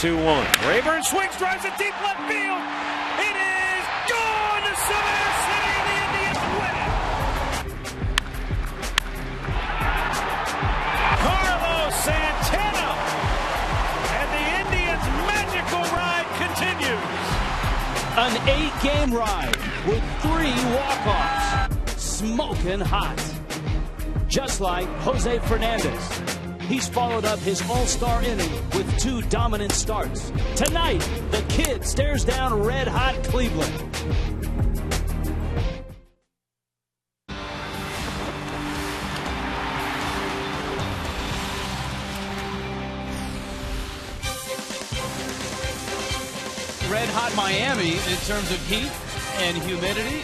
2-1. Rayburn swings, drives it deep left field. It is gone to center City. The Indians win it. Carlos Santana and the Indians' magical ride continues. An 8-game ride with 3 walk-offs. Smoking hot. Just like Jose Fernandez. He's followed up his all-star inning with 2 dominant starts. Tonight, the kid stares down red-hot Cleveland. Red-hot Miami in terms of heat and humidity.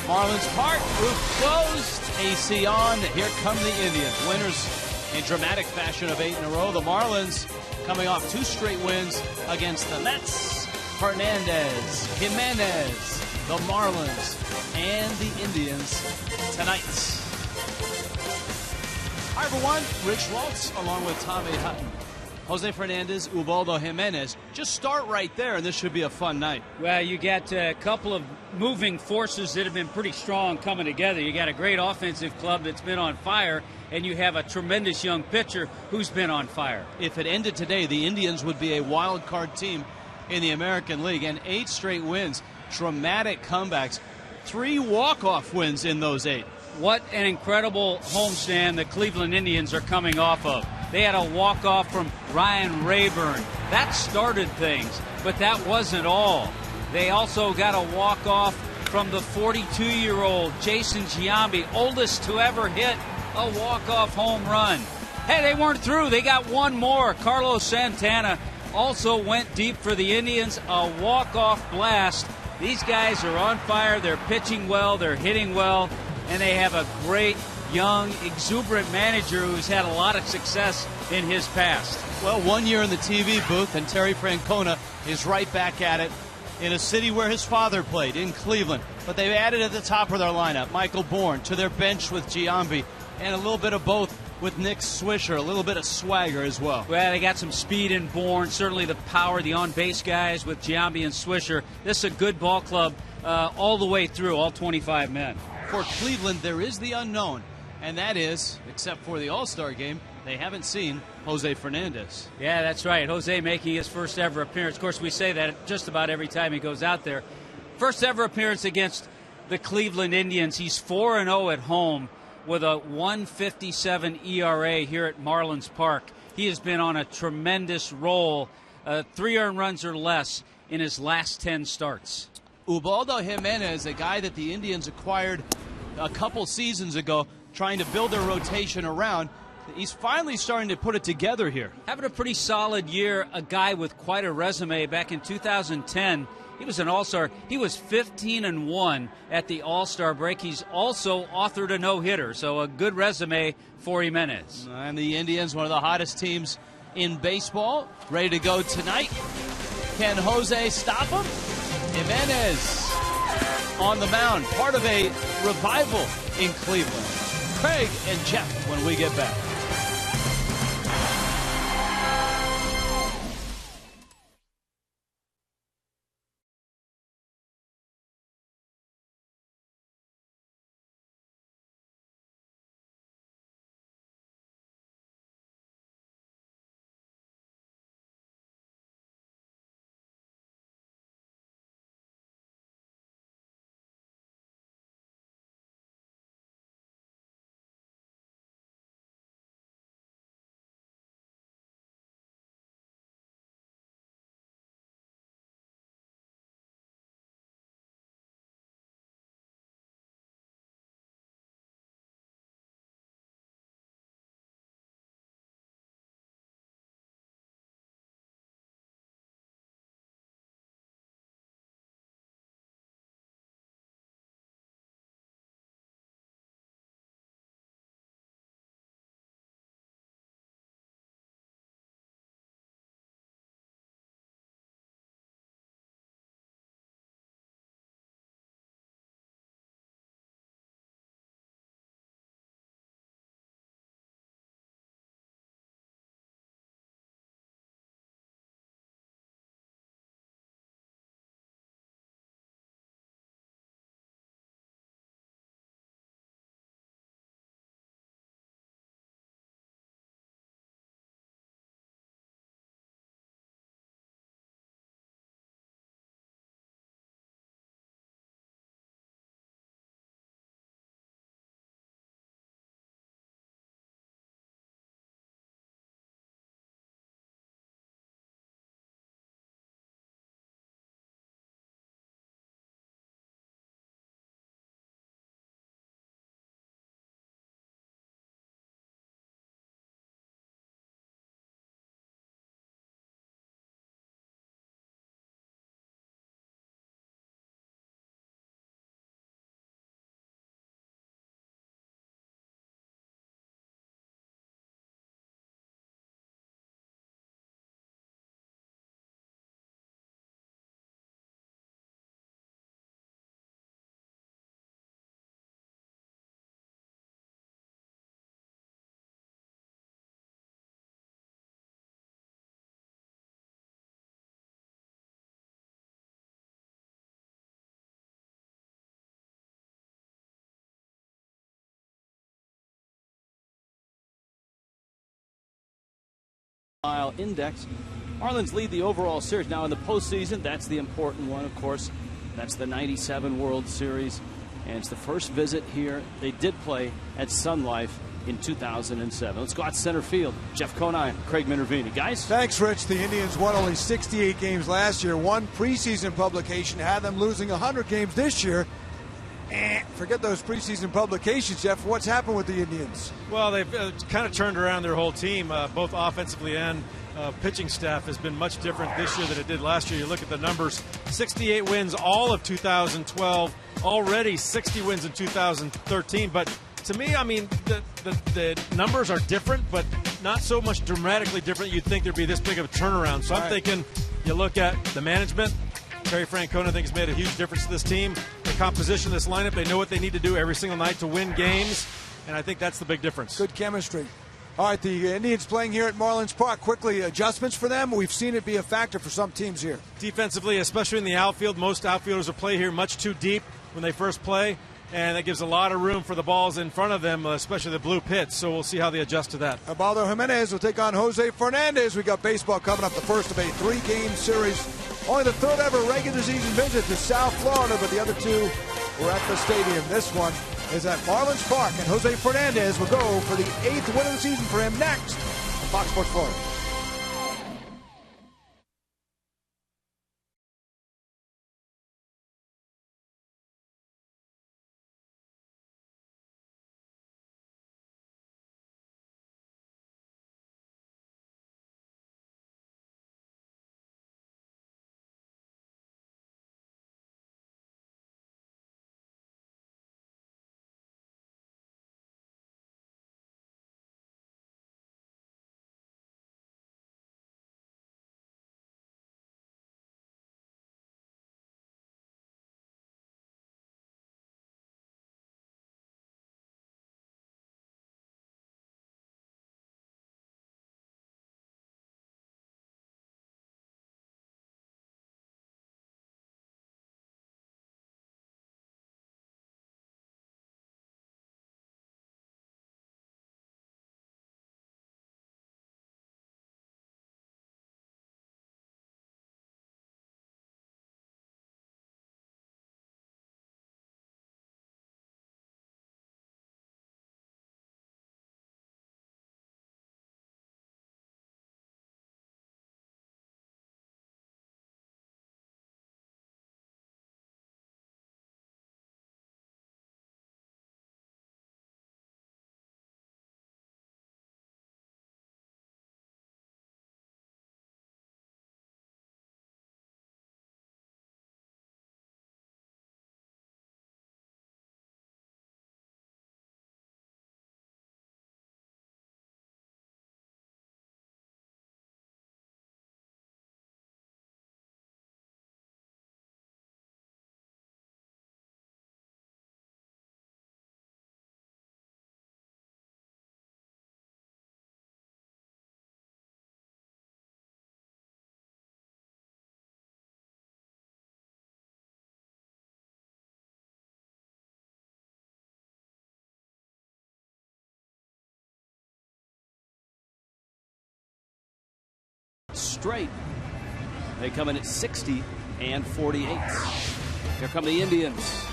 Marlins Park, roof closed, AC on. Here come the Indians. Winners in dramatic fashion of 8 in a row. The Marlins coming off 2 straight wins against the Mets. Fernandez, Jimenez, the Marlins, and the Indians tonight. Hi, everyone. Rich Waltz along with Tommy Hutton. Jose Fernandez, Ubaldo Jimenez. Just start right there, and this should be a fun night. Well, you got a couple of moving forces that have been pretty strong coming together. You got a great offensive club that's been on fire, and you have a tremendous young pitcher who's been on fire. If it ended today, the Indians would be a wild card team in the American League, and 8 straight wins, dramatic comebacks, 3 walk-off wins in those 8. What an incredible homestand the Cleveland Indians are coming off of. They had a walk-off from Ryan Rayburn. That started things, but that wasn't all. They also got a walk-off from the 42-year-old Jason Giambi, oldest to ever hit a walk-off home run. Hey, they weren't through. They got one more. Carlos Santana also went deep for the Indians, a walk-off blast. These guys are on fire. They're pitching well. They're hitting well. And they have a great, young, exuberant manager who's had a lot of success in his past. Well, 1 year in the TV booth, and Terry Francona is right back at it in a city where his father played, in Cleveland. But they've added at the top of their lineup Michael Bourne to their bench with Giambi, and a little bit of both with Nick Swisher, a little bit of swagger as well. Well, they got some speed in Bourne, certainly the power, the on-base guys with Giambi and Swisher. This is a good ball club all the way through, all 25 men. For Cleveland, there is the unknown, and that is, except for the All-Star game, they haven't seen Jose Fernandez. Yeah, that's right. Jose making his first ever appearance. Of course, we say that just about every time he goes out there. First ever appearance against the Cleveland Indians. He's 4-0 at home with a 1.57 ERA here at Marlins Park. He has been on a tremendous roll, 3 earned runs or less in his last 10 starts. Ubaldo Jimenez, a guy that the Indians acquired a couple seasons ago, trying to build their rotation around. He's finally starting to put it together here. Having a pretty solid year, a guy with quite a resume. Back in 2010, he was an All-Star. He was 15-1 at the All-Star break. He's also authored a no-hitter, so a good resume for Jimenez. And the Indians, one of the hottest teams in baseball, ready to go tonight. Can Jose stop him? Jimenez on the mound, part of a revival in Cleveland. Craig and Jeff when we get back. mile index. Marlins lead the overall series. Now in the postseason, that's the important one, of course. That's the 97 World Series. And it's the first visit here. They did play at Sun Life in 2007. Let's go out center field. Jeff Conine, Craig Minervini. Guys? Thanks, Rich. The Indians won only 68 games last year. One preseason publication had them losing 100 games this year. Forget those preseason publications, Jeff. What's happened with the Indians? Well, they've kind of turned around their whole team, both offensively and pitching staff has been much different this year than it did last year. You look at the numbers, 68 wins all of 2012, already 60 wins in 2013. But to me, I mean, the numbers are different, but not so much dramatically different. You'd think there'd be this big of a turnaround. So I'm thinking you look at the management. Terry Francona, I think, has made a huge difference to this team. The composition of this lineup, they know what they need to do every single night to win games, and I think that's the big difference. Good chemistry. All right, the Indians playing here at Marlins Park. Quickly, adjustments for them. We've seen it be a factor for some teams here. Defensively, especially in the outfield, most outfielders will play here much too deep when they first play, and that gives a lot of room for the balls in front of them, especially the blue pits. So we'll see how they adjust to that. Ubaldo Jimenez will take on Jose Fernandez. We got baseball coming up, the first of a 3-game series. Only the third ever regular season visit to South Florida, but the other two were at the stadium. This one is at Marlins Park, and Jose Fernandez will go for the 8th win of the season for him next on Fox Sports Florida. Straight. They come in at 60 and 48. Here come the Indians.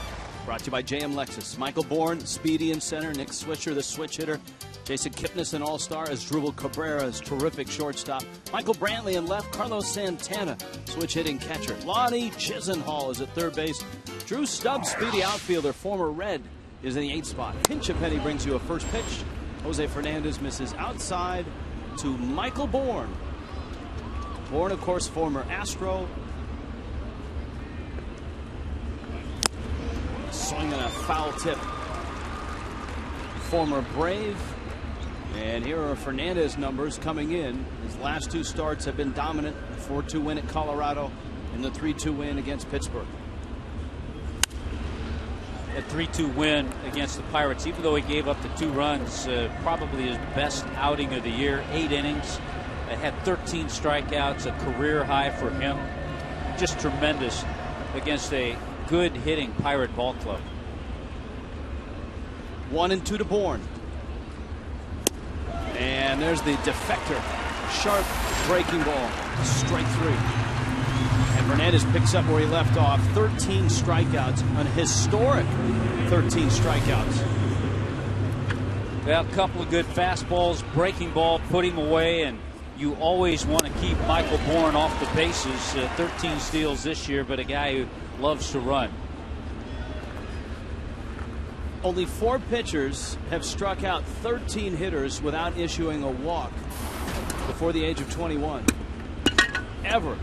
Brought to you by JM Lexus. Michael Bourne, speedy in center. Nick Swisher, the switch hitter. Jason Kipnis, an all-star. Asdrubal Cabrera's terrific shortstop. Michael Brantley in left. Carlos Santana, switch hitting catcher. Lonnie Chisenhall is at third base. Drew Stubbs, speedy outfielder. Former Red is in the 8th spot. Pinch a Penny brings you a first pitch. Jose Fernandez misses outside to Michael Bourne. Bourne, of course, former Astro. Swinging a foul tip. Former Brave. And here are Fernandez numbers coming in. His last 2 starts have been dominant. A 4-2 win at Colorado and the 3-2 win against Pittsburgh. A 3-2 win against the Pirates, even though he gave up the 2 runs, probably his best outing of the year. 8 innings. Had 13 strikeouts, a career high for him. Just tremendous against a good hitting Pirate ball club. 1-2 to Bourne. And there's the defector. Sharp breaking ball. Strike 3. And Fernandez picks up where he left off. 13 strikeouts. An historic 13 strikeouts. Well, a couple of good fastballs, breaking ball, put him away, and you always want to keep Michael Bourne off the bases. 13 steals this year, but a guy who loves to run. Only 4 pitchers have struck out 13 hitters without issuing a walk before the age of 21. Ever.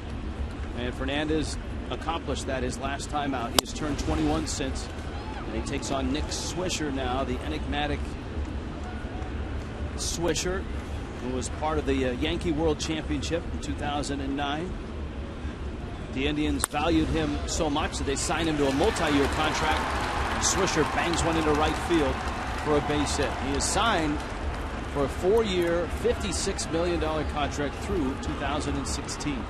And Fernandez accomplished that his last time out. He has turned 21 since. And he takes on Nick Swisher now, the enigmatic Swisher, who was part of the Yankee World Championship in 2009. The Indians valued him so much that they signed him to a multi-year contract. Swisher bangs one into right field for a base hit. He is signed for a 4-year, $56 million contract through 2016.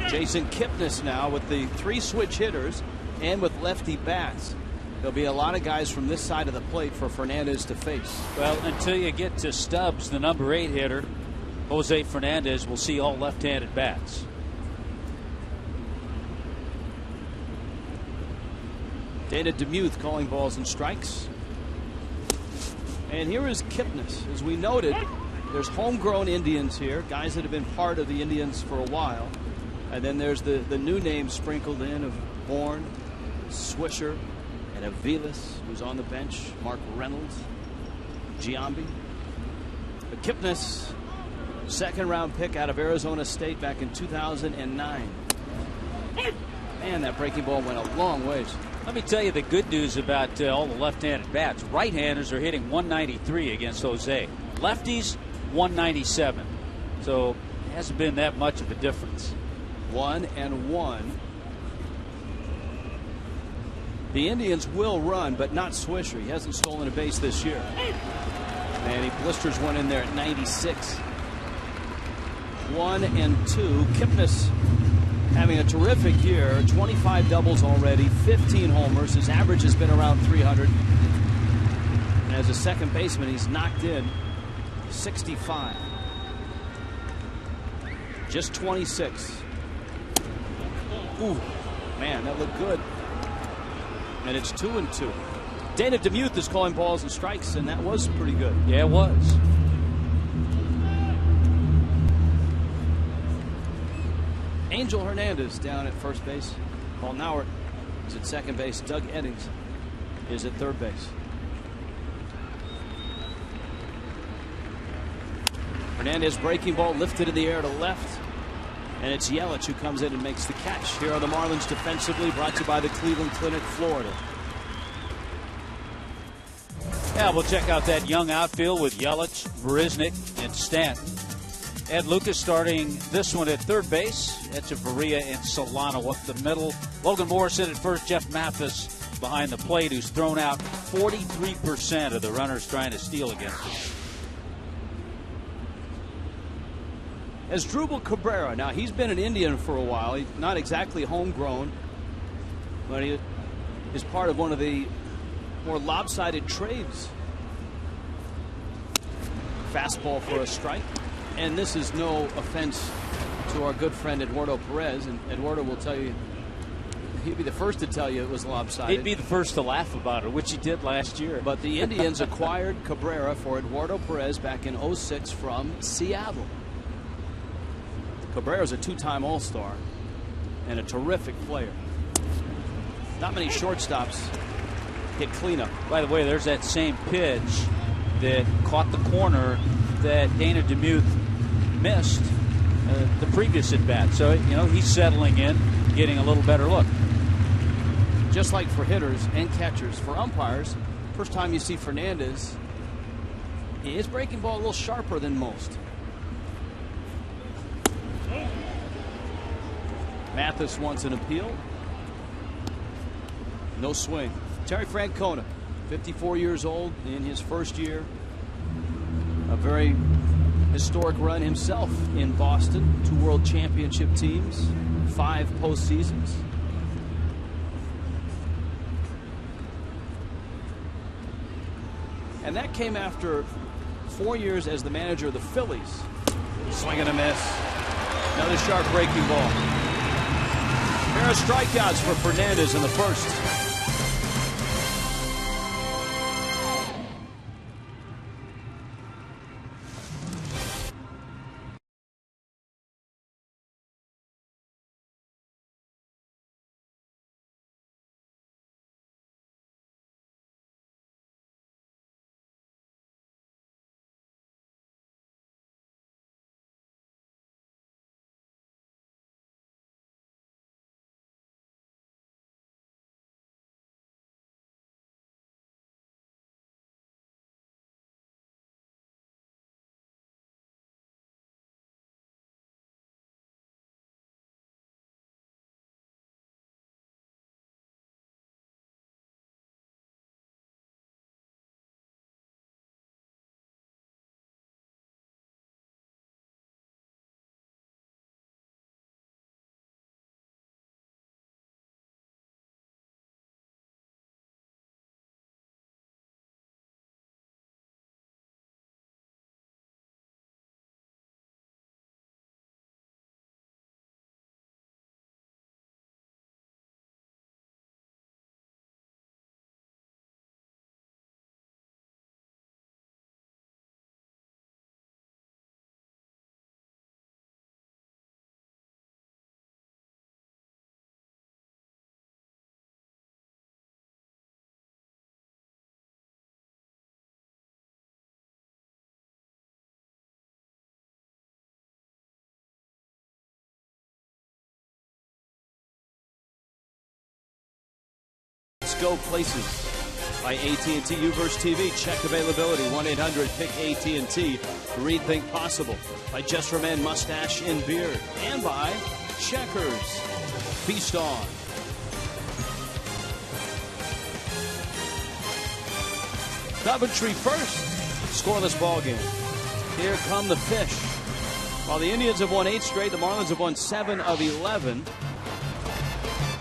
Jason Kipnis now with the 3 switch hitters and with lefty bats. There'll be a lot of guys from this side of the plate for Fernandez to face. Well, until you get to Stubbs, the number 8 hitter, Jose Fernandez, will see all left-handed bats. Dana DeMuth calling balls and strikes. And here is Kipnis. As we noted, there's homegrown Indians here, guys that have been part of the Indians for a while. And then there's the new names sprinkled in of Bourne, Swisher, and Aviles, who's on the bench, Mark Reynolds, Giambi. But Kipnis, second-round pick out of Arizona State back in 2009. Man, that breaking ball went a long ways. Let me tell you the good news about all the left-handed bats. Right-handers are hitting 193 against Jose. Lefties, 197. So it hasn't been that much of a difference. 1-1. The Indians will run, but not Swisher. He hasn't stolen a base this year. And he blisters one in there at 96. 1-2. Kipnis having a terrific year. 25 doubles already, 15 homers. His average has been around 300. And as a second baseman, he's knocked in 65. Just 26. Ooh, man, that looked good. And it's 2-2. Dana DeMuth is calling balls and strikes, and that was pretty good. Yeah, it was. Angel Hernandez down at first base. Paul Nauert is at second base. Doug Eddings is at third base. Hernandez breaking ball lifted in the air to left. And it's Yelich who comes in and makes the catch. Here are the Marlins defensively, brought to you by the Cleveland Clinic, Florida. Yeah, we'll check out that young outfield with Yelich, Barisnik, and Stanton. Ed Lucas starting this one at third base. Echeverria and Solano up the middle. Logan Morrison at first. Jeff Mathis behind the plate, who's thrown out 43% of the runners trying to steal against him. As Drupal Cabrera. Now, he's been an Indian for a while. He's not exactly homegrown, but he is part of one of the more lopsided trades. Fastball for a strike. And this is no offense to our good friend Eduardo Perez. And Eduardo will tell you, he'd be the first to tell you it was lopsided. He'd be the first to laugh about it, which he did last year. But the Indians acquired Cabrera for Eduardo Perez back in '06 from Seattle. Cabrera's a 2-time All-Star and a terrific player. Not many shortstops hit cleanup. By the way, there's that same pitch that caught the corner that Dana DeMuth missed the previous at-bat. So, you know, he's settling in, getting a little better look. Just like for hitters and catchers, for umpires, first time you see Fernandez, his breaking ball a little sharper than most. Mathis wants an appeal. No swing. Terry Francona, 54 years old in his first year. A very historic run himself in Boston. 2 World Championship teams, 5 postseasons. And that came after 4 years as the manager of the Phillies. Swing and a miss. Another sharp breaking ball. A pair of strikeouts for Fernandez in the first. Go places by AT&T Uverse TV. Check availability 1-800-PICK-AT&T. Read Think Possible by Just for Men Mustache and Beard, and by Checkers. Feast on. Coventry first. Scoreless ball game. Here come the Fish. While the Indians have won 8 straight, the Marlins have won 7 of 11.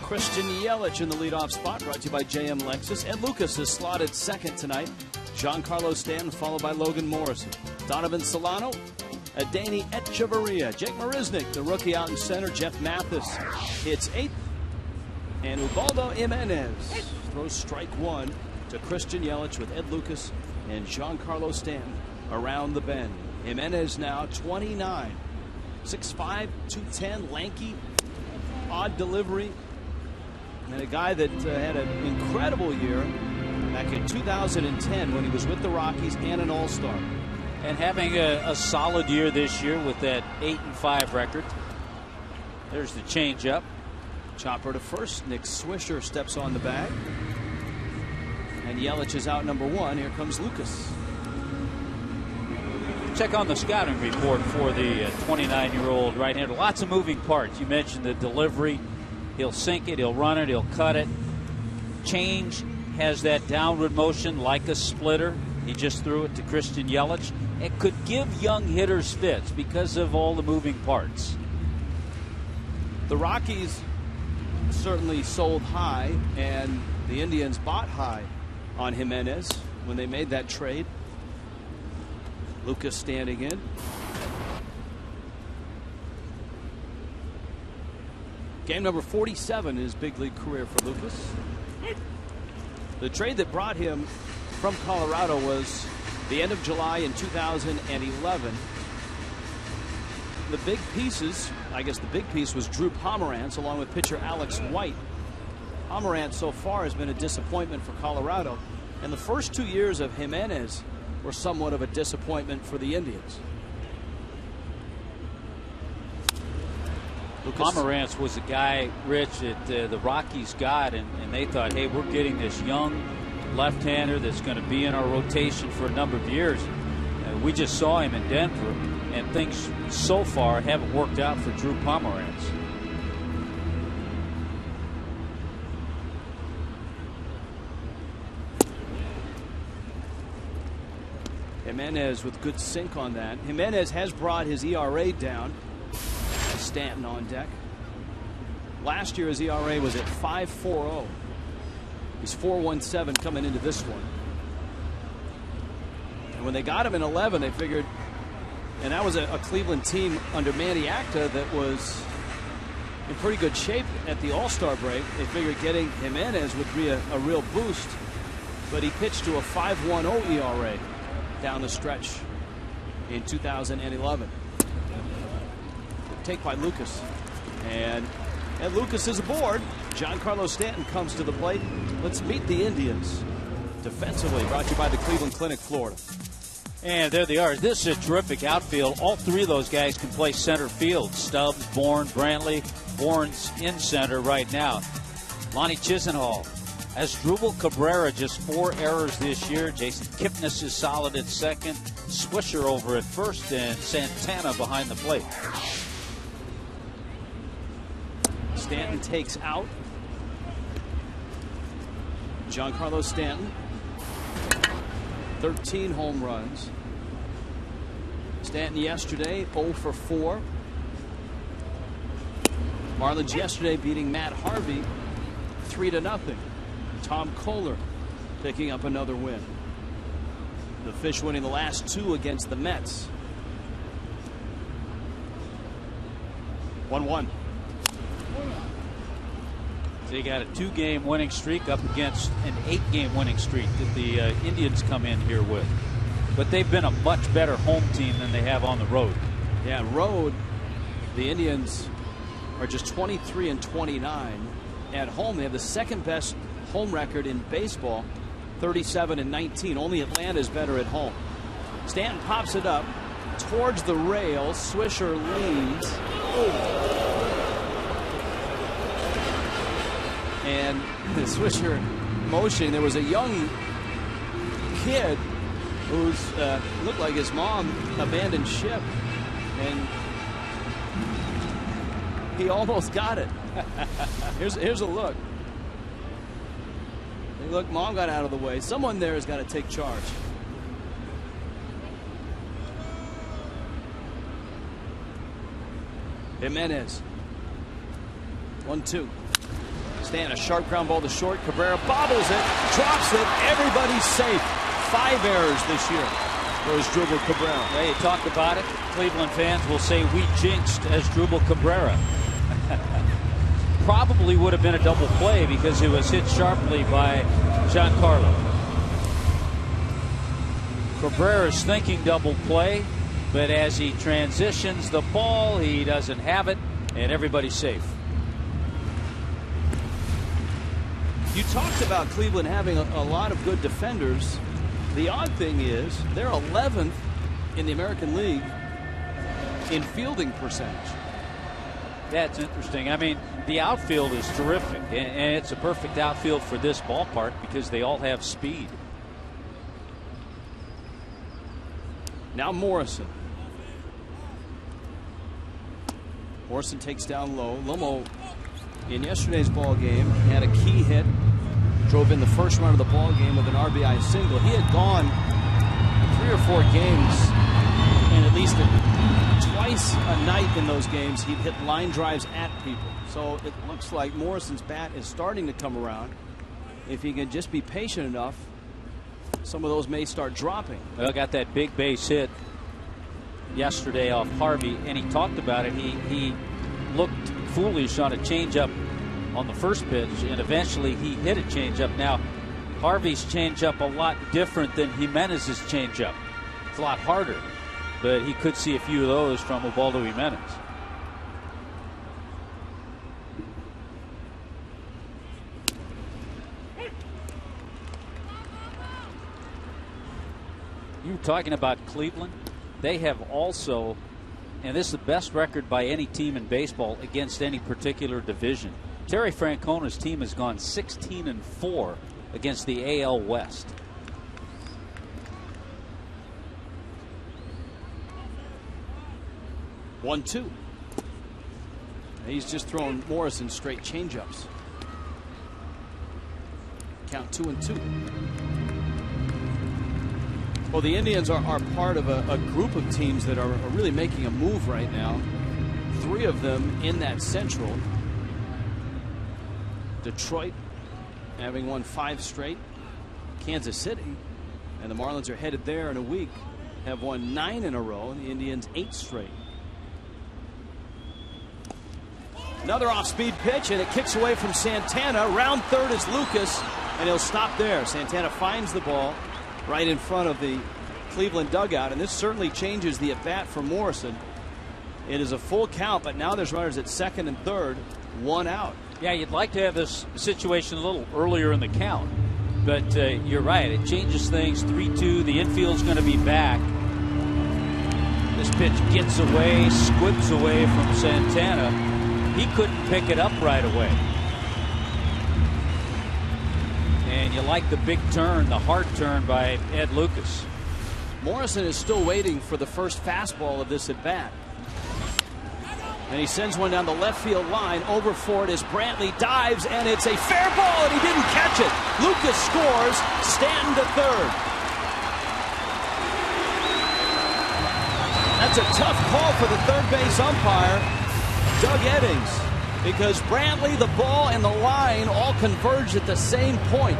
Christian Yelich in the leadoff spot, brought to you by JM Lexus. Ed Lucas is slotted second tonight. Giancarlo Stanton followed by Logan Morrison. Donovan Solano, Adeiny Echeverria. Jake Marisnik, the rookie out in center. Jeff Mathis hits 8th. And Ubaldo Jimenez throws strike 1 to Christian Yelich with Ed Lucas and Giancarlo Stanton around the bend. Jimenez now 29. 6'5", 210, lanky, odd delivery. And a guy that had an incredible year back in 2010 when he was with the Rockies and an All-Star. And having a solid year this year with that 8-5 record. There's the changeup. Chopper to first. Nick Swisher steps on the bag. And Yelich is out number 1. Here comes Lucas. Check on the scouting report for the 29-year-old right-hander. Lots of moving parts. You mentioned the delivery. He'll sink it, he'll run it, he'll cut it. Change has that downward motion like a splitter. He just threw it to Christian Yelich. It could give young hitters fits because of all the moving parts. The Rockies certainly sold high, and the Indians bought high on Jimenez when they made that trade. Lucas standing in. Game number 47 in his big league career for Lucas. The trade that brought him from Colorado was the end of July in 2011. The big pieces, I guess the big piece was Drew Pomerantz along with pitcher Alex White. Pomerantz so far has been a disappointment for Colorado, and the first 2 years of Jimenez were somewhat of a disappointment for the Indians. Pomerantz was a guy, Rich, that the Rockies got, and they thought, hey, we're getting this young left-hander that's going to be in our rotation for a number of years. We just saw him in Denver, and things so far haven't worked out for Drew Pomerantz. Jimenez with good sink on that. Jimenez has brought his ERA down. Stanton on deck. Last year his ERA was at 5.40. He's 4.17 coming into this one. And when they got him in 11, they figured, and that was a Cleveland team under Manny Acta that was in pretty good shape at the All-Star break. They figured getting Jimenez would be a real boost, but he pitched to a 5.10 ERA down the stretch in 2011. Take by Lucas, and Lucas is aboard. Giancarlo Stanton comes to the plate. Let's meet the Indians defensively. Brought to you by the Cleveland Clinic, Florida. And there they are. This is a terrific outfield. All three of those guys can play center field. Stubbs, Bourne, Brantley. Bourne's in center right now. Lonnie Chisenhall. Asdrubal Cabrera, just 4 errors this year. Jason Kipnis is solid at second. Swisher over at first, and Santana behind the plate. Stanton takes out. Giancarlo Stanton. 13 home runs. Stanton yesterday 0 for 4. Marlins yesterday beating Matt Harvey 3-0. Tom Kohler picking up another win. The Fish winning the last 2 against the Mets. 1-1. So you got a 2-game winning streak up against an 8-game winning streak that the Indians come in here with. But they've been a much better home team than they have on the road. Yeah, road, the Indians are just 23-29. At home, they have the second best home record in baseball, 37-19. Only Atlanta is better at home. Stanton pops it up towards the rail. Swisher leans. And the Swisher motion. There was a young kid who's looked like his mom abandoned ship, and he almost got it. Here's a look. Hey, look, mom got out of the way. Someone there has got to take charge. Jimenez. 1-2. Stanton, a sharp ground ball to short. Cabrera bobbles it, drops it. Everybody's safe. 5 errors this year for Asdrubal Cabrera. Yeah, you talk about it. Cleveland fans will say we jinxed Asdrubal Cabrera. Probably would have been a double play because it was hit sharply by Giancarlo. Cabrera's thinking double play, but as he transitions the ball, he doesn't have it, and everybody's safe. You talked about Cleveland having a lot of good defenders. The odd thing is they're 11th in the American League in fielding percentage. That's interesting. I mean, the outfield is terrific, and it's a perfect outfield for this ballpark because they all have speed. Now Morrison. Morrison takes down low. Lomo in yesterday's ball game had a key hit, drove in the first run of the ball game with an RBI single. He had gone 3 or 4 games, and at least twice a night in those games he'd hit line drives at people. So it looks like Morrison's bat is starting to come around. If he can just be patient enough, some of those may start dropping. Well, got that big base hit yesterday off Harvey, and he talked about it. He looked foolish on a changeup on the first pitch, and eventually he hit a changeup. Now, Harvey's changeup a lot different than Jimenez's changeup. It's a lot harder, but he could see a few of those from Ubaldo Jimenez. You were talking about Cleveland. They have also, and this is the best record by any team in baseball against any particular division. Terry Francona's team has gone 16-4 against the AL West. One, 2. He's just throwing Morrison straight changeups. Count 2-2. Well, the Indians are part of a group of teams that are really making a move right now. 3 of them in that Central. Detroit having won 5 straight. Kansas City And the Marlins are headed there in a week. Have won 9 in a row, and the Indians 8 straight. Another off-speed pitch, and it kicks away from Santana. Round third is Lucas, and he'll stop there. Santana finds the ball right in front of the Cleveland dugout, and this certainly changes the at-bat for Morrison. It is a full count, but now there's runners at second and third, 1 out. Yeah, you'd like to have this situation a little earlier in the count, but you're right. It changes things. 3-2. The infield's going to be back. This pitch gets away, squibs away from Santana. He couldn't pick it up right away. And you like the big turn, the hard turn by Ed Lucas. Morrison is still waiting for the first fastball of this at bat. And he sends one down the left field line. Over for it as Brantley dives, and it's a fair ball, and he didn't catch it. Lucas scores. Stanton to third. That's a tough call for the third base umpire, Doug Eddings, because Brantley, the ball, and the line all converged at the same point.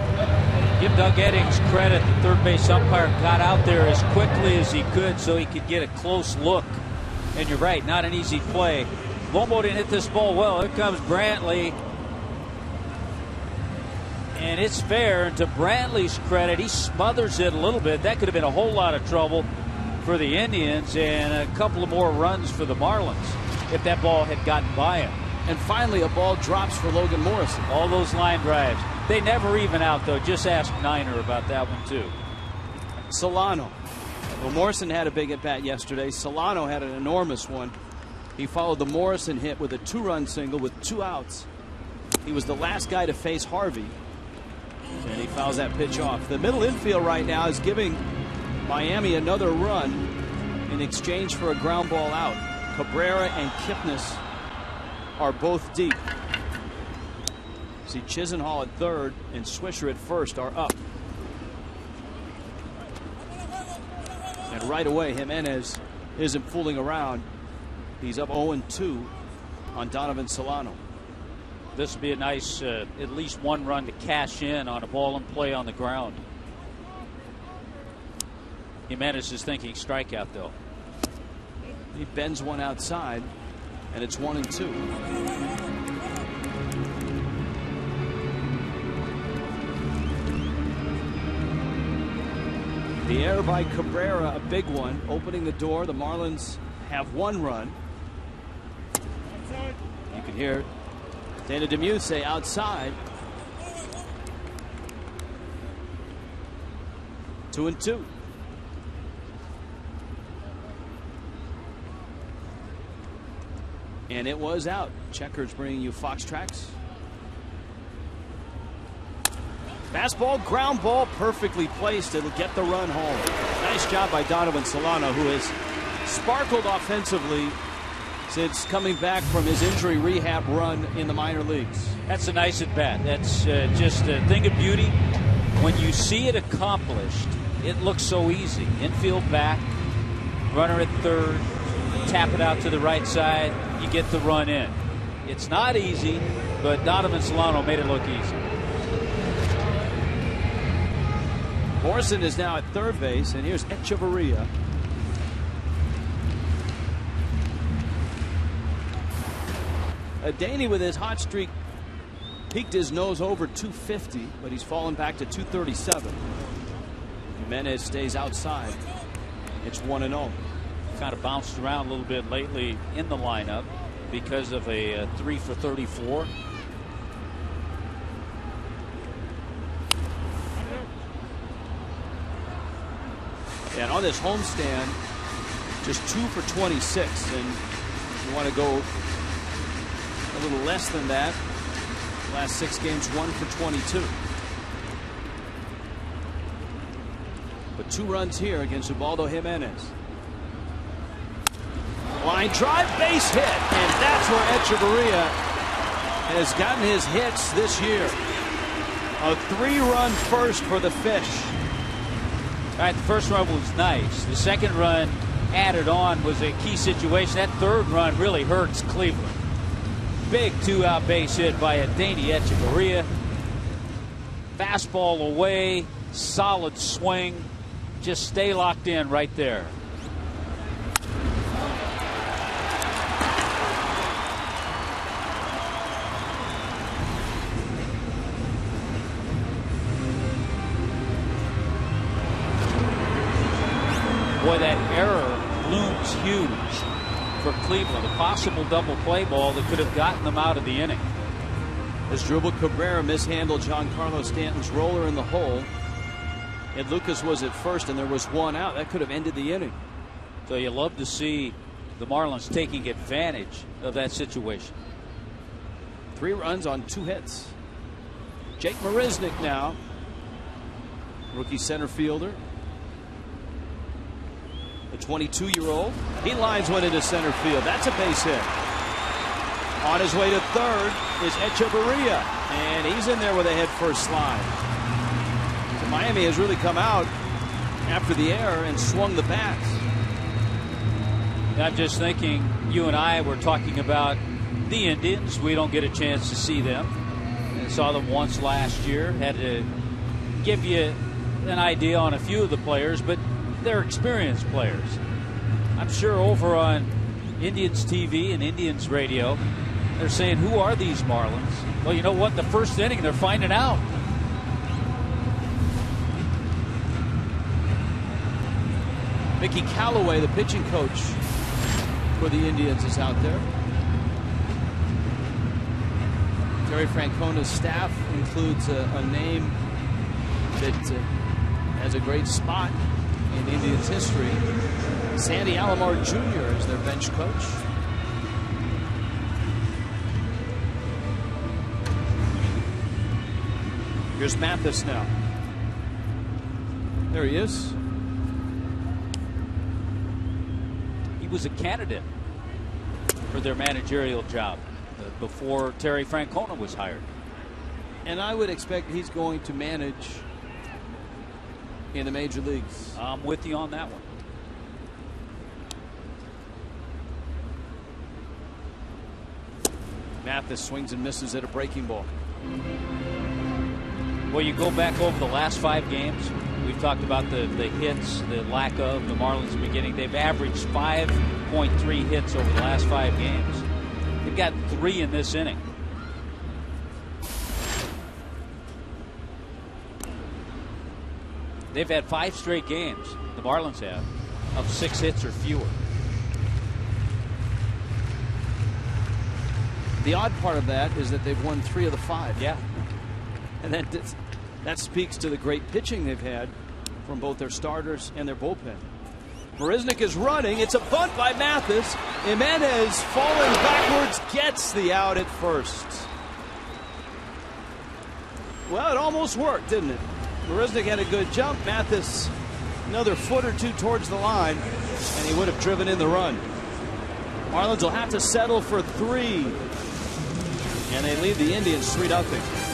Give Doug Eddings credit. The third base umpire got out there as quickly as he could so he could get a close look. And you're right, not an easy play. Lomo didn't hit this ball well. Here comes Brantley. And it's fair. And to Brantley's credit, he smothers it a little bit. That could have been a whole lot of trouble for the Indians and a couple of more runs for the Marlins if that ball had gotten by him. And finally, a ball drops for Logan Morrison. All those line drives. They never even out, though. Just ask Niner about that one, too. Solano. Well, Morrison had a big at-bat yesterday. Solano had an enormous one. He followed the Morrison hit with a 2-run single with 2 outs. He was the last guy to face Harvey, and he fouls that pitch off. The middle infield right now is giving Miami another run in exchange for a ground ball out. Cabrera and Kipnis are both deep. See, Chisenhall at third and Swisher at first are up. And right away, Jimenez isn't fooling around. He's up 0-2 on Donovan Solano. This would be a nice, at least 1 run to cash in on a ball and play on the ground. Jimenez is thinking strikeout, though. He bends one outside, and it's 1-2. The error by Cabrera, a big one, opening the door. The Marlins have 1 run. You can hear Dana Demuth say outside. 2-2. And it was out. Checkers bringing you Fox Tracks. Fastball, ground ball, perfectly placed. It'll get the run home. Nice job by Donovan Solano, who has sparkled offensively since coming back from his injury rehab run in the minor leagues. That's a nice at bat. That's just a thing of beauty. When you see it accomplished, it looks so easy. Infield back, runner at third, tap it out to the right side, you get the run in. It's not easy, but Donovan Solano made it look easy. Morrison is now at third base, and here's Echeverria. Adaney, with his hot streak, peaked his nose over 250, but he's fallen back to 237. Jimenez stays outside. It's 1-0. Kind of bounced around a little bit lately in the lineup because of a 3 for 34. And on this homestand, just 2 for 26, and you want to go a little less than that. Last 6 games, 1 for 22. But 2 runs here against Ubaldo Jimenez. Line drive, base hit, and that's where Echeverria has gotten his hits this year. A 3-run first for the Fish. All right, the first run was nice. The second run added on was a key situation. That third run really hurts Cleveland. Big 2-out base hit by Adaney Echeverria. Fastball away, solid swing. just stay locked in right there. Boy, that error looms huge for Cleveland. A possible double play ball that could have gotten them out of the inning. As Dribble Cabrera mishandled Giancarlo Stanton's roller in the hole, and Lucas was at first, and there was one out. That could have ended the inning. So you love to see the Marlins taking advantage of that situation. 3 runs on 2 hits. Jake Marisnick now, rookie center fielder. The 22-year-old. He lines one into center field. That's a base hit. On his way to third is Echeverria, and he's in there with a head-first slide. So Miami has really come out after the error and swung the bats. I'm just thinking, you and I were talking about the Indians. We don't get a chance to see them. I saw them once last year. Had to give you an idea on a few of the players, but they're experienced players. I'm sure over on Indians TV and Indians radio, they're saying, who are these Marlins? Well, you know what? The first inning, they're finding out. Mickey Callaway, the pitching coach for the Indians, is out there. Terry Francona's staff includes a name that has a great spot in Indians history. Sandy Alomar Jr. is their bench coach. Here's Mathis now. There he is. He was a candidate for their managerial job before Terry Francona was hired. And I would expect he's going to manage in the major leagues. I'm with you on that one. Mathis swings and misses at a breaking ball. Well, you go back over the last 5 games. We've talked about the hits, the lack of the Marlins beginning. They've averaged 5.3 hits over the last 5 games. They've got 3 in this inning. They've had 5 straight games, the Marlins have, of 6 hits or fewer. The odd part of that is that they've won 3 of the 5. Yeah. And that speaks to the great pitching they've had from both their starters and their bullpen. Marisnick is running. It's a bunt by Mathis. Jimenez falling backwards gets the out at first. Well, it almost worked, didn't it? Marisnick had a good jump. Mathis another foot or 2 towards the line, and he would have driven in the run. Marlins will have to settle for 3. And they lead the Indians 3-0.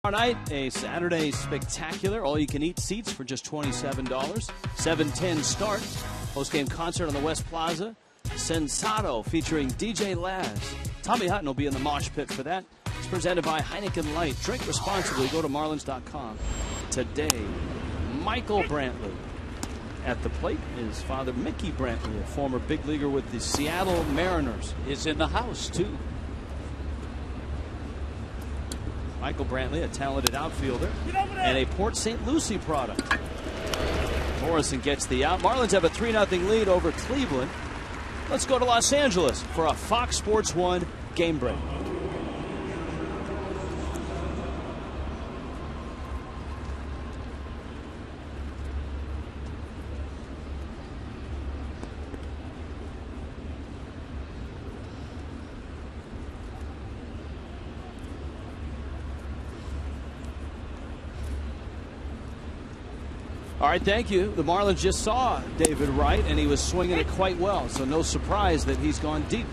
Tomorrow night, a Saturday spectacular. All-you-can-eat seats for just $27. 7:10 start. Post-game concert on the West Plaza. Sensato featuring DJ Laz. Tommy Hutton will be in the mosh pit for that. It's presented by Heineken Light. Drink responsibly. Go to marlins.com. Today, Michael Brantley. At the plate is father Mickey Brantley, a former big leaguer with the Seattle Mariners. Is in the house, too. Michael Brantley, a talented outfielder, and a Port St. Lucie product. Morrison gets the out. Marlins have a 3-0 lead over Cleveland. Let's go to Los Angeles for a Fox Sports 1 game break. All right, thank you. The Marlins just saw David Wright, and he was swinging it quite well, so no surprise that he's gone deep.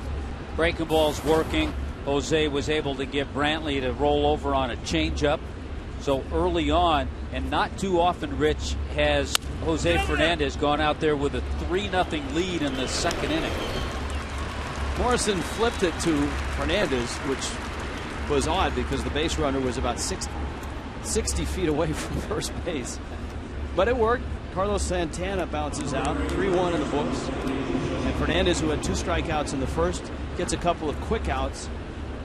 Breaking ball's working. Jose was able to get Brantley to roll over on a changeup. So early on, and not too often, Rich, has Jose Fernandez gone out there with a 3-0 lead in the second inning. Morrison flipped it to Fernandez, which was odd because the base runner was about 60 feet away from first base. But it worked. Carlos Santana bounces out, 3-1 in the books. And Fernandez, who had 2 strikeouts in the first, gets a couple of quick outs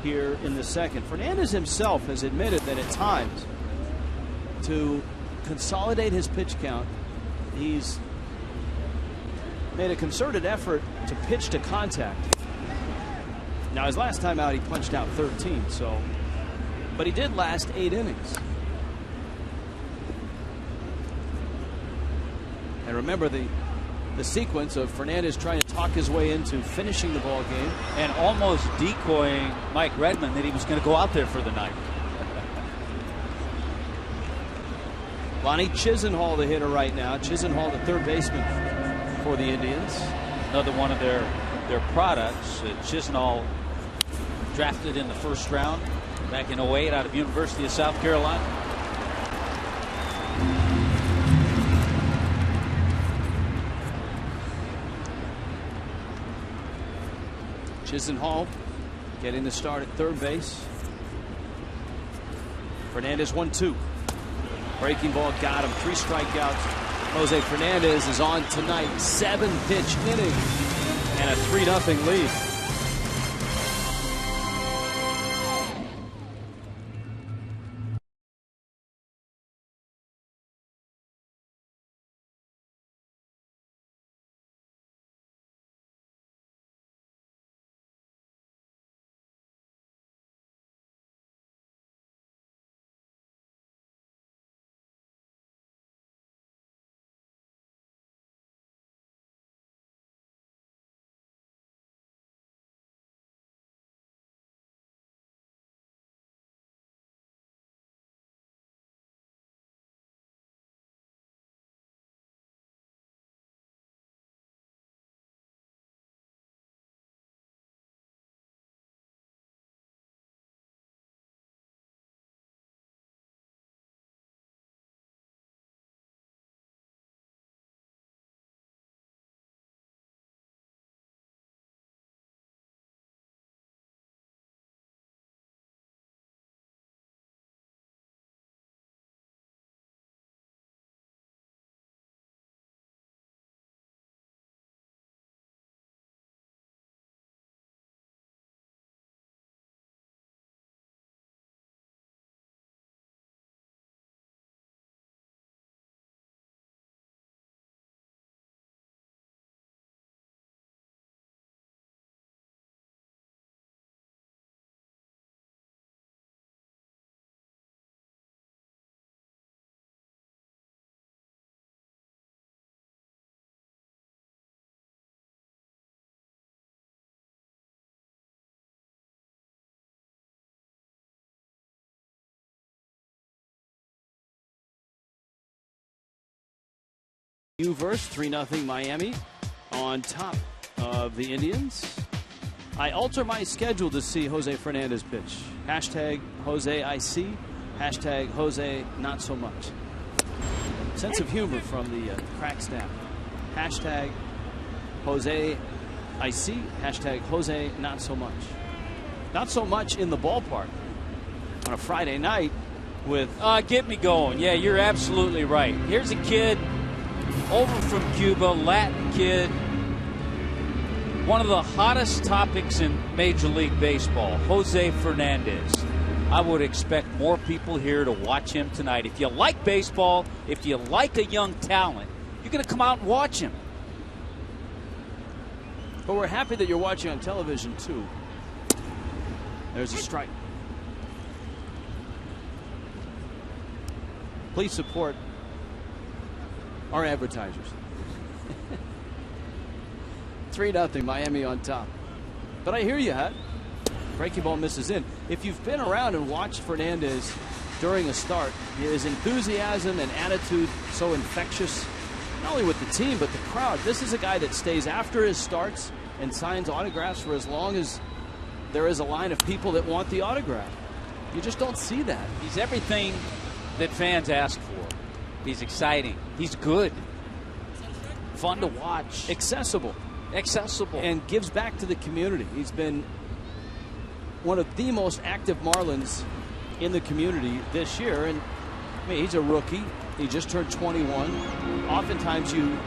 here in the second. Fernandez himself has admitted that at times, to consolidate his pitch count, he's made a concerted effort to pitch to contact. Now, his last time out, he punched out 13, but he did last 8 innings. And remember the sequence of Fernandez trying to talk his way into finishing the ball game. And almost decoying Mike Redmond that he was going to go out there for the night. Lonnie Chisenhall, the hitter right now. Chisenhall, the third baseman for the Indians. Another one of their products. Chisenhall drafted in the first round back in 08 out of University of South Carolina. Chisenhall getting the start at third base. Fernandez 1-2. Breaking ball got him. 3 strikeouts. Jose Fernandez is on tonight. 7-pitch inning and a 3-0 lead. U-verse 3-0 Miami on top of the Indians. I alter my schedule to see Jose Fernandez pitch. Hashtag Jose I see. Hashtag Jose, not so much. Sense of humor from the crack staff. Hashtag Jose, I see. Hashtag Jose, not so much. Not so much in the ballpark on a Friday night with... Get me going. Yeah, you're absolutely right. Here's a kid over from Cuba, Latin kid. One of the hottest topics in Major League Baseball, Jose Fernandez. I would expect more people here to watch him tonight. If you like baseball, if you like a young talent, you're going to come out and watch him. But we're happy that you're watching on television, too. There's a strike. Please support our advertisers. 3-0, Miami on top. But I hear you, Hut. Breaking ball misses in. If you've been around and watched Fernandez during a start, his enthusiasm and attitude so infectious, not only with the team, but the crowd. This is a guy that stays after his starts and signs autographs for as long as there is a line of people that want the autograph. You just don't see that. He's everything that fans ask for. He's exciting. He's good. Fun to watch. Accessible. And gives back to the community. He's been one of the most active Marlins in the community this year. And I mean, he's a rookie. He just turned 21. Oftentimes you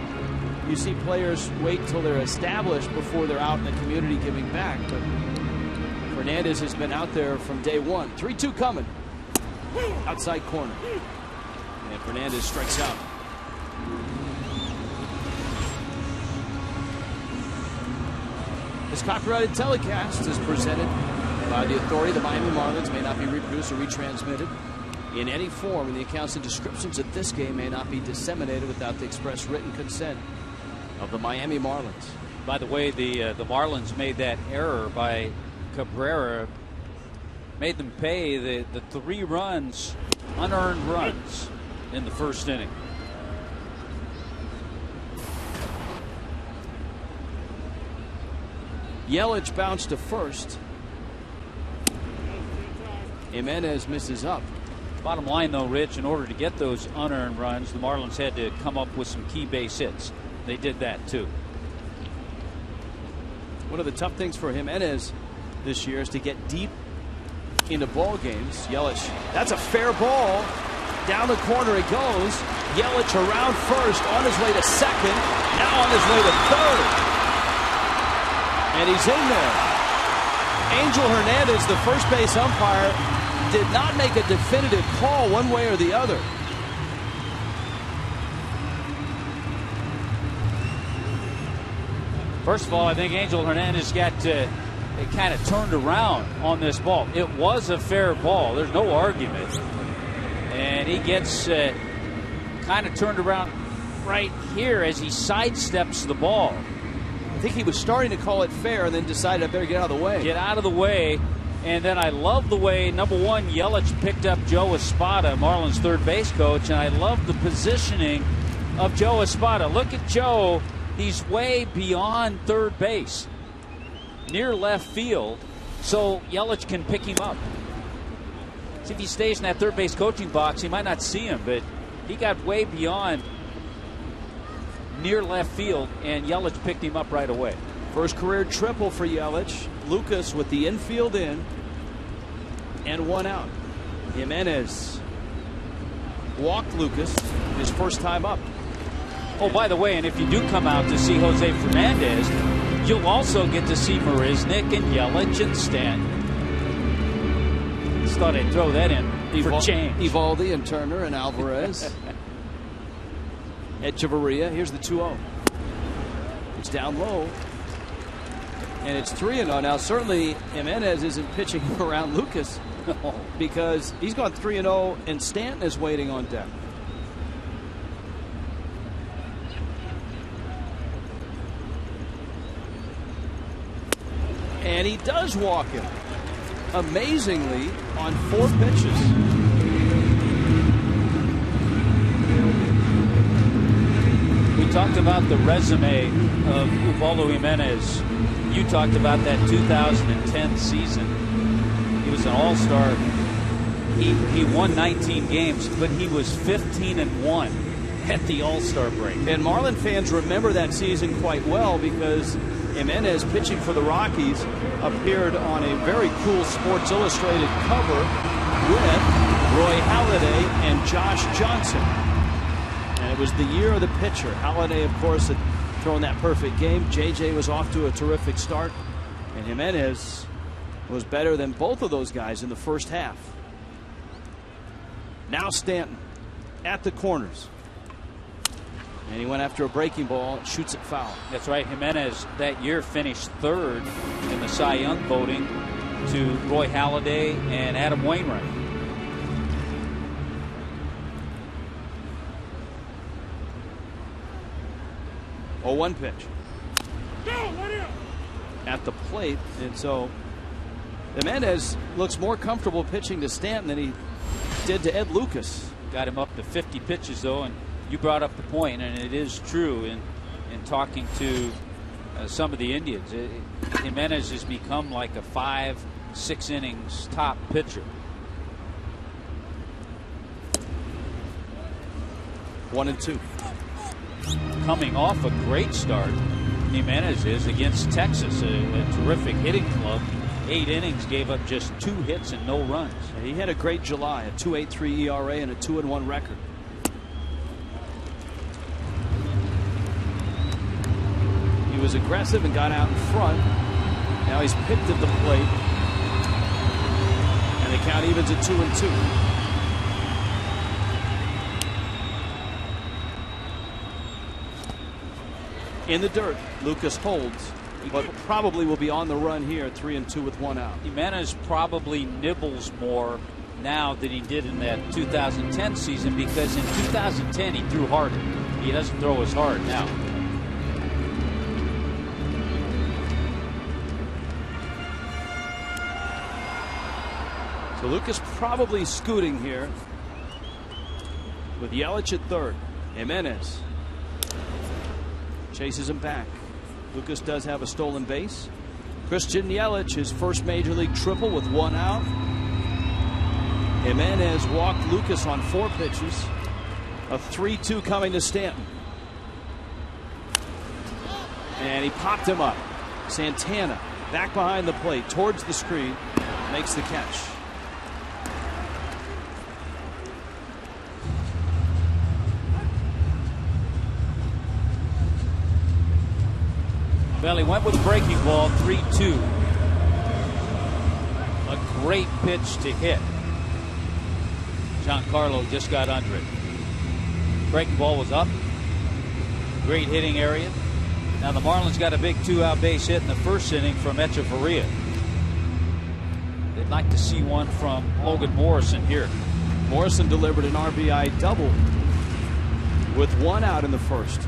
see players wait till they're established before they're out in the community giving back. But Fernandez has been out there from day one. 3-2 coming. Outside corner. And Fernandez strikes out. This copyrighted telecast is presented by the authority. The Miami Marlins may not be reproduced or retransmitted in any form, and the accounts and descriptions of this game may not be disseminated without the express written consent of the Miami Marlins. By the way, the Marlins made that error by Cabrera, made them pay the 3 runs, unearned runs in the first inning. Yelich bounced to first. Jimenez misses up. Bottom line, though, Rich, in order to get those unearned runs, the Marlins had to come up with some key base hits. They did that, too. One of the tough things for Jimenez this year is to get deep into ball games. Yelich, that's a fair ball. Down the corner it goes. Yelich around first, on his way to second, now on his way to third. And he's in there. Angel Hernandez, the first base umpire, did not make a definitive call one way or the other. First of all, I think Angel Hernandez got it kind of turned around on this ball. It was a fair ball. There's no argument. And he gets kind of turned around right here as he sidesteps the ball. I think he was starting to call it fair and then decided I better get out of the way. Get out of the way. And then I love the way, number one, Yelich picked up Joe Espada, Marlins third base coach, and I love the positioning of Joe Espada. Look at Joe. He's way beyond third base, near left field, so Yelich can pick him up. See, if he stays in that third base coaching box, he might not see him, but he got way beyond near left field, and Yelich picked him up right away. First career triple for Yelich. Lucas with the infield in and 1 out. Jimenez walked Lucas his first time up. Oh, by the way, and if you do come out to see Jose Fernandez, you'll also get to see Marisnick and Yelich and Stanton. Just thought I'd throw that in for change. Evaldi and Turner and Alvarez. Echeverria. Here's the 2-0. It's down low. And it's 3-0. Now, certainly, Jimenez isn't pitching around Lucas because he's gone 3-0, and Stanton is waiting on deck. And he does walk him, amazingly, on 4 pitches. We talked about the resume of Ubaldo Jimenez. You talked about that 2010 season. He was an all-star He won 19 games, but he was 15-1 at the All-Star break. And Marlin fans remember that season quite well because Jimenez, pitching for the Rockies, appeared on a very cool Sports Illustrated cover with Roy Halladay and Josh Johnson. And it was the year of the pitcher. Halladay, of course, had thrown that perfect game. JJ was off to a terrific start. And Jimenez was better than both of those guys in the first half. Now Stanton at the corners. And he went after a breaking ball and shoots it foul. That's right. Jimenez that year finished third in the Cy Young voting to Roy Halladay and Adam Wainwright. Oh, 1 pitch. At the plate, and so Jimenez looks more comfortable pitching to Stanton than he did to Ed Lucas. Got him up to 50 pitches, though, and you brought up the point, and it is true in talking to some of the Indians. Jimenez has become like a 5-6 innings top pitcher. 1-2. Coming off a great start, Jimenez is against Texas, a terrific hitting club. 8 innings, gave up just 2 hits and no runs. And he had a great July, a 2.83 ERA and a 2-1 record. He was aggressive and got out in front. Now he's picked at the plate, and the count evens at 2-2. In the dirt, Lucas holds, but probably will be on the run here, 3-2 with 1 out. Jimenez probably nibbles more now than he did in that 2010 season, because in 2010 he threw harder. He doesn't throw as hard now. So Lucas probably scooting here with Yelich at third. Jimenez chases him back. Lucas does have a stolen base. Christian Yelich, his first major league triple with 1 out. Jimenez walked Lucas on 4 pitches. A 3-2 coming to Stanton. And he popped him up. Santana back behind the plate towards the screen, makes the catch. Well, he went with a breaking ball, 3-2. A great pitch to hit. Giancarlo just got under it. Breaking ball was up. Great hitting area. Now the Marlins got a big 2-out base hit in the first inning from Echeverria. They'd like to see one from Logan Morrison here. Morrison delivered an RBI double with 1 out in the first.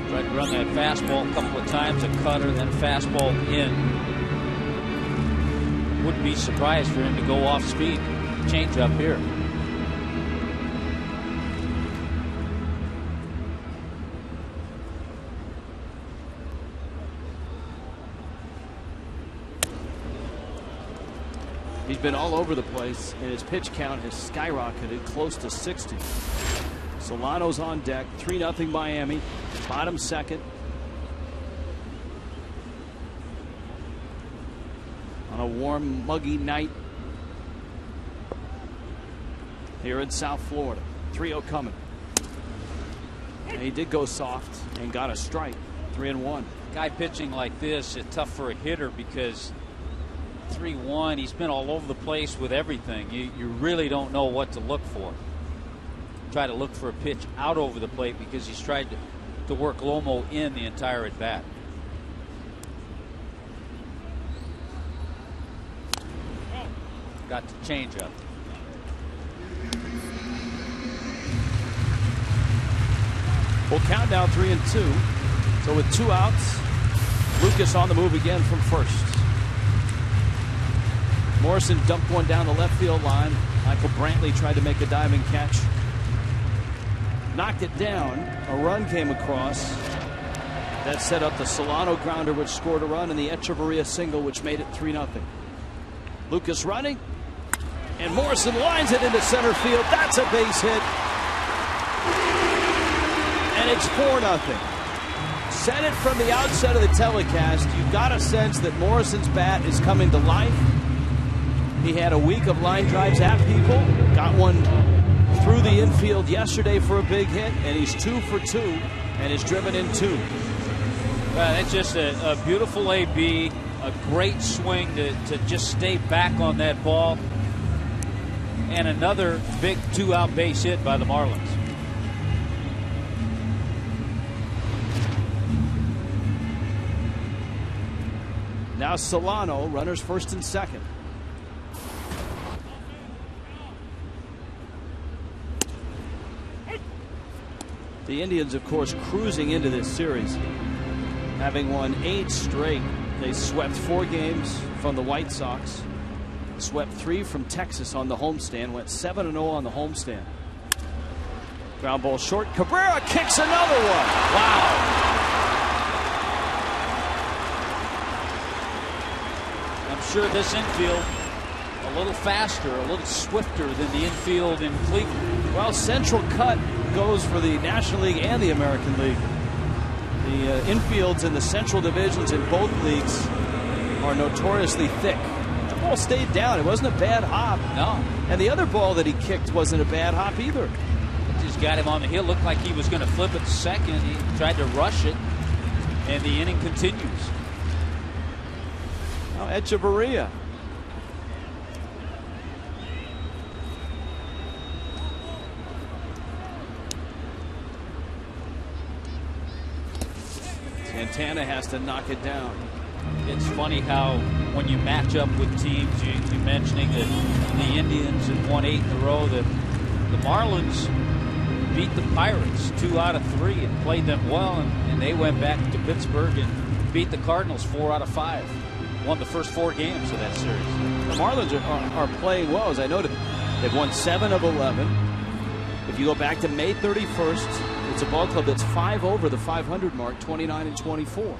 Tried to run that fastball a couple of times, a cutter, then a fastball in. Wouldn't be surprised for him to go off speed. Change up here. He's been all over the place, and his pitch count has skyrocketed close to 60. Solano's on deck. 3-0 Miami. Bottom second. On a warm, muggy night here in South Florida. 3-0 coming. And he did go soft and got a strike. 3-1. Guy pitching like this, it's tough for a hitter because 3-1, he's been all over the place with everything. You really don't know what to look for. Try to look for a pitch out over the plate because he's tried to work Lomo in the entire at bat. Got to change up. Full count now, 3-2. So with 2 outs, Lucas on the move again from first. Morrison dumped one down the left field line. Michael Brantley tried to make a diving catch. Knocked it down. A run came across. That set up the Solano grounder, which scored a run, and the Echeverria single, which made it 3-0. Lucas running. And Morrison lines it into center field. That's a base hit. And it's 4-0. Said it from the outset of the telecast. You got a sense that Morrison's bat is coming to life. He had a week of line drives at people. Got one through the infield yesterday for a big hit. And he's 2 for 2 and is driven in 2. That's just a beautiful AB. A great swing to just stay back on that ball. And another big 2-out base hit by the Marlins. Now Solano, runners first and second. The Indians, of course, cruising into this series, having won 8 straight. They swept 4 games from the White Sox, swept 3 from Texas on the homestand, went 7-0 on the homestand. Ground ball short. Cabrera kicks another one. Wow. I'm sure this infield a little faster, a little swifter than the infield in Cleveland. Well, Central Cut goes for the National League and the American League. The infields in the Central divisions in both leagues are notoriously thick. The ball stayed down. It wasn't a bad hop. No. And the other ball that he kicked wasn't a bad hop either. Just got him on the hill. Looked like he was going to flip it to second. He tried to rush it, and the inning continues. Now Echeverria. Santana has to knock it down. It's funny how when you match up with teams, you're mentioning that the Indians have won 8 in a row, that the Marlins beat the Pirates 2 out of 3 and played them well, and they went back to Pittsburgh and beat the Cardinals 4 out of 5. Won the first 4 games of that series. The Marlins are playing well, as I noted. They've won 7 of 11. If you go back to May 31st, it's a ball club that's 5 over the 500 mark, 29-24.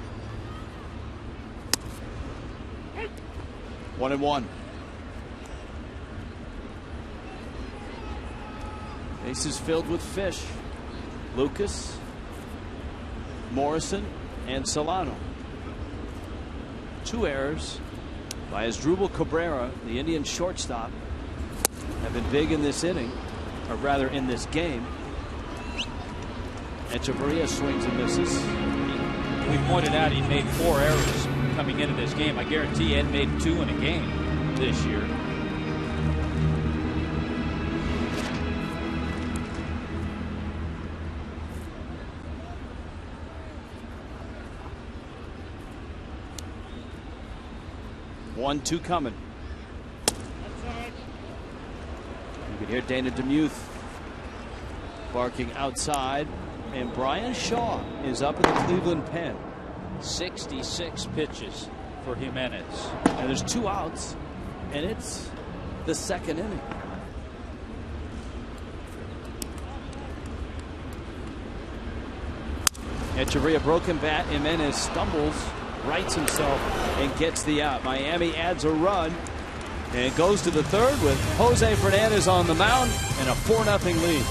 1-1. Bases filled with Fish, Lucas, Morrison, and Solano. 2 errors by Asdrubal Cabrera, the Indian shortstop, have been big in this inning, or rather in this game. Echeverria swings and misses. We pointed out he made 4 errors coming into this game. I guarantee he hadn't made 2 in a game this year. One, 2 coming. You can hear Dana DeMuth barking outside, and Brian Shaw is up in the Cleveland pen. 66 pitches for Jimenez. And there's 2 outs, and it's the 2nd inning. Echeverria broken bat. Jimenez stumbles, rights himself, and gets the out. Miami adds a run and goes to the 3rd with Jose Fernandez on the mound and a 4-0 lead.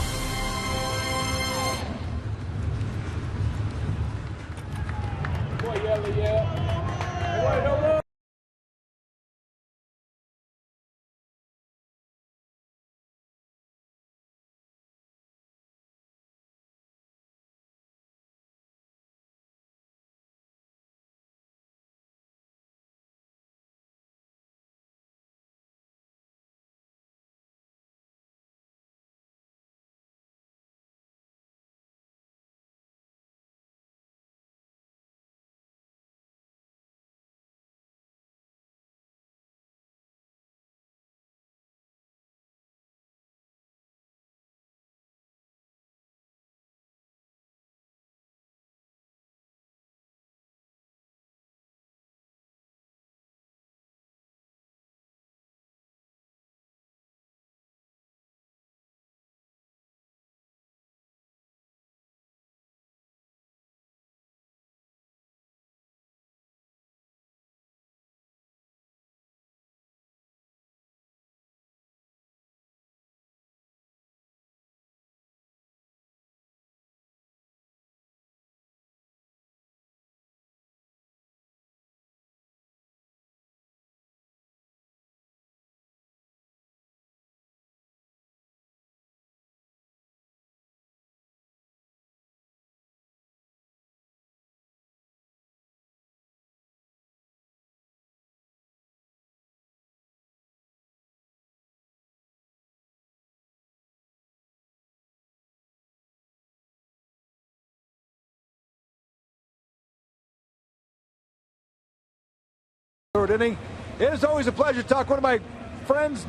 third inning. It is always a pleasure to talk. One of my friends,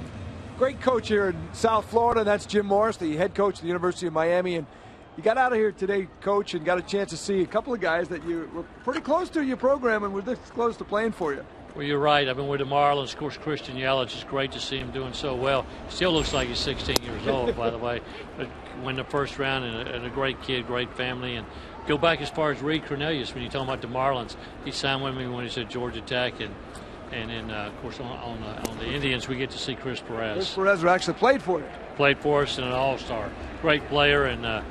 great coach here in South Florida, and that's Jim Morris, the head coach of the University of Miami. And you got out of here today, Coach, and got a chance to see a couple of guys that you were pretty close to your program and were this close to playing for you. Well, you're right. I've been with the Marlins. Of course, Christian Yelich, it's great to see him doing so well. He still looks like he's 16 years old, by the way. But win the first round and a great kid, great family. And go back as far as Reed Cornelius, when you're talking about the Marlins. He signed with me when he was at Georgia Tech. And then, of course, on the Indians, we get to see Chris Perez. Chris Perez actually played for you. Played for us and an all-star. Great player and a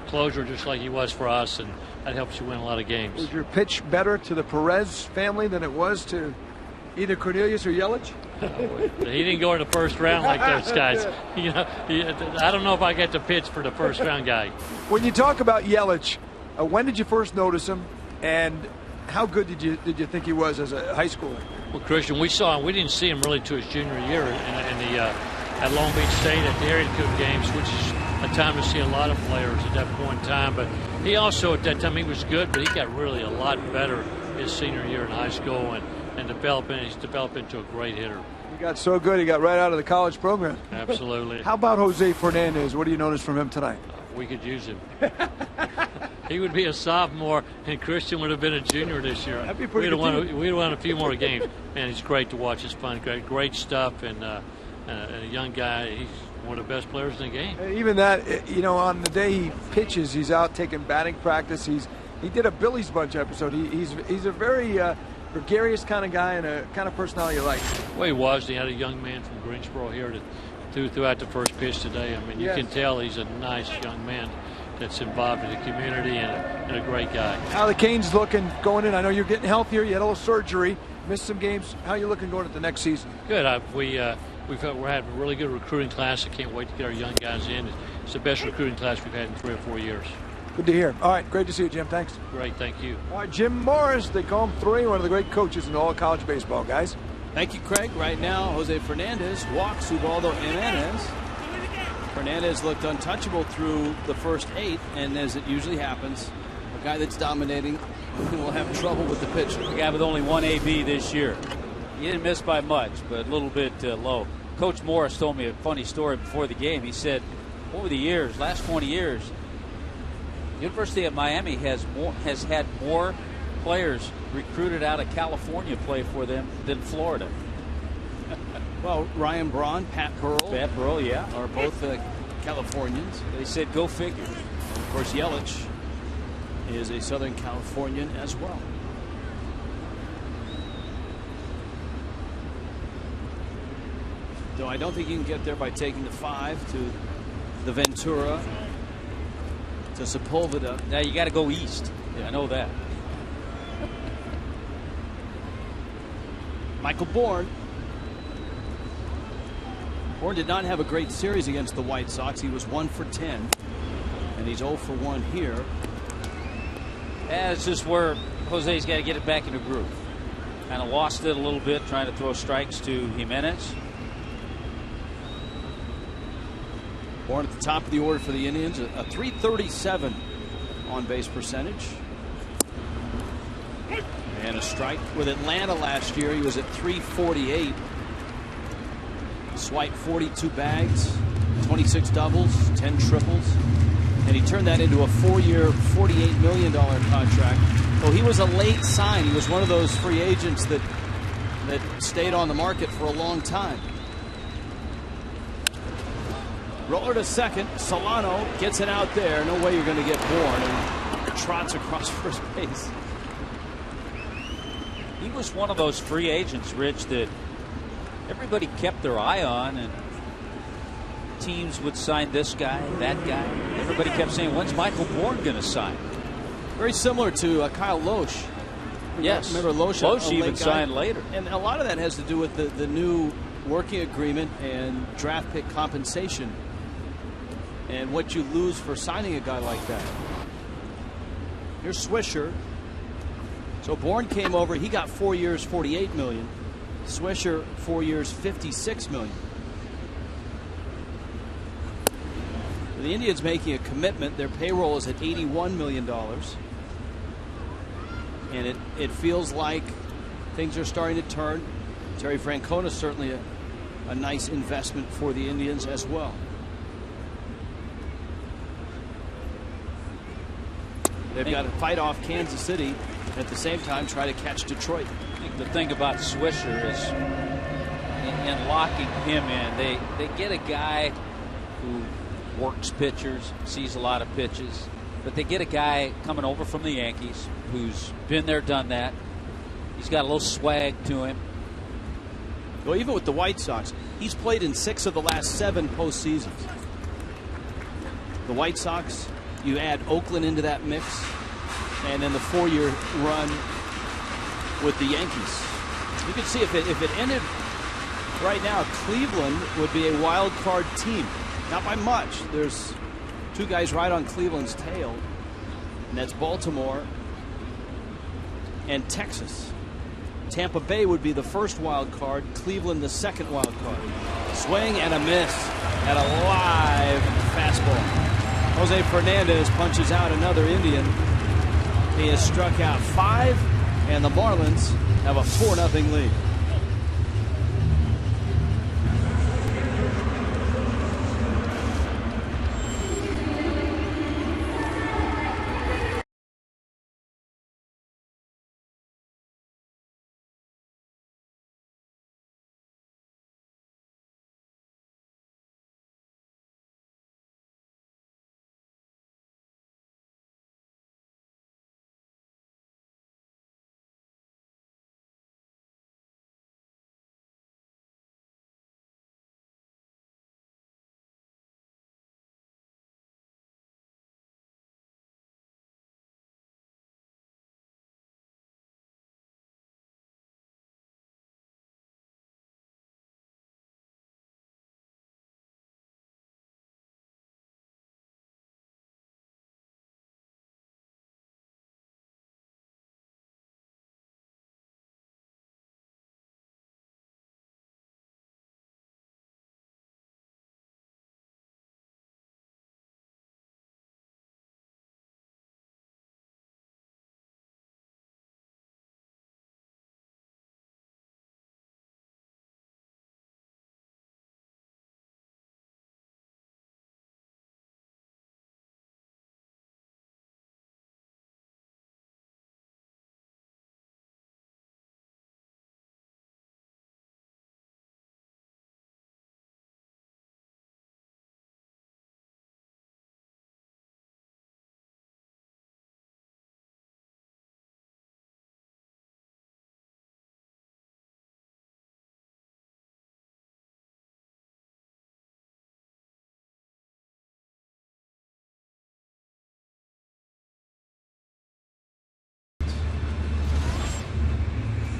closer just like he was for us. And that helps you win a lot of games. Was your pitch better to the Perez family than it was to either Cornelius or Yelich? He didn't go in the first round like those guys. You know, I don't know if I get the pitch for the first round guy. When you talk about Yelich, when did you first notice him, and how good did you think he was as a high schooler? Well, Christian, we saw him. We didn't see him really to his junior year at Long Beach State at the Harriet Cook games, which is a time to see a lot of players at that point in time. But he also, at that time, he was good, but he got really a lot better his senior year in high school and he's developed into a great hitter. He got so good, he got right out of the college program. Absolutely. How about Jose Fernandez? What do you notice from him tonight? We could use him. He would be a sophomore, and Christian would have been a junior this year. That'd be pretty good. We'd won a few more games. Man, he's great to watch. It's fun. Great stuff, and a young guy. He's one of the best players in the game. Even that, you know, on the day he pitches, he's out taking batting practice. He did a Billy's Bunch episode. He's a very gregarious kind of guy and a kind of personality you like. Well, he was. He had a young man from Greensboro here throughout the first pitch today. I mean, you can tell he's a nice young man that's involved in the community and a great guy. How are the Canes looking going in? I know you're getting healthier. You had a little surgery, missed some games. How are you looking going into the next season? Good. We're having a really good recruiting class. I can't wait to get our young guys in. It's the best recruiting class we've had in 3 or 4 years. Good to hear. All right, great to see you, Jim. Thanks. Great, thank you. All right, Jim Morris, they call him 3, one of the great coaches in all of college baseball, guys. Thank you, Craig. Right now, Jose Fernandez walks Ubaldo Jimenez. Fernandez looked untouchable through the first 8, and as it usually happens, a guy that's dominating will have trouble with the pitcher. A guy with only one AB this year. He didn't miss by much, but a little bit low. Coach Morris told me a funny story before the game. He said, over the years, last 20 years, the University of Miami has had more players recruited out of California play for them than Florida. Well, Ryan Braun, Pat Burrell, yeah, are both Californians. They said go figure. Of course, Yelich is a Southern Californian as well. Though I don't think you can get there by taking the 5 to the Ventura to Sepulveda. Now you got to go east. Yeah, I know that. Michael Bourne. Bourne did not have a great series against the White Sox. He was 1 for 10, and he's 0 for 1 here. It's just where Jose's got to get it back in the groove. Kind of lost it a little bit trying to throw strikes to Jimenez. Bourne at the top of the order for the Indians, a .337 on base percentage. And a strike with Atlanta last year. He was at .348. Swiped 42 bags, 26 doubles, 10 triples. And he turned that into a 4-year, $48 million contract. So he was a late sign. He was one of those free agents that stayed on the market for a long time. Roller to second. Solano gets it out there. No way you're going to get Bourne, and trots across first base. He was one of those free agents, Rich, that everybody kept their eye on, and teams would sign this guy, that guy. Everybody kept saying, when's Michael Bourne going to sign? Very similar to Kyle Loesch. Yes. Remember Loesch even signed later. And a lot of that has to do with the new working agreement and draft pick compensation and what you lose for signing a guy like that. Here's Swisher. So Bourne came over. He got 4 years, $48 million. Swisher, 4 years, $56 million. The Indians making a commitment. Their payroll is at $81 million. And it feels like things are starting to turn. Terry Francona certainly a nice investment for the Indians as well. They've got to fight off Kansas City, at the same time try to catch Detroit. I think the thing about Swisher is in locking him in, they get a guy who works pitchers, sees a lot of pitches, but they get a guy coming over from the Yankees who's been there, done that. He's got a little swag to him. Well, even with the White Sox, he's played in 6 of the last 7 postseasons. The White Sox, you add Oakland into that mix, and then the 4-year run with the Yankees. You can see if it ended right now, Cleveland would be a wild card team. Not by much. There's 2 guys right on Cleveland's tail, and that's Baltimore and Texas. Tampa Bay would be the first wild card, Cleveland the second wild card. Swing and a miss at a live fastball. Jose Fernandez punches out another Indian. He has struck out 5, and the Marlins have a 4-0 lead.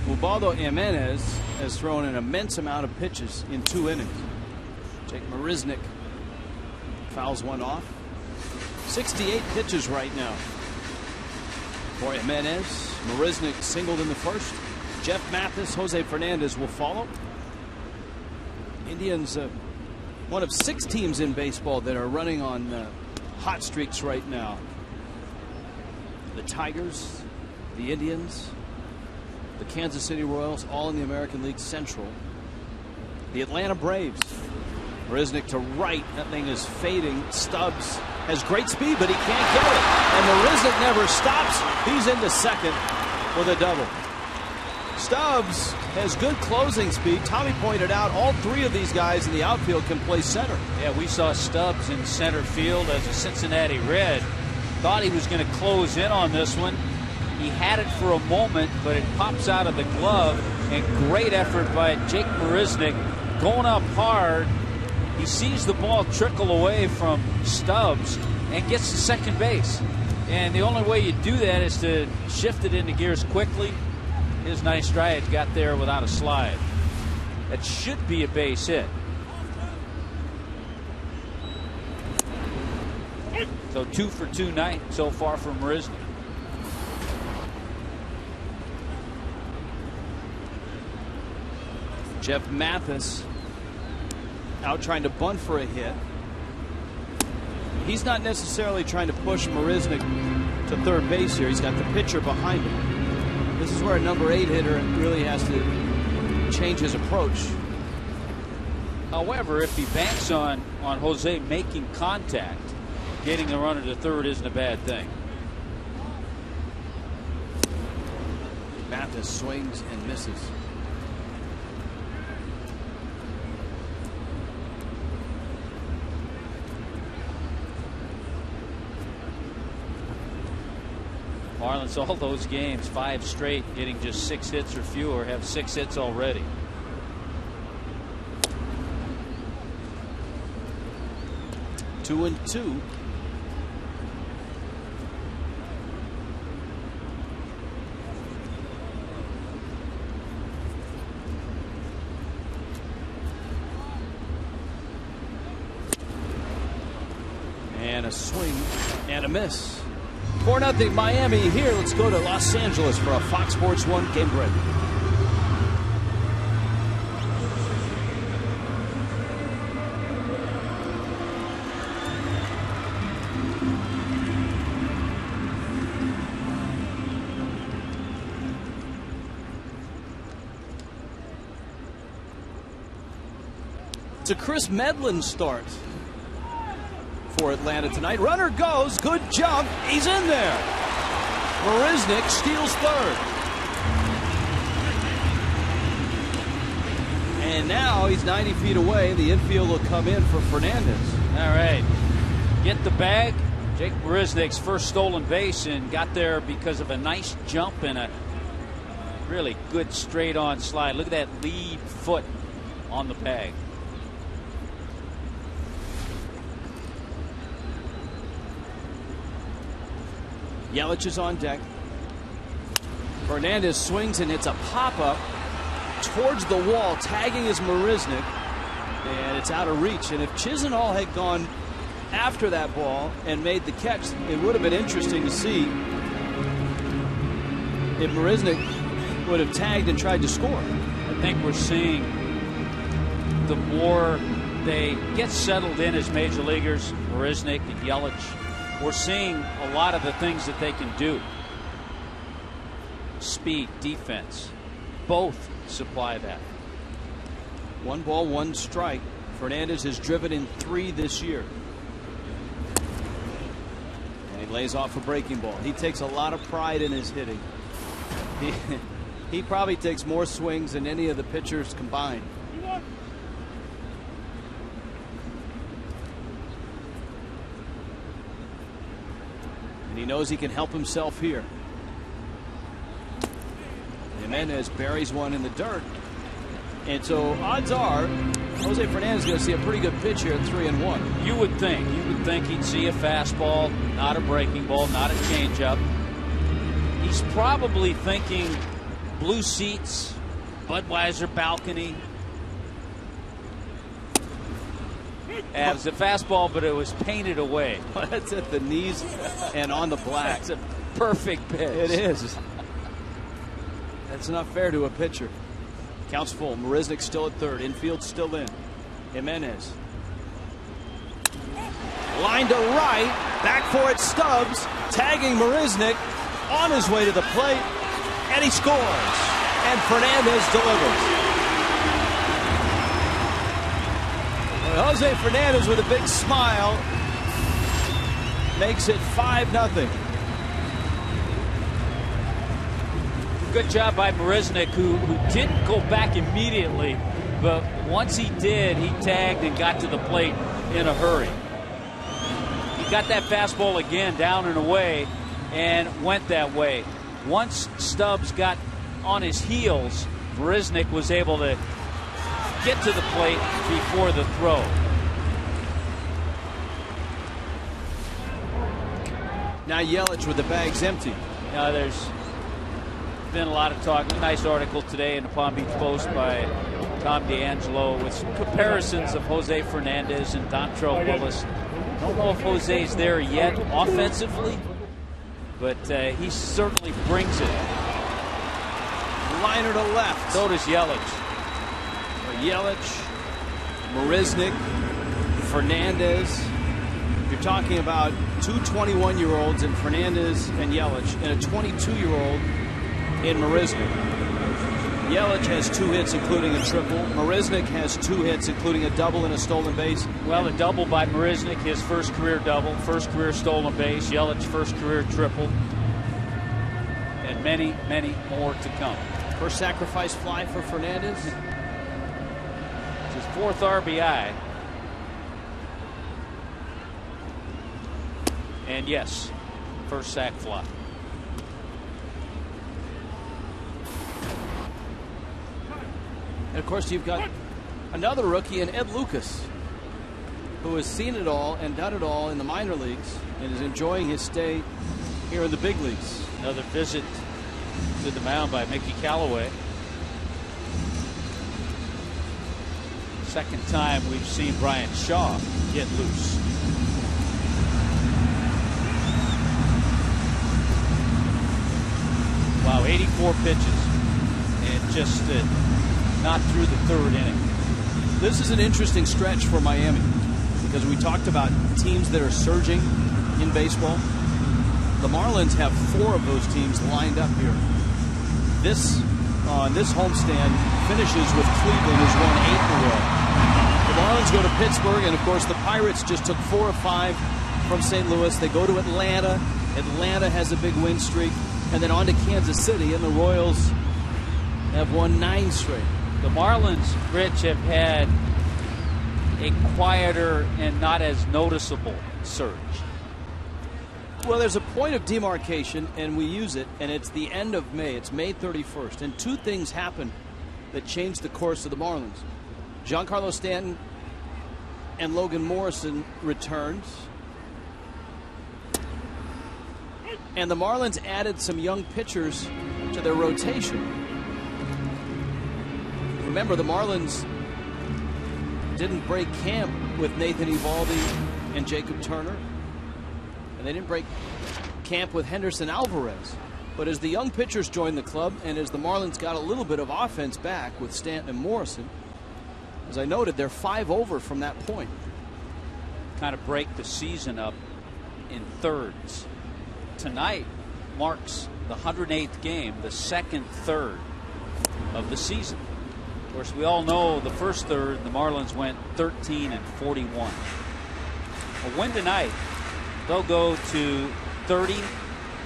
Ubaldo Jimenez has thrown an immense amount of pitches in 2 innings. Jake Marisnick fouls one off. 68 pitches right now for Jimenez. Marisnick singled in the first. Jeff Mathis, Jose Fernandez will follow. Indians, one of 6 teams in baseball that are running on hot streaks right now. The Tigers, the Indians, the Kansas City Royals, all in the American League Central. The Atlanta Braves. Marisnick to right. That thing is fading. Stubbs has great speed, but he can't get it. And Marisnick never stops. He's into second with a double. Stubbs has good closing speed. Tommy pointed out all 3 of these guys in the outfield can play center. Yeah, we saw Stubbs in center field as a Cincinnati Red. Thought he was going to close in on this one. He had it for a moment, but it pops out of the glove, and great effort by Jake Marisnick going up hard. He sees the ball trickle away from Stubbs and gets to second base. And the only way you do that is to shift it into gears quickly. His nice stride got there without a slide. That should be a base hit. So 2 for 2 night so far from Marisnick. Jeff Mathis out trying to bunt for a hit. He's not necessarily trying to push Marisnick to third base here. He's got the pitcher behind him. This is where a number 8 hitter really has to change his approach. However, if he banks on Jose making contact, getting the runner to third isn't a bad thing. Mathis swings and misses. Marlins, all those games, 5 straight, getting just 6 hits or fewer, have 6 hits already. Two and two. And a swing and a miss. 4-0 Miami here. Let's go to Los Angeles for a Fox Sports 1 game break. It's a Chris Medlin start for Atlanta tonight. Runner goes, good jump, he's in there. Marisnick steals third. And now he's 90 feet away. The infield will come in for Fernandez. All right, get the bag. Jake Marisnick's first stolen base, and got there because of a nice jump and a really good straight on slide. Look at that lead foot on the bag. Yelich is on deck. Fernandez swings and hits a pop-up towards the wall, tagging his Marisnick, and it's out of reach. And if Chisenhall had gone after that ball and made the catch, it would have been interesting to see if Marisnick would have tagged and tried to score. I think we're seeing the more they get settled in as major leaguers, Marisnick and Yelich, we're seeing a lot of the things that they can do. Speed, defense, both supply that. 1 ball, 1 strike. Fernandez has driven in 3 this year. And he lays off a breaking ball. He takes a lot of pride in his hitting. He probably takes more swings than any of the pitchers combined. And he knows he can help himself here. Jimenez buries one in the dirt. And so odds are Jose Fernandez is going to see a pretty good pitch here at 3-1. You would think he'd see a fastball, not a breaking ball, not a changeup. He's probably thinking blue seats, Budweiser balcony. It was a fastball, but it was painted away. That's at the knees and on the black. It's a perfect pitch. It is. That's not fair to a pitcher. Counts full. Marisnick still at third. Infield still in. Jimenez. Line to right. Back for it, Stubbs. Tagging Marisnick on his way to the plate. And he scores. And Fernandez delivers. Jose Fernandez with a big smile makes it 5-0. Good job by Marisnick, who didn't go back immediately, but once he did, he tagged and got to the plate in a hurry. He got that fastball again down and away and went that way. Once Stubbs got on his heels, Marisnick was able to get to the plate before the throw. Now Yelich with the bags empty. Now there's been a lot of talk. Nice article today in the Palm Beach Post by Tom D'Angelo with some comparisons of Jose Fernandez and Dontrelle Willis. Don't know if Jose's there yet offensively, but he certainly brings it. Liner to left. So does Yelich. Yelich, Marisnick, Fernandez. You're talking about 2 21-year-olds in Fernandez and Yelich, and a 22-year-old in Marisnik. Yelich has 2 hits, including a triple. Marisnik has 2 hits, including a double and a stolen base. Well, a double by Marisnik, his first career double, first career stolen base. Yelich, first career triple. And many, many more to come. First sacrifice fly for Fernandez. It's his 4th RBI. And yes, first sac fly. And of course, you've got another rookie in Ed Lucas, who has seen it all and done it all in the minor leagues and is enjoying his stay here in the big leagues. Another visit to the mound by Mickey Callaway. Second time we've seen Brian Shaw get loose. Wow, 84 pitches and just not through the 3rd inning. This is an interesting stretch for Miami because we talked about teams that are surging in baseball. The Marlins have 4 of those teams lined up here. This homestand finishes with Cleveland, who's won 8 in a row. The Marlins go to Pittsburgh, and of course the Pirates just took 4 of 5 from St. Louis. They go to Atlanta. Atlanta has a big win streak. And then on to Kansas City, and the Royals have won 9 straight. The Marlins, Rich, have had a quieter and not as noticeable surge. Well, there's a point of demarcation, and we use it, and it's the end of May. It's May 31st, and 2 things happened that changed the course of the Marlins. Giancarlo Stanton and Logan Morrison returns. And the Marlins added some young pitchers to their rotation. Remember, the Marlins didn't break camp with Nathan Eovaldi and Jacob Turner. And they didn't break camp with Henderson Alvarez. But as the young pitchers joined the club, and as the Marlins got a little bit of offense back with Stanton and Morrison, as I noted, they're 5 over from that point. Kind of break the season up in thirds. Tonight marks the 108th game, the second third of the season. Of course, we all know the first third, the Marlins went 13 and 41. A win tonight, they'll go to 30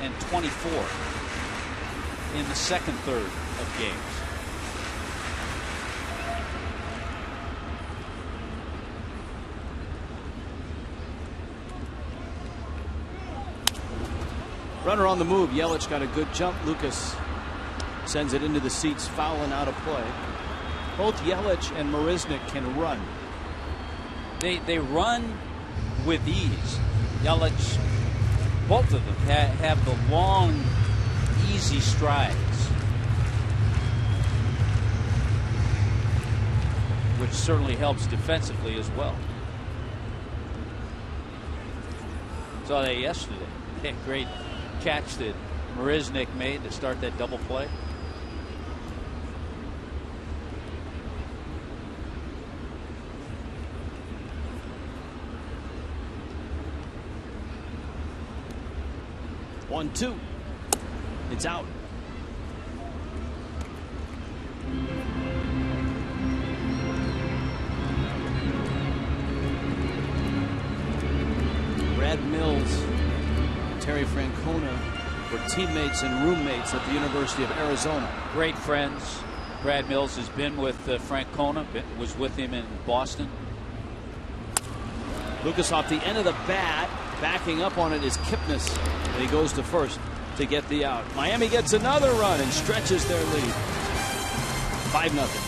and 24 in the second third of games. Runner on the move. Yelich got a good jump. Lucas sends it into the seats, fouling out of play. Both Yelich and Marisnik can run. They run with ease. Yelich, both of them have the long, easy strides, which certainly helps defensively as well. Saw that yesterday. Great catch that Marisnik made to start that double play. One, two. It's out. Brad Mills, Terry Francona were teammates and roommates at the University of Arizona. Great friends. Brad Mills has been with Francona, was with him in Boston. Lucas off the end of the bat, backing up on it is Kipnis, and he goes to first to get the out. Miami gets another run and stretches their lead. 5-0.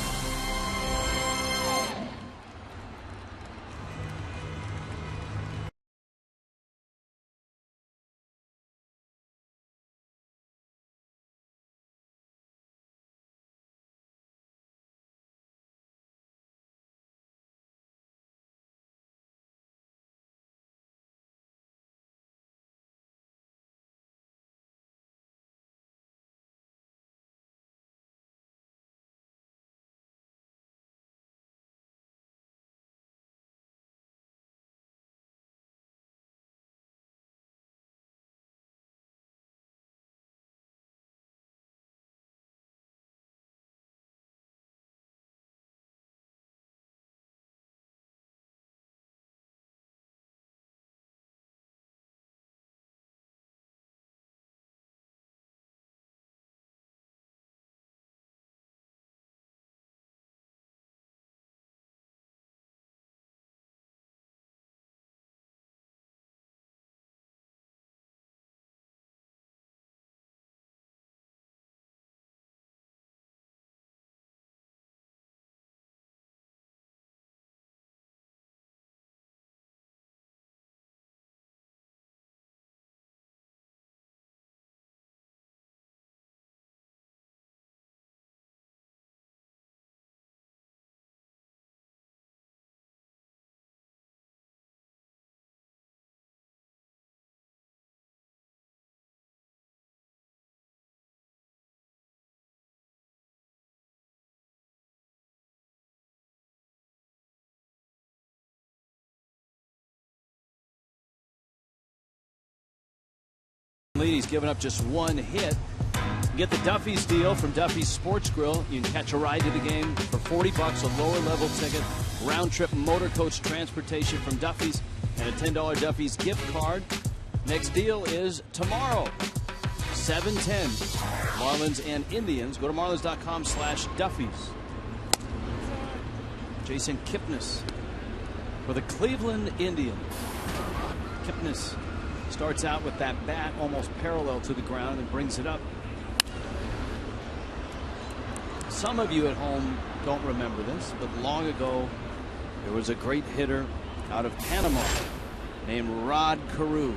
lead. He's given up just one hit. Get the Duffy's deal from Duffy's Sports Grill. You can catch a ride to the game for $40, a lower level ticket, round trip motor coach transportation from Duffy's, and a $10 Duffy's gift card. Next deal is tomorrow, 7:10. Marlins and Indians. Go to marlins.com/Duffy's. Jason Kipnis for the Cleveland Indians. Kipnis starts out with that bat almost parallel to the ground and brings it up. Some of you at home don't remember this, but long ago there was a great hitter out of Panama named Rod Carew,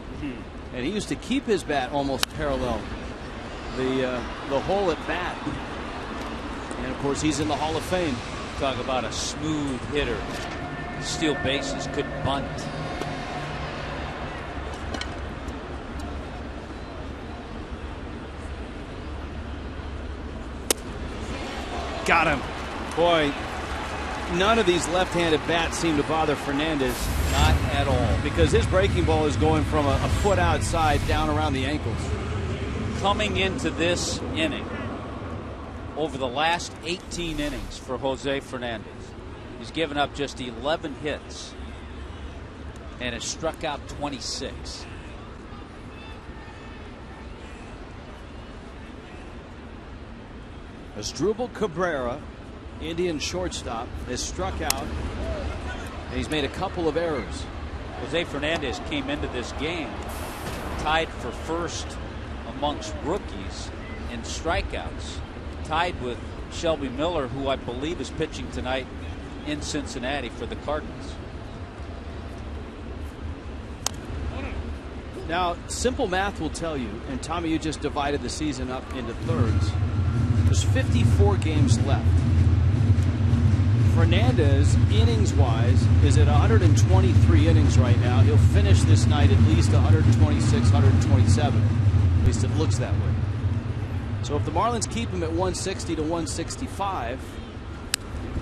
and he used to keep his bat almost parallel the hole at bat. And of course he's in the Hall of Fame. Talk about a smooth hitter. Steal bases, could bunt. Got him. Boy, none of these left-handed bats seem to bother Fernandez. Not at all. Because his breaking ball is going from a foot outside down around the ankles. Coming into this inning, over the last 18 innings for Jose Fernandez, he's given up just 11 hits and has struck out 26. Asdrubal Cabrera, Indian shortstop, has struck out, and he's made a couple of errors. Jose Fernandez came into this game tied for first amongst rookies in strikeouts, tied with Shelby Miller, who I believe is pitching tonight in Cincinnati for the Cardinals. Now, simple math will tell you, and Tommy, you just divided the season up into thirds. There's 54 games left. Fernandez, innings-wise, is at 123 innings right now. He'll finish this night at least 126, 127. At least it looks that way. So if the Marlins keep him at 160 to 165,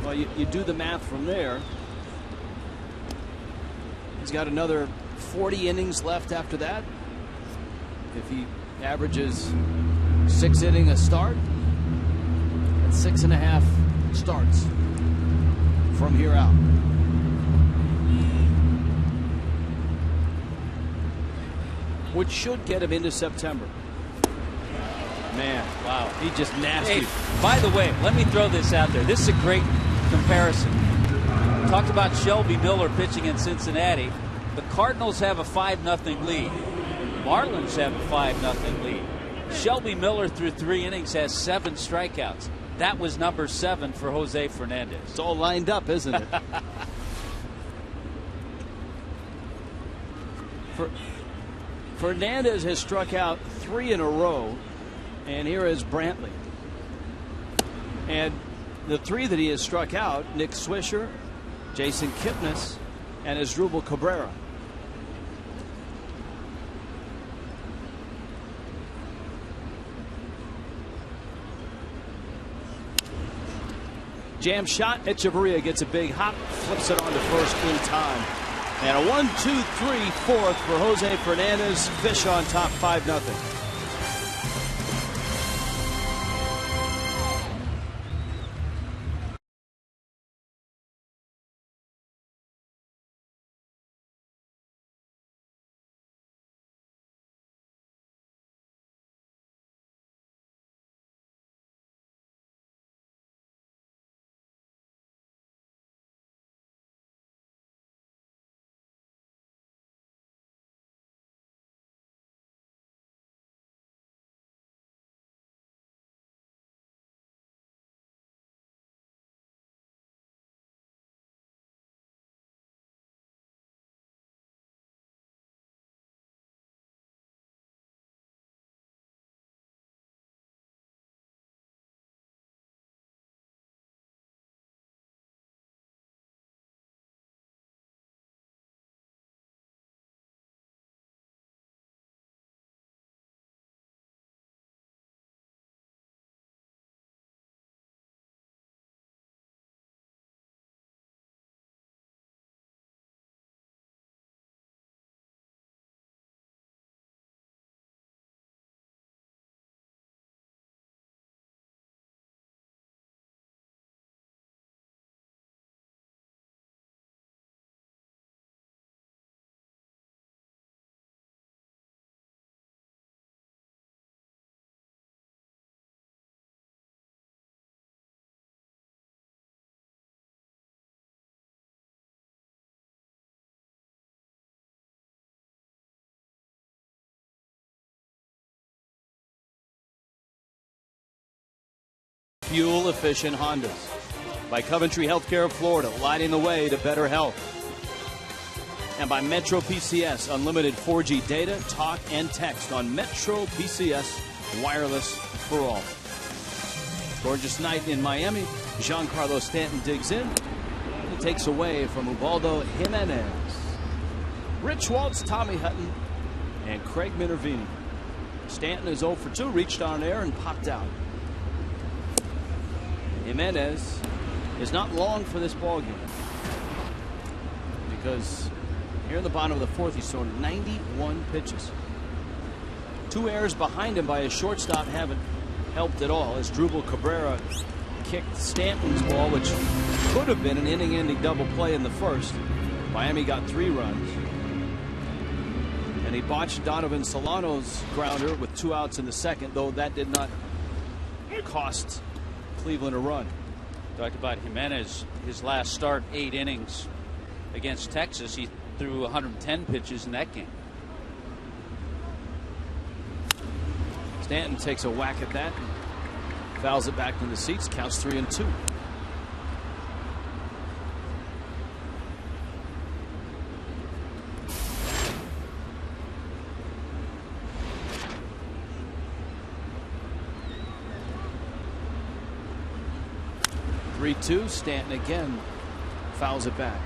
well, you do the math from there. He's got another 40 innings left after that. If he averages 6 innings a start, that's 6.5 starts from here out. Which should get him into September. Man, wow, he just nasty. Hey, by the way, let me throw this out there. This is a great comparison. Talked about Shelby Miller pitching in Cincinnati. The Cardinals have a 5-0 lead. Marlins have a 5-0 lead. Shelby Miller through 3 innings has 7 strikeouts. That was number 7 for Jose Fernandez. It's all lined up, isn't it? Fernandez has struck out 3 in a row, and here is Brantley. And the 3 that he has struck out, Nick Swisher, Jason Kipnis, and Asdrubal Cabrera. Jam shot. Echeverria gets a big hop, flips it on to first in time. And a 1-2-3-4 for Jose Fernandez. Fish on top, 5-0. fuel-efficient Hondas. By Coventry Healthcare of Florida, lighting the way to better health. And by Metro PCS, unlimited 4G data, talk, and text on Metro PCS Wireless for all. Gorgeous night in Miami. Giancarlo Stanton digs in. He takes away from Ubaldo Jimenez. Rich Waltz, Tommy Hutton, and Craig Minervini. Stanton is 0 for 2, reached on air and popped out. Jimenez is not long for this ballgame, because here in the bottom of the fourth, he's thrown 91 pitches. 2 errors behind him by his shortstop haven't helped at all, as Drupal Cabrera kicked Stanton's ball, which could have been an inning-ending double play in the first. Miami got 3 runs. And he botched Donovan Solano's grounder with 2 outs in the second, though that did not cost Cleveland a run. Talked about Jimenez, his last start, 8 innings against Texas. He threw 110 pitches in that game. Stanton takes a whack at that, fouls it back to the seats, counts 3-2. Stanton again fouls it back.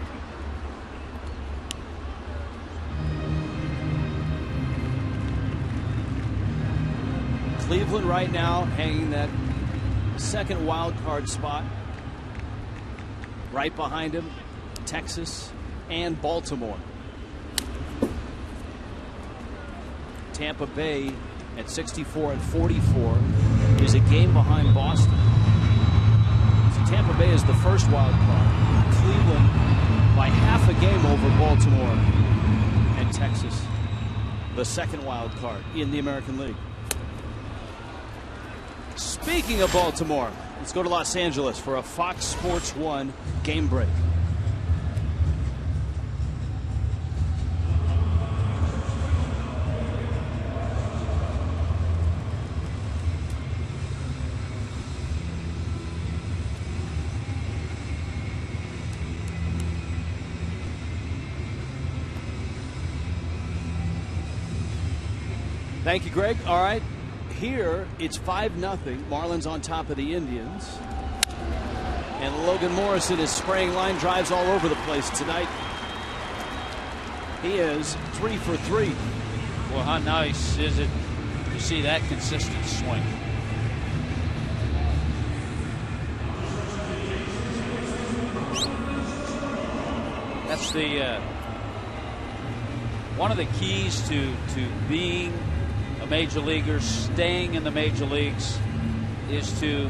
Cleveland right now hanging that second wild card spot. Right behind him, Texas and Baltimore. Tampa Bay at 64 and 44 is a game behind Boston. Tampa Bay is the first wild card. Cleveland by half a game over Baltimore and Texas, the second wild card in the American League. Speaking of Baltimore, let's go to Los Angeles for a Fox Sports 1 game break. Thank you, Greg. All right, here it's 5-0. Marlins on top of the Indians. And Logan Morrison is spraying line drives all over the place tonight. He is 3 for 3. Well, how nice is it to see that consistent swing? That's the one of the keys to being a major leaguer, staying in the major leagues, is to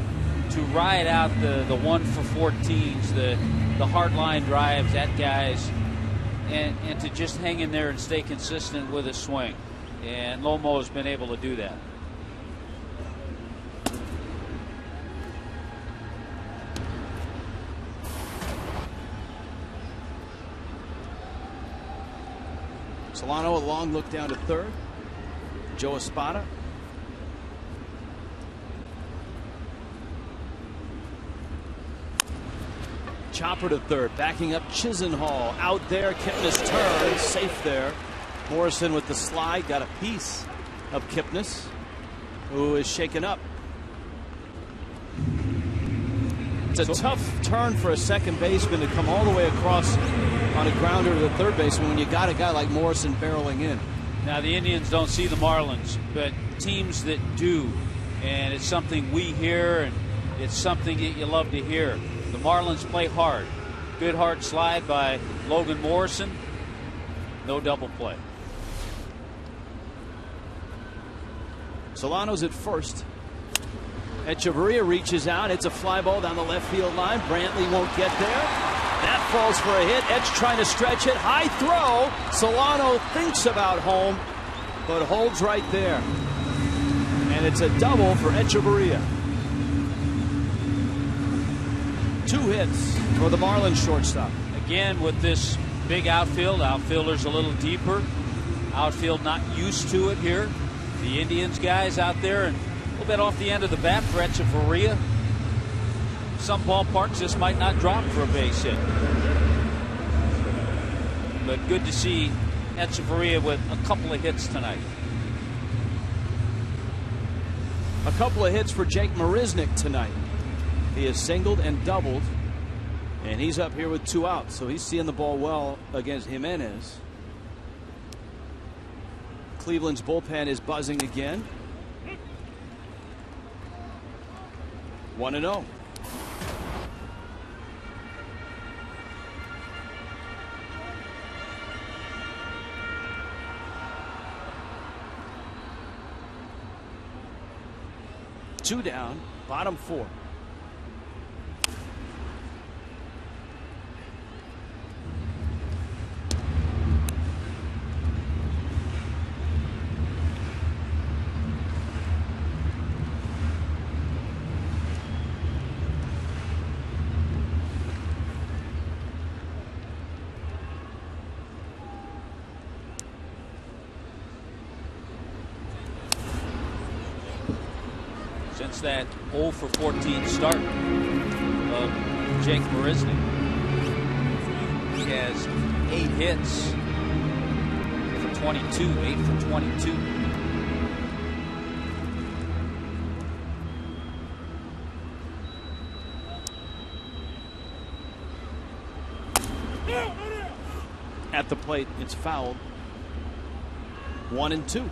ride out the 1-for-14s, the hard line drives at guys, and to just hang in there and stay consistent with his swing. And Lomo has been able to do that. Solano, a long look down to third. Joe Espada. Chopper to third, backing up Chisenhall. Out there, Kipnis turns, safe there. Morrison with the slide, got a piece of Kipnis, who is shaken up. It's a tough turn for a second baseman to come all the way across on a grounder to the third baseman when you got a guy like Morrison barreling in. Now, the Indians don't see the Marlins, but teams that do, and it's something we hear, and it's something that you love to hear. The Marlins play hard. Good hard slide by Logan Morrison. No double play. Solano's at first. Echeverria reaches out. It's a fly ball down the left field line. Brantley won't get there. That falls for a hit. Etch trying to stretch it. High throw. Solano thinks about home, but holds right there. And it's a double for Echeverria. 2 hits for the Marlins shortstop. Again, with this big outfield, outfielder's a little deeper. Outfield not used to it here. The Indians guys out there and a little bit off the end of the bat for Echeverria. some ballparks this might not drop for a base hit. But good to see Echeverria with a couple of hits tonight. A couple of hits for Jake Marisnick tonight. He has singled and doubled, and he's up here with 2 outs, so he's seeing the ball well against Jimenez. Cleveland's bullpen is buzzing again. 1-0. Two down, bottom 4. Since that 0 for 14 start of Jake Marisnick, he has 8 hits for 22, 8 for 22. At the plate, it's fouled. 1-2.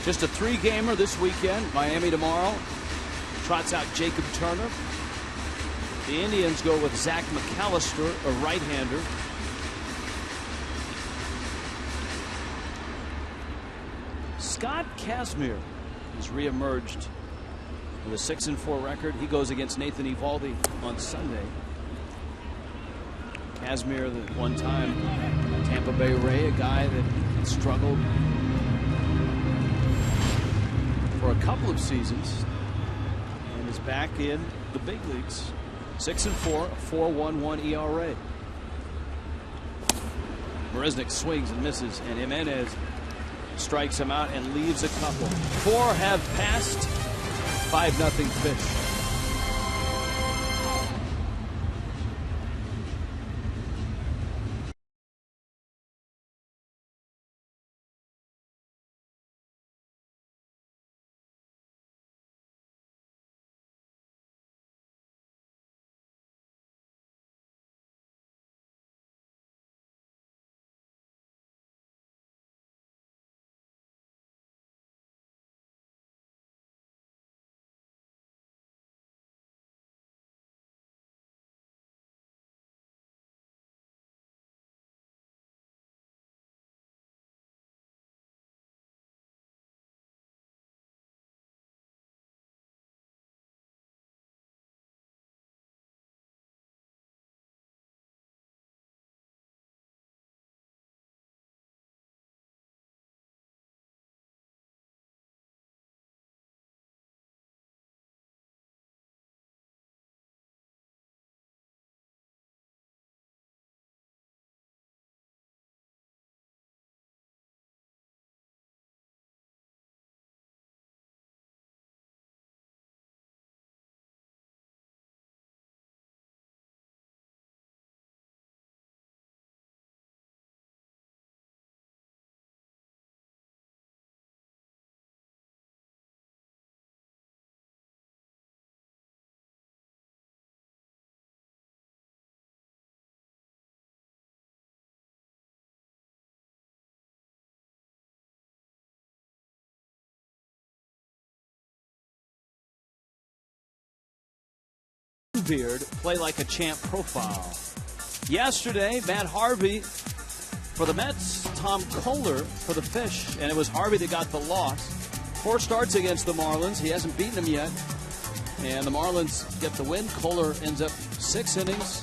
Just a 3-gamer this weekend. Miami tomorrow trots out Jacob Turner. The Indians go with Zach McAllister, a right-hander. Scott Kazmir has reemerged with a 6-4 record. He goes against Nathan Eovaldi on Sunday. Kazmir, the one-time Tampa Bay Ray, a guy that struggled for a couple of seasons and is back in the big leagues. 6-4, a 4.11 ERA. Marisnick swings and misses, and Jimenez strikes him out and leaves a couple. 4 have passed. 5-0 Fish. Beard play like a champ profile. Yesterday, Matt Harvey for the Mets, Tom Kohler for the Fish, and it was Harvey that got the loss. 4 starts against the Marlins. He hasn't beaten them yet, and the Marlins get the win. Kohler ends up 6 innings,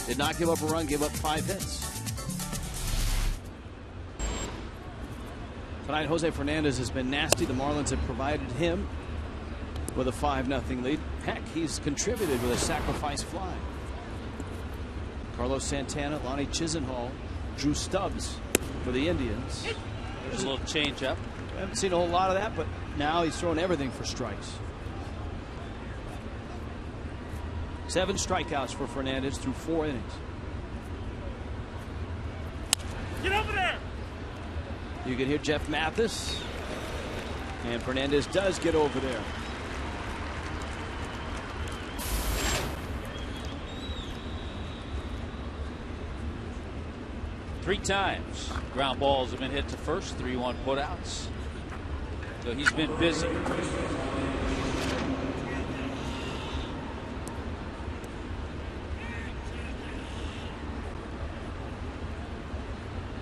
did not give up a run, gave up 5 hits. Tonight, Jose Fernandez has been nasty. The Marlins have provided him with a 5-0 lead. Heck, he's contributed with a sacrifice fly. Carlos Santana, Lonnie Chisenhall, Drew Stubbs for the Indians. There's a little change up. I haven't seen a whole lot of that, but now he's throwing everything for strikes. 7 strikeouts for Fernandez through 4 innings. Get over there! You can hear Jeff Mathis. And Fernandez does get over there. Three times ground balls have been hit to first, 3-1 putouts. So he's been busy.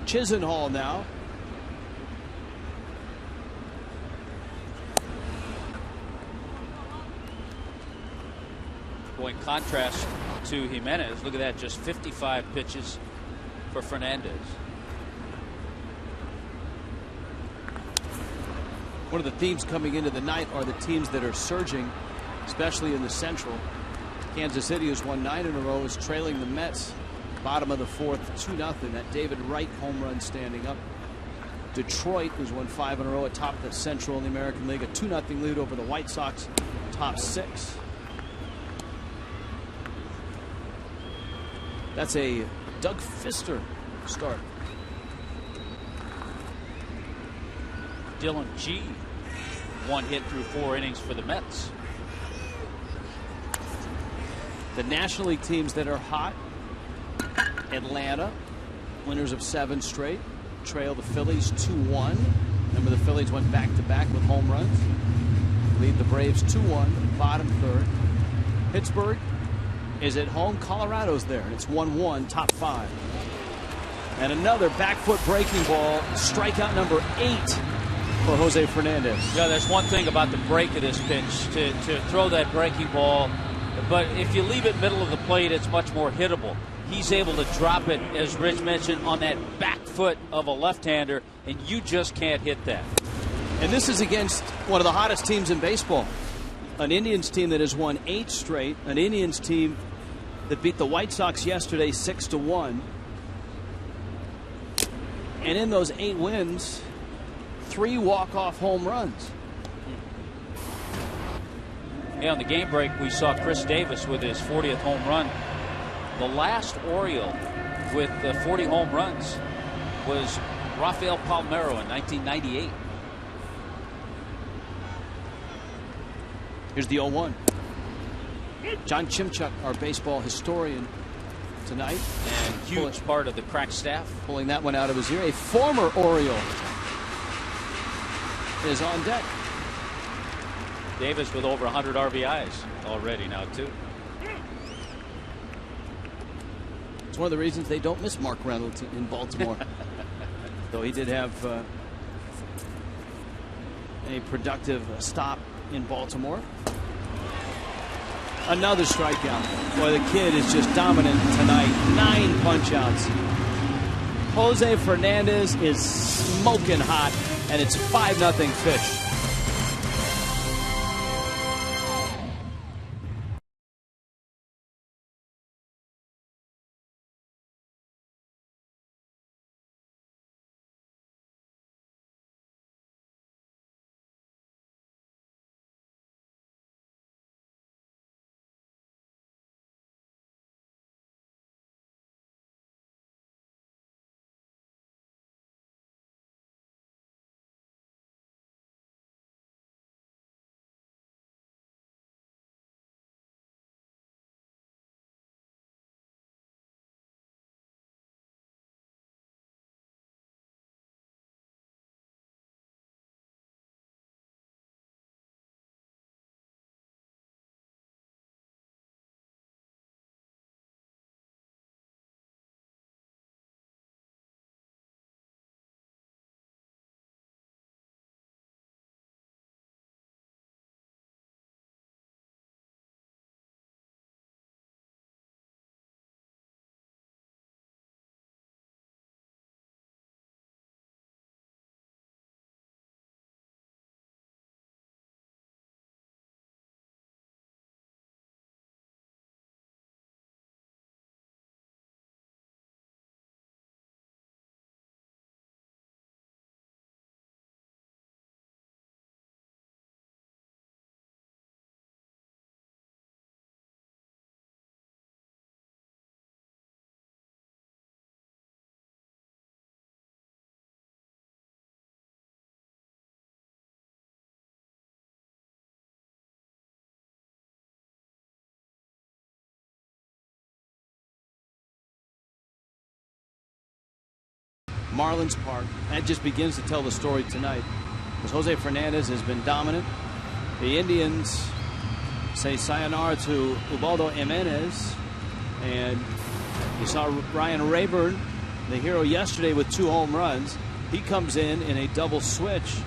Chisenhall now. Boy, in contrast to Jimenez, look at that, just 55 pitches for Fernandez. One of the themes coming into the night are the teams that are surging, especially in the Central. Kansas City has won 9 in a row, is trailing the Mets. Bottom of the 4th, 2-0. That David Wright home run standing up. Detroit has won 5 in a row atop the Central in the American League. A 2-0 lead over the White Sox, top 6. That's a Doug Fister start. Dylan G. 1 hit through 4 innings for the Mets. The National League teams that are hot: Atlanta, winners of 7 straight, trail the Phillies 2-1. Remember, the Phillies went back-to-back with home runs. Lead the Braves 2-1, bottom 3rd. Pittsburgh is at home. Colorado's there, and it's 1-1, top 5. And another back foot breaking ball, strikeout number 8 for Jose Fernandez. Yeah, there's one thing about the break of this pitch, to throw that breaking ball, but if you leave it middle of the plate, it's much more hittable. He's able to drop it, as Rich mentioned, on that back foot of a left-hander, and you just can't hit that. And this is against one of the hottest teams in baseball. An Indians team that has won 8 straight. An Indians team that beat the White Sox yesterday 6-1. And in those 8 wins, 3 walk-off home runs. Yeah, on the game break, we saw Chris Davis with his 40th home run. The last Oriole with 40 home runs was Rafael Palmeiro in 1998. Here's the 0-1. John Chimchuk, our baseball historian tonight. And huge part of the crack staff. Pulling that one out of his ear. A former Oriole is on deck. Davis with over 100 RBIs already now, too. It's one of the reasons they don't miss Mark Reynolds in Baltimore. Though he did have a productive stop in Baltimore. Another strikeout. Boy, the kid is just dominant tonight. 9 punch-outs. Jose Fernandez is smoking hot, and it's 5-0 Fish. Marlins Park. That just begins to tell the story tonight, because Jose Fernandez has been dominant. The Indians say sayonara to Ubaldo Jimenez, and you saw Ryan Rayburn, the hero yesterday, with 2 home runs. He comes in a double switch,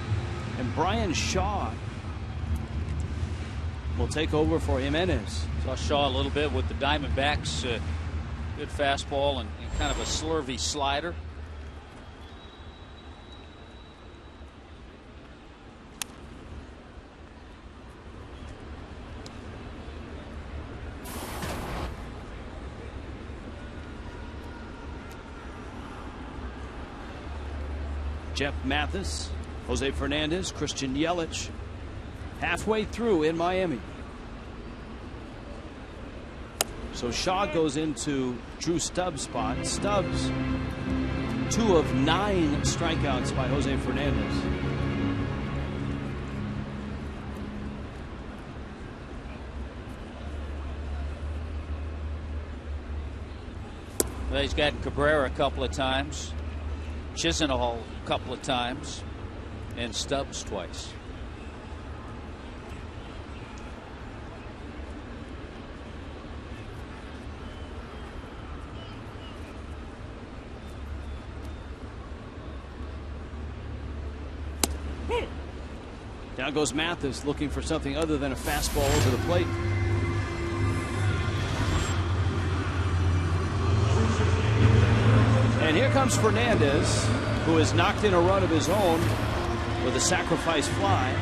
and Brian Shaw will take over for Jimenez. Saw Shaw a little bit with the Diamondbacks. Good fastball and kind of a slurvy slider. Jeff Mathis, Jose Fernandez, Christian Yelich, halfway through in Miami. So Shaw goes into Drew Stubbs' spot. Stubbs, 2 of 9 strikeouts by Jose Fernandez. Well, he's gotten Cabrera a couple of times, Chisenhall a couple of times, and Stubbs twice. Down goes Mathis, looking for something other than a fastball over the plate. And here comes Fernandez, who has knocked in a run of his own with a sacrifice fly.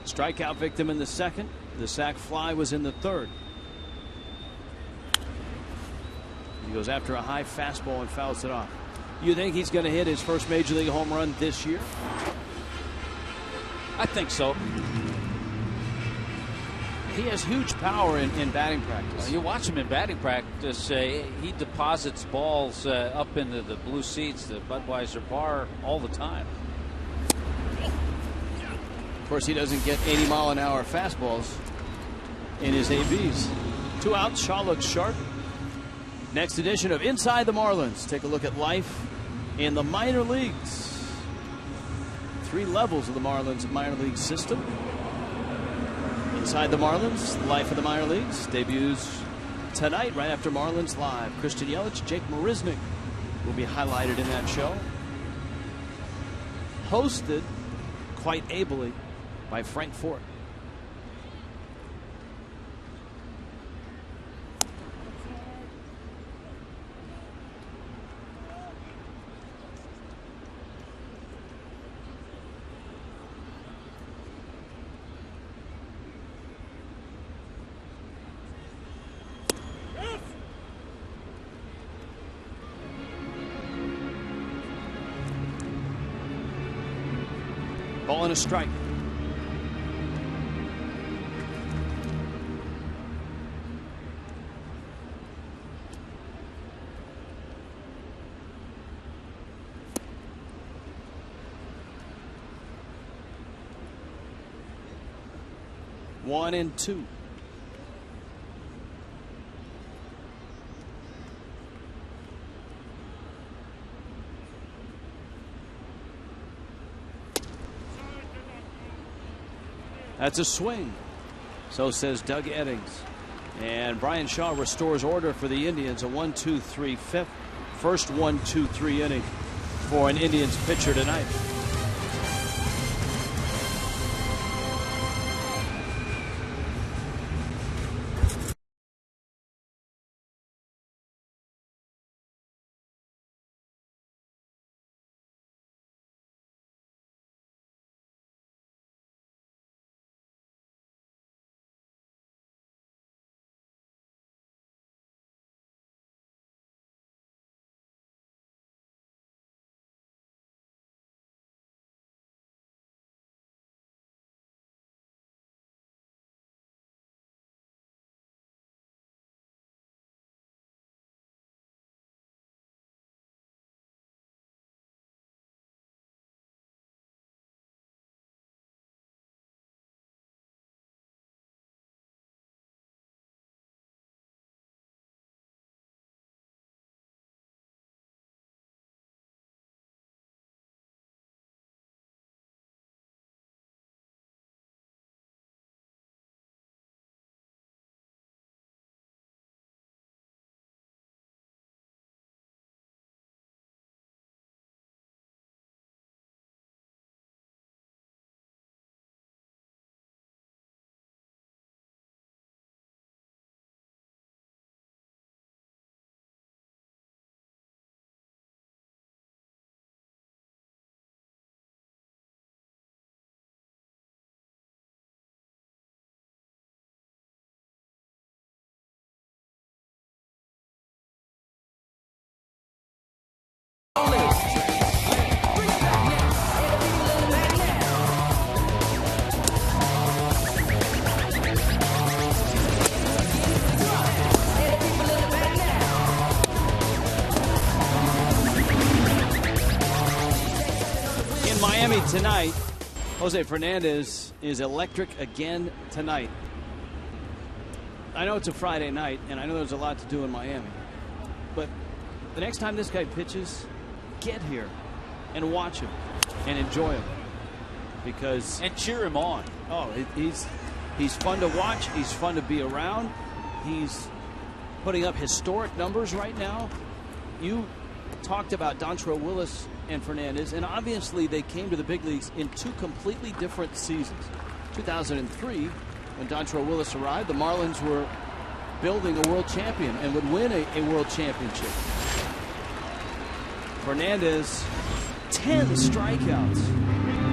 Strikeout victim in the second. The sac fly was in the third. He goes after a high fastball and fouls it off. You think he's going to hit his first major league home run this year? I think so. He has huge power in batting practice. You watch him in batting practice. He deposits balls up into the blue seats, the Budweiser bar, all the time. Of course, he doesn't get 80-mile-an-hour fastballs in his ABs. 2 outs. Shaw looks sharp. Next edition of Inside the Marlins. Take a look at life in the minor leagues. 3 levels of the Marlins minor league system. Inside the Marlins, life of the minor leagues, debuts tonight right after Marlins Live. Christian Yelich, Jake Marisnick will be highlighted in that show. Hosted quite ably by Frank Fort. Ball and a strike. One and two. That's a swing. So says Doug Eddings. And Brian Shaw restores order for the Indians. A 1-2-3 fifth. First 1-2-3 inning for an Indians pitcher tonight. Miami tonight. Jose Fernandez is electric again tonight. I know it's a Friday night, and I know there's a lot to do in Miami. But the next time this guy pitches, get here and watch him and enjoy him. And cheer him on. Oh, he's fun to watch. He's fun to be around. He's putting up historic numbers right now. You talked about Dontrelle Willis and Fernandez, and obviously they came to the big leagues in two completely different seasons. 2003, when Dontrelle Willis arrived, the Marlins were building a world champion and would win a world championship. Fernandez, 10 strikeouts.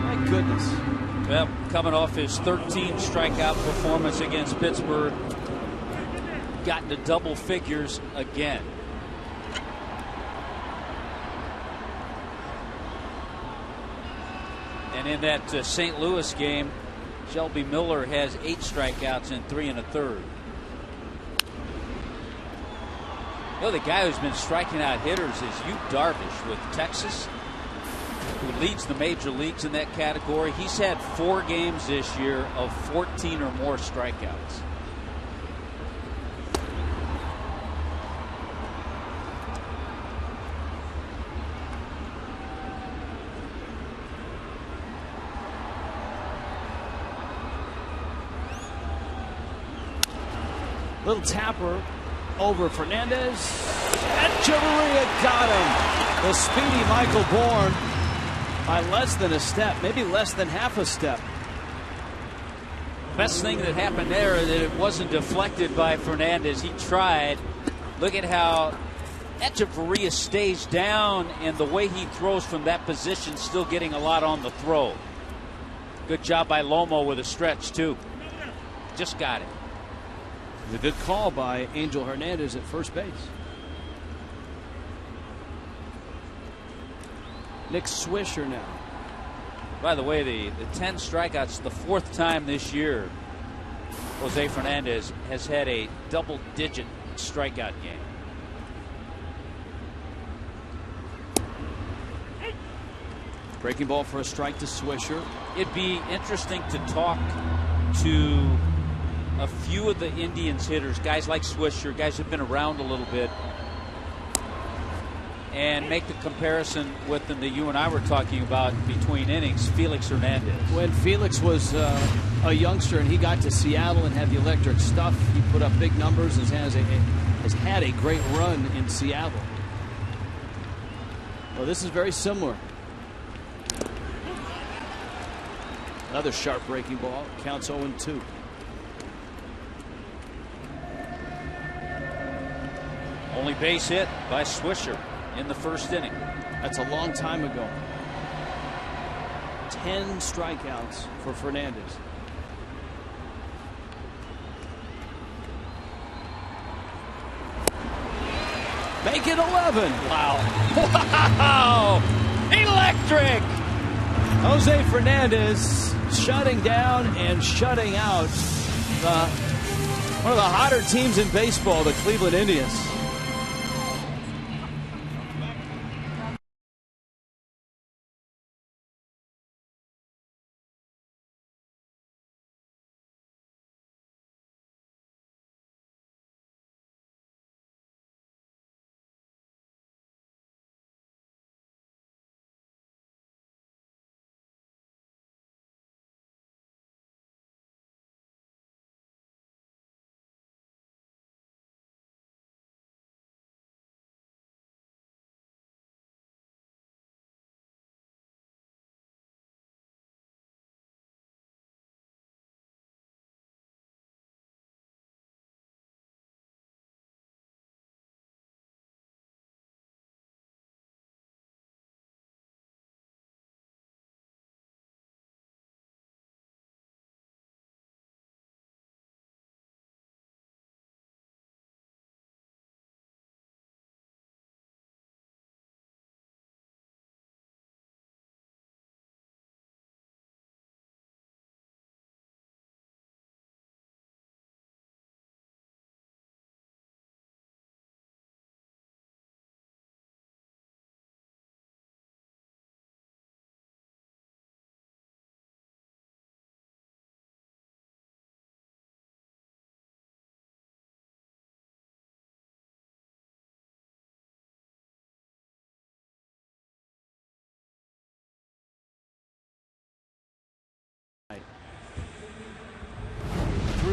My goodness. Well, coming off his 13 strikeout performance against Pittsburgh, got to double figures again. And in that St. Louis game, Shelby Miller has 8 strikeouts in 3 1/3. You know, the guy who's been striking out hitters is Yu Darvish with Texas, who leads the major leagues in that category. He's had 4 games this year of 14 or more strikeouts. Little tapper over Fernandez. Echeverria got him. The speedy Michael Bourne by less than a step, maybe less than half a step. Best thing that happened there is that it wasn't deflected by Fernandez. He tried. Look at how Echeverria stays down, and the way he throws from that position, still getting a lot on the throw. Good job by Lomo with a stretch, too. Just got it. A good call by Angel Hernandez at first base. Nick Swisher now. By the way, the 10 strikeouts, the 4th time this year Jose Fernandez has had a double-digit strikeout game. Breaking ball for a strike to Swisher. It'd be interesting to talk to a few of the Indians hitters, guys like Swisher, guys who've been around a little bit, and make the comparison with them that you and I were talking about between innings. Felix Hernandez. When Felix was a youngster and he got to Seattle and had the electric stuff, he put up big numbers and has had a great run in Seattle. Well, this is very similar. Another sharp breaking ball. Counts 0-2. Only base hit by Swisher in the first inning. That's a long time ago. 10 strikeouts for Fernandez. Make it 11. Wow. Electric. Jose Fernandez shutting down and shutting out one of the hotter teams in baseball, the Cleveland Indians.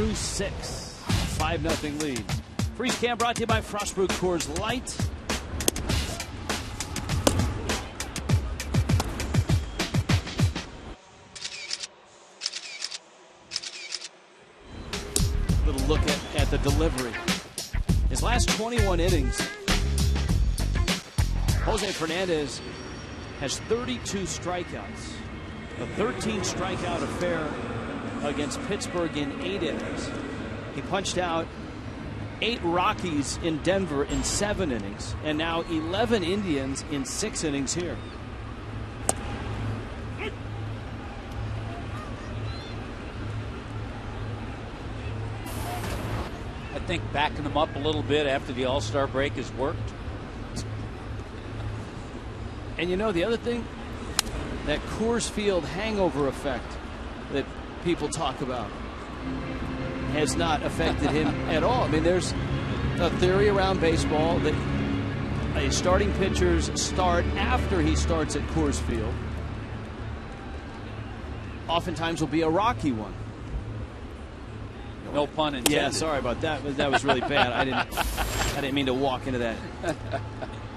through 6. 5-0 lead. Freeze Cam brought to you by Frostbrew Coors Light. Little look at the delivery. His last 21 innings, Jose Fernandez has 32 strikeouts. A 13 strikeout affair against Pittsburgh in 8 innings. He punched out 8 Rockies in Denver in 7 innings, and now 11 Indians in 6 innings here. I think backing him up a little bit after the All-Star break has worked. And you know, the other thing, that Coors Field hangover effect that people talk about has not affected him at all. I mean, there's a theory around baseball that a starting pitcher's start after he starts at Coors Field oftentimes will be a rocky one. No pun intended. Yeah, sorry about that. That was really bad. I didn't mean to walk into that.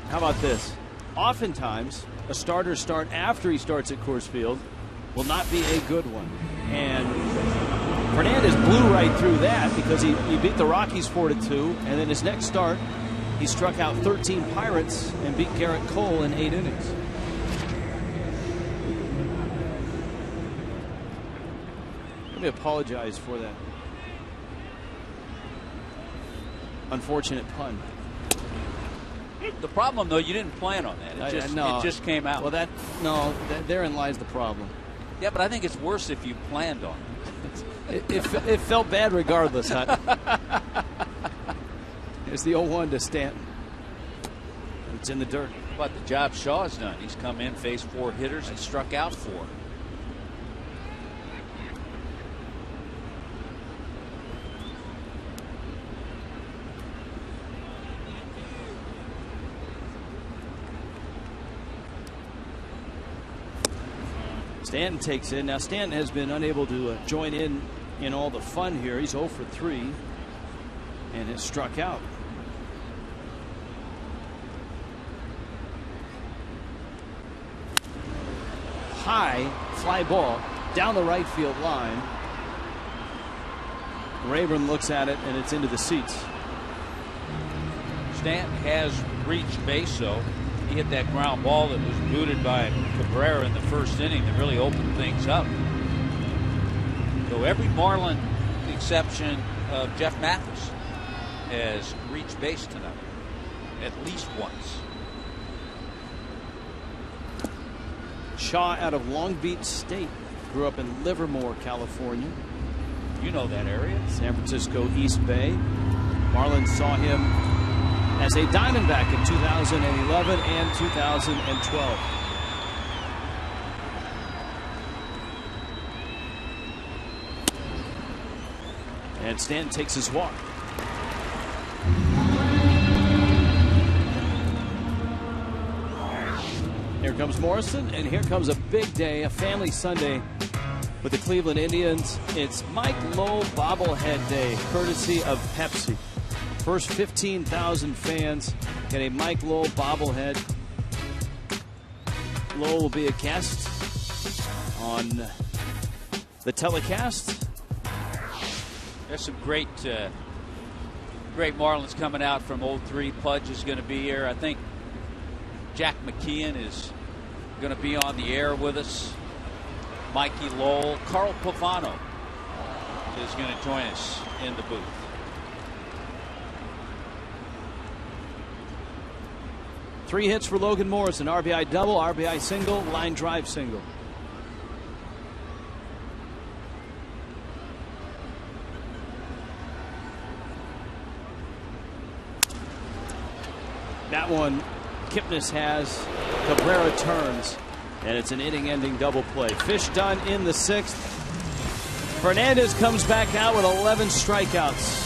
How about this? Oftentimes, a starter's start after he starts at Coors Field will not be a good one. And Fernandez blew right through that because he beat the Rockies 4-2, and then his next start, he struck out 13 Pirates and beat Garrett Cole in 8 innings. Let me apologize for that unfortunate pun. The problem, though, you didn't plan on that. It just came out. Well, therein lies the problem. Yeah, but I think it's worse if you planned on it. It felt bad regardless. There's the 0-1 to Stanton. It's in the dirt. But the job Shaw's done. He's come in, faced 4 hitters, and struck out 4. Stanton takes in. Now, Stanton has been unable to join in all the fun here. He's 0 for 3 and has struck out. High fly ball down the right field line. Rayburn looks at it, and it's into the seats. Stanton has reached base, though. He hit that ground ball that was booted by Cabrera in the first inning that really opened things up. So every Marlin, with the exception of Jeff Mathis, has reached base tonight at least once. Shaw out of Long Beach State. Grew up in Livermore, California. You know that area. San Francisco East Bay. Marlins saw him as a Diamondback in 2011 and 2012. And Stanton takes his walk. Here comes Morrison, and here comes a big day, a family Sunday with the Cleveland Indians. It's Mike Lowell bobblehead day, courtesy of Pepsi. First 15,000 fans get a Mike Lowell bobblehead. Lowell will be a guest on the telecast. There's some great Marlins coming out from 03. Pudge is going to be here. I think Jack McKeon is going to be on the air with us. Mikey Lowell. Carl Pavano is going to join us in the booth. Three hits for Logan Morrison. RBI double, RBI single, line drive single. That one Kipnis has. Cabrera turns, and it's an inning-ending double play. Fish done in the 6th. Fernandez comes back out with 11 strikeouts.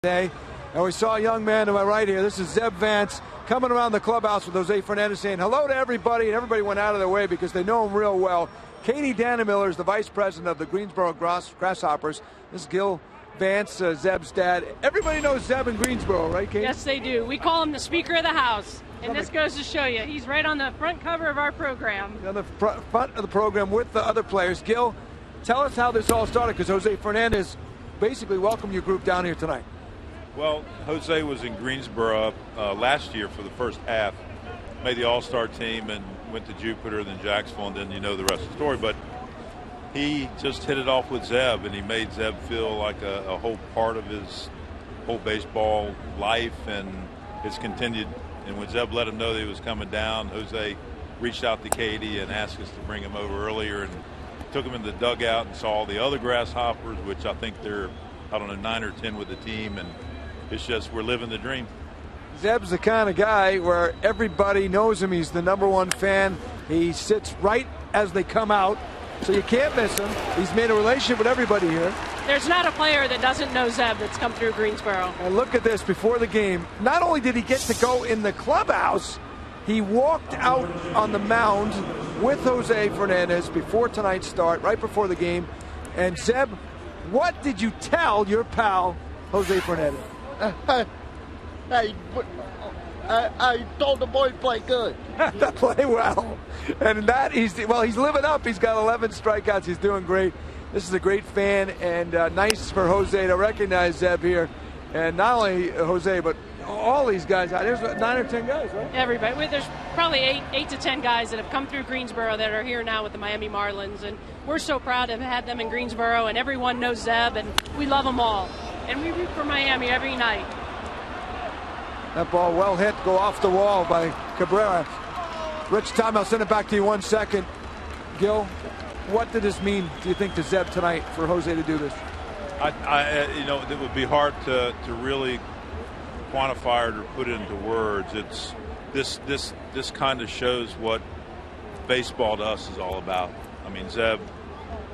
And we saw a young man to my right here. This is Zeb Vance coming around the clubhouse with Jose Fernandez saying hello to everybody, and everybody went out of their way because they know him real well. Katie Dannemiller is the vice president of the Greensboro Grasshoppers. This is Gil Vance, Zeb's dad. Everybody knows Zeb in Greensboro, right, Katie? Yes, they do. We call him the Speaker of the House. And this goes to show you, he's right on the front cover of our program. On the front of the program with the other players. Gil, tell us how this all started, because Jose Fernandez basically welcomed your group down here tonight. Well, Jose was in Greensboro last year for the first half, made the All-Star team and went to Jupiter, then Jacksonville, and then you know the rest of the story. But he just hit it off with Zeb, and he made Zeb feel like a whole part of his whole baseball life, and it's continued. And when Zeb let him know that he was coming down, Jose reached out to Katie and asked us to bring him over earlier, and took him in the dugout and saw all the other Grasshoppers, which I think they're, 9 or 10 with the team, and it's just we're living the dream. Zeb's the kind of guy where everybody knows him. He's the #1 fan. He sits right as they come out, so you can't miss him. He's made a relationship with everybody here. There's not a player that doesn't know Zeb that's come through Greensboro. And look at this before the game. Not only did he get to go in the clubhouse, he walked out on the mound with Jose Fernandez before tonight's start, right before the game. And Zeb, what did you tell your pal, Jose Fernandez? I told the boy play good. To play well. And that he's living up. He's got 11 strikeouts. He's doing great. This is a great fan, and nice for Jose to recognize Zeb here. And not only Jose, but all these guys. There's 9 or 10 guys, right? Everybody. There's probably 8 to 10 guys that have come through Greensboro that are here now with the Miami Marlins. And we're so proud to have had them in Greensboro, and everyone knows Zeb, and we love them all. And we root for Miami every night. That ball well hit, go off the wall by Cabrera. Rich, Tom, I'll send it back to you 1 second. Gil, what did this mean, do you think, to Zeb tonight for Jose to do this? It would be hard to really quantify it or put it into words. It's this kind of shows what baseball to us is all about. I mean, Zeb,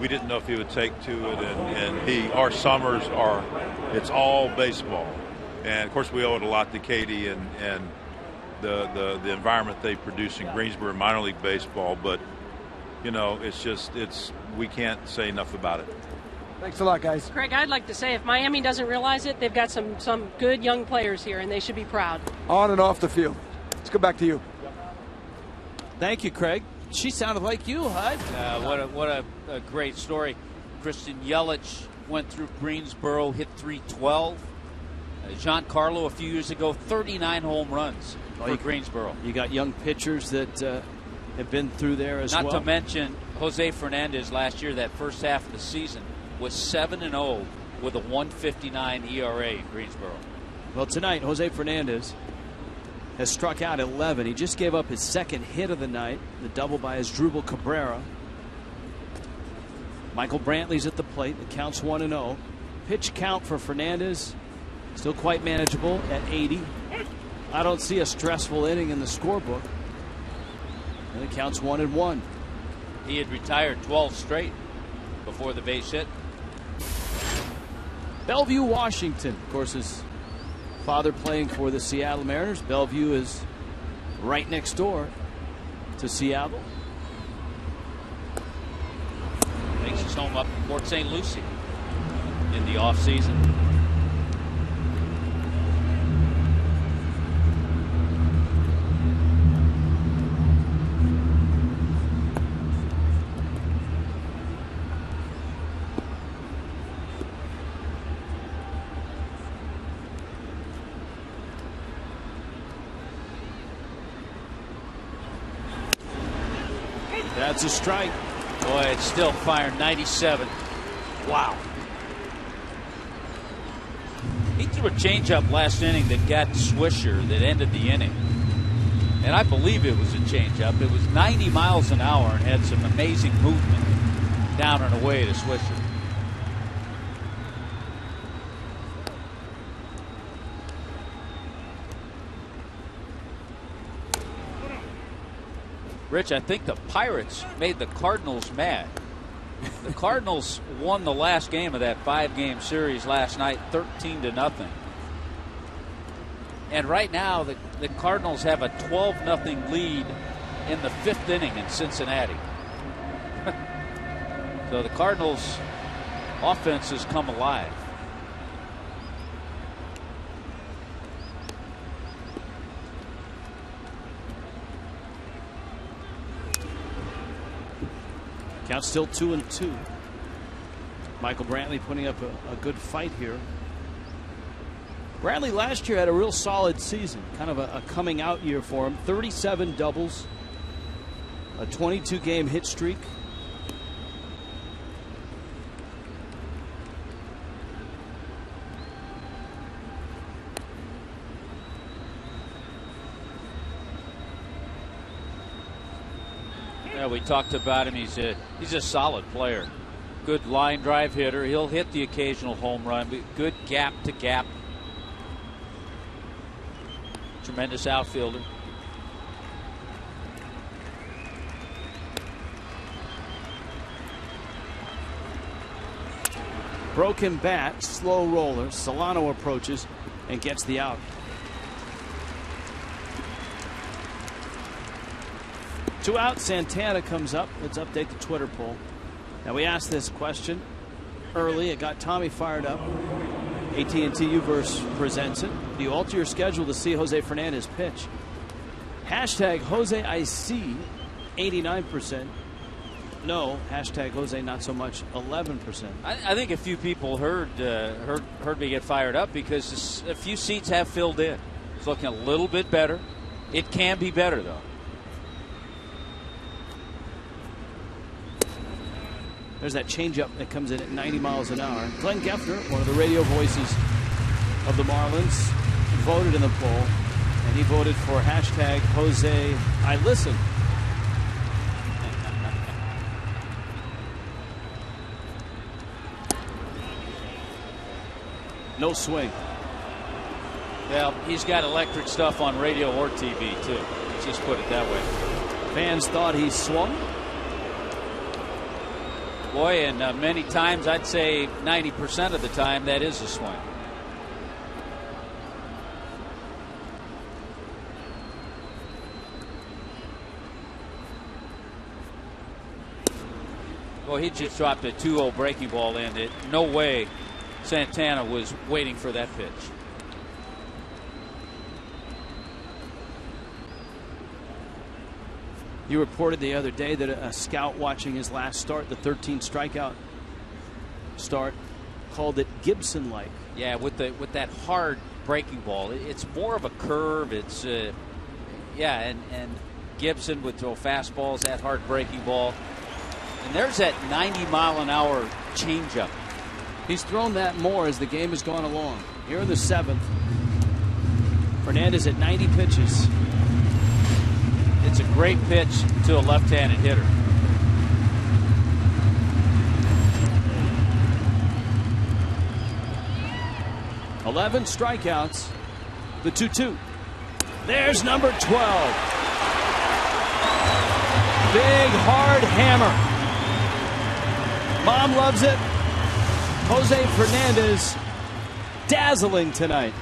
we didn't know if he would take to it, and our summers it's all baseball. And of course we owe it a lot to Katie and the environment they produce in Greensboro minor league baseball, but we can't say enough about it. Thanks a lot, guys. Craig, I'd like to say if Miami doesn't realize it, they've got some good young players here, and they should be proud. On and off the field. Let's go back to you. Thank you, Craig. She sounded like you, Hud. What a great story. Christian Yelich went through Greensboro, hit .312. Giancarlo a few years ago, 39 home runs for Greensboro. You got young pitchers that have been through there as well. Not to mention Jose Fernandez last year, that first half of the season, was 7-0 with a 1.59 ERA in Greensboro. Well, tonight, Jose Fernandez has struck out 11. He just gave up his second hit of the night, the double by Asdrubal Cabrera. Michael Brantley's at the plate. It counts 1-0. Pitch count for Fernandez still quite manageable at 80. I don't see a stressful inning in the scorebook. And it counts 1-1. He had retired 12 straight before the base hit. Bellevue, Washington. Of course, his father playing for the Seattle Mariners. Bellevue is right next door to Seattle. Makes his home up in Port St. Lucie in the offseason. That's a strike. Boy, it's still firing 97. Wow. He threw a changeup last inning that got Swisher that ended the inning. And I believe it was a changeup. It was 90 miles an hour and had some amazing movement down and away to Swisher. Rich, I think the Pirates made the Cardinals mad. The Cardinals won the last game of that 5-game series last night, 13-0. And right now, the Cardinals have a 12-0 lead in the 5th inning in Cincinnati. So the Cardinals' offense has come alive. Count still 2-2. Michael Brantley putting up a good fight here. Brantley last year had a real solid season, kind of a coming out year for him. 37 doubles, a 22-game hit streak. Yeah, we talked about him. He's a solid player. Good line drive hitter. He'll hit the occasional home run, but good gap to gap. Tremendous outfielder. Broken bat, slow roller. Solano approaches and gets the out. 2 out. Santana comes up. Let's update the Twitter poll. Now, we asked this question early. It got Tommy fired up. AT&T Uverse presents it. Do you alter your schedule to see Jose Fernandez pitch? Hashtag Jose I see, 89%. No. Hashtag Jose not so much, 11%. I think a few people heard me get fired up because a few seats have filled in. It's looking a little bit better. It can be better, though. There's that changeup that comes in at 90 miles an hour. Glenn Geffner, one of the radio voices of the Marlins, voted in the poll, and he voted for hashtag Jose I listen. No swing. Well, he's got electric stuff on radio or TV, too. Let's just put it that way. Fans thought he swung. Boy, and many times, I'd say 90% of the time, that is a swing. Well, he just dropped a 2-0 breaking ball in it. No way Santana was waiting for that pitch. You reported the other day that a scout watching his last start, the 13 strikeout start, called it Gibson-like. Yeah, with that hard breaking ball, it's more of a curve. It's yeah, and Gibson would throw fastballs, that hard breaking ball, and there's that 90-mile-an-hour changeup. He's thrown that more as the game has gone along. Here in the 7th, Fernandez at 90 pitches. It's a great pitch to a left-handed hitter. $11 strikeouts. The 2-2. There's number 12. Big hard hammer. Mom loves it. Jose Fernandez dazzling tonight.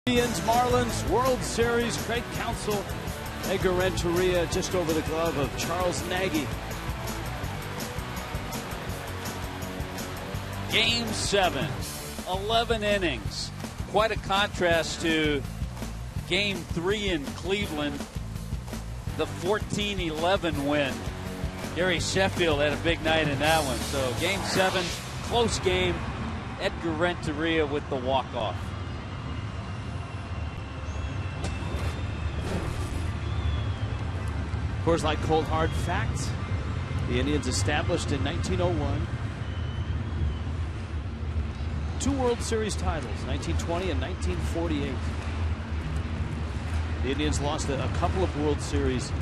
Indians, Marlins, World Series, Craig Counsell, Edgar Renteria just over the glove of Charles Nagy. Game 7, 11 innings. Quite a contrast to Game 3 in Cleveland, the 14-11 win. Gary Sheffield had a big night in that one. So Game 7, close game. Edgar Renteria with the walk-off. Coors Light Cold Hard Fact. The Indians established in 1901. 2 World Series titles, 1920 and 1948. The Indians lost a couple of World Series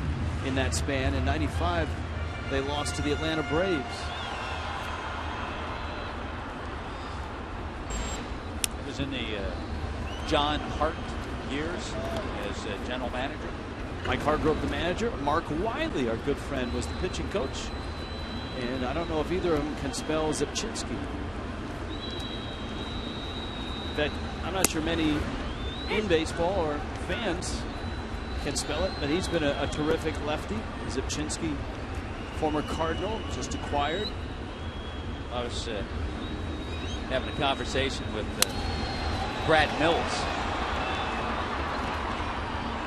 in that span. In 95, they lost to the Atlanta Braves. It was in the John Hart years as general manager. Mike Hargrove, the manager. Mark Wiley, our good friend, was the pitching coach. And I don't know if either of them can spell Zipchinski. In fact, I'm not sure many in baseball or fans can spell it, but he's been a terrific lefty. Zipchinski, former Cardinal, just acquired. I was having a conversation with Brad Mills,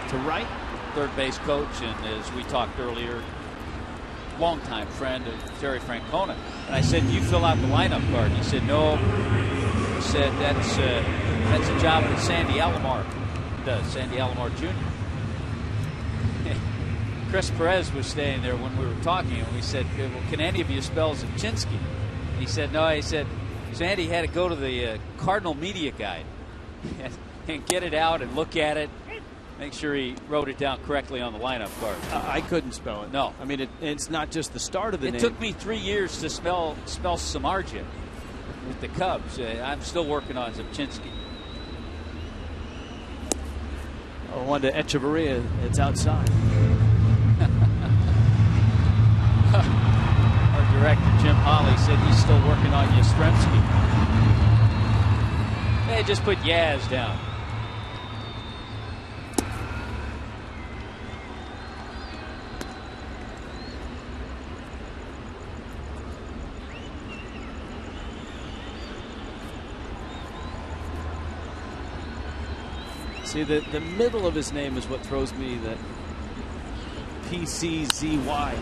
to right, third base coach, and as we talked earlier, longtime friend of Terry Francona. And I said, "You fill out the lineup card." He said, "No." He said, "That's a job that Sandy Alomar does, Sandy Alomar Jr." Chris Perez was staying there when we were talking, and we said, "Well, can any of you spell Zipchinski?" And he said, "No." He said, Sandy had to go to the Cardinal Media Guide and get it out and look at it, make sure he wrote it down correctly on the lineup card. I couldn't spell it. No. I mean, it's not just the start of the name. It took me 3 years to spell Samardzija with the Cubs. I'm still working on Zipchinski. Oh, one to Echeverria. It's outside. Our director, Jim Holley, said he's still working on Yastrzemski. Hey, just put Yaz down. See, the middle of his name is what throws me, that PCZY.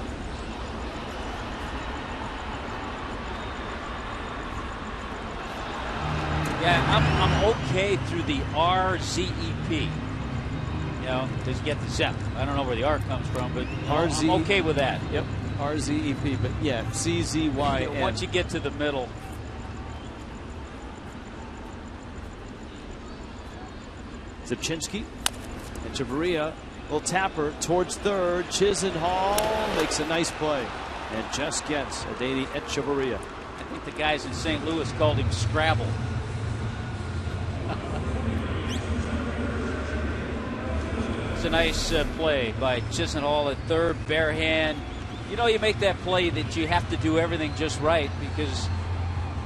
Yeah, I'm okay through the RZEP. You know, because you get the ZEP. I don't know where the R comes from, but I'm okay with that. Yep, RZEP. But yeah, CZY. Once you get to the middle. Zipchinski, Echeverria, little tapper towards third. Chisenhall makes a nice play and just gets Adeiny Echeverria. I think the guys in St. Louis called him Scrabble. It's a nice play by Chisenhall at third, bare hand. You know, you make that play that you have to do everything just right, because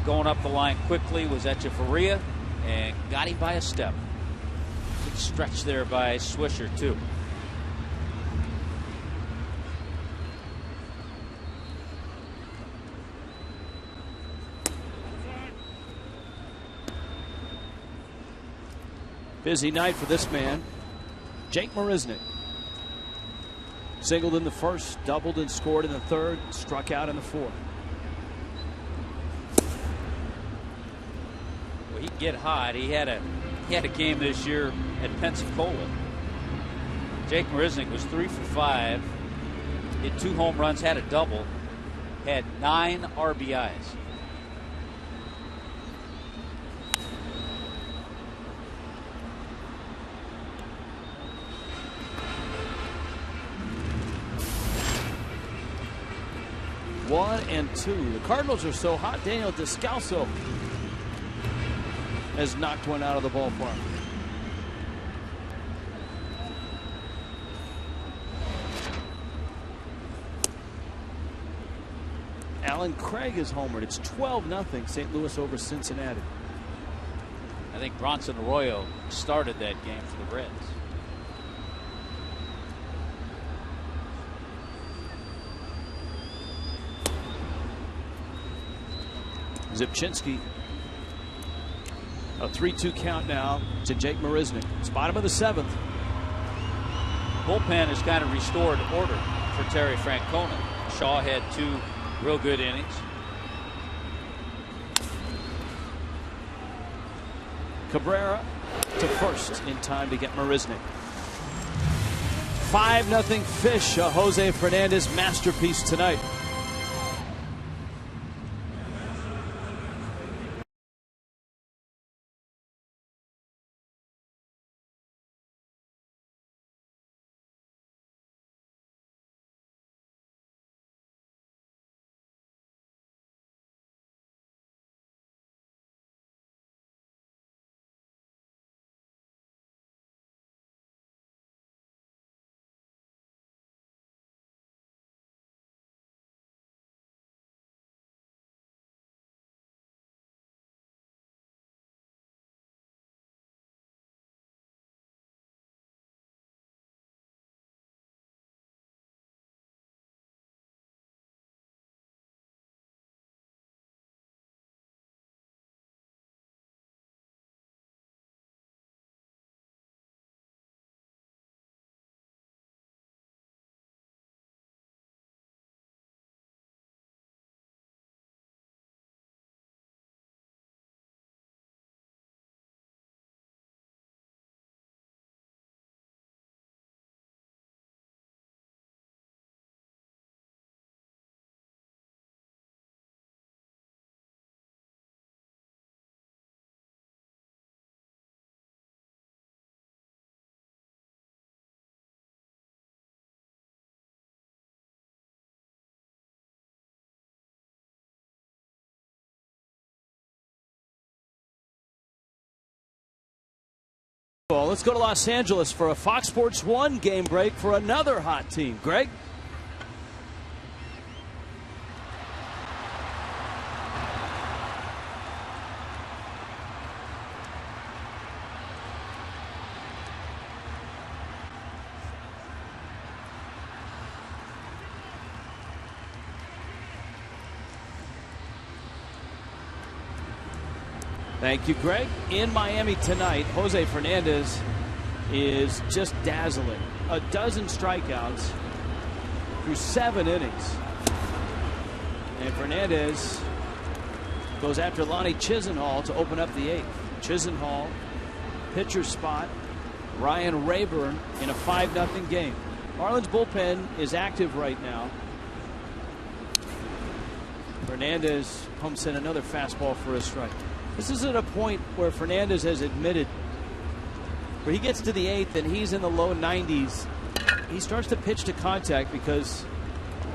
going up the line quickly was Echeverria and got him by a step. Good stretch there by Swisher, too. Busy night for this man, Jake Marisnick. Singled in the first, doubled and scored in the third, struck out in the fourth. Well, he'd get hot. He had a game this year at Pensacola. Jake Marisnick was 3 for 5, hit 2 home runs, had a double, had 9 RBIs. One and two. The Cardinals are so hot. Daniel Descalso has knocked one out of the ballpark. Alan Craig is homered. It's 12-0 St. Louis over Cincinnati. I think Bronson Arroyo started that game for the Reds. Zipchinski. A 3-2 count now to Jake Marisnick. It's bottom of the 7th. Bullpen has kind of restored order for Terry Francona. Shaw had 2 real good innings. Cabrera to first in time to get Marisnick. 5-0 Fish, a Jose Fernandez masterpiece tonight. Let's go to Los Angeles for a Fox Sports 1 game break for another hot team. Greg? Thank you, Greg. In Miami tonight, Jose Fernandez is just dazzling. 12 strikeouts through 7 innings. And Fernandez goes after Lonnie Chisenhall to open up the 8th. Chisenhall, pitcher spot. Ryan Rayburn in a 5-0 game. Marlins bullpen is active right now. Fernandez pumps in another fastball for a strike. This is at a point where Fernandez has admitted where he gets to the 8th and he's in the low 90s. He starts to pitch to contact because,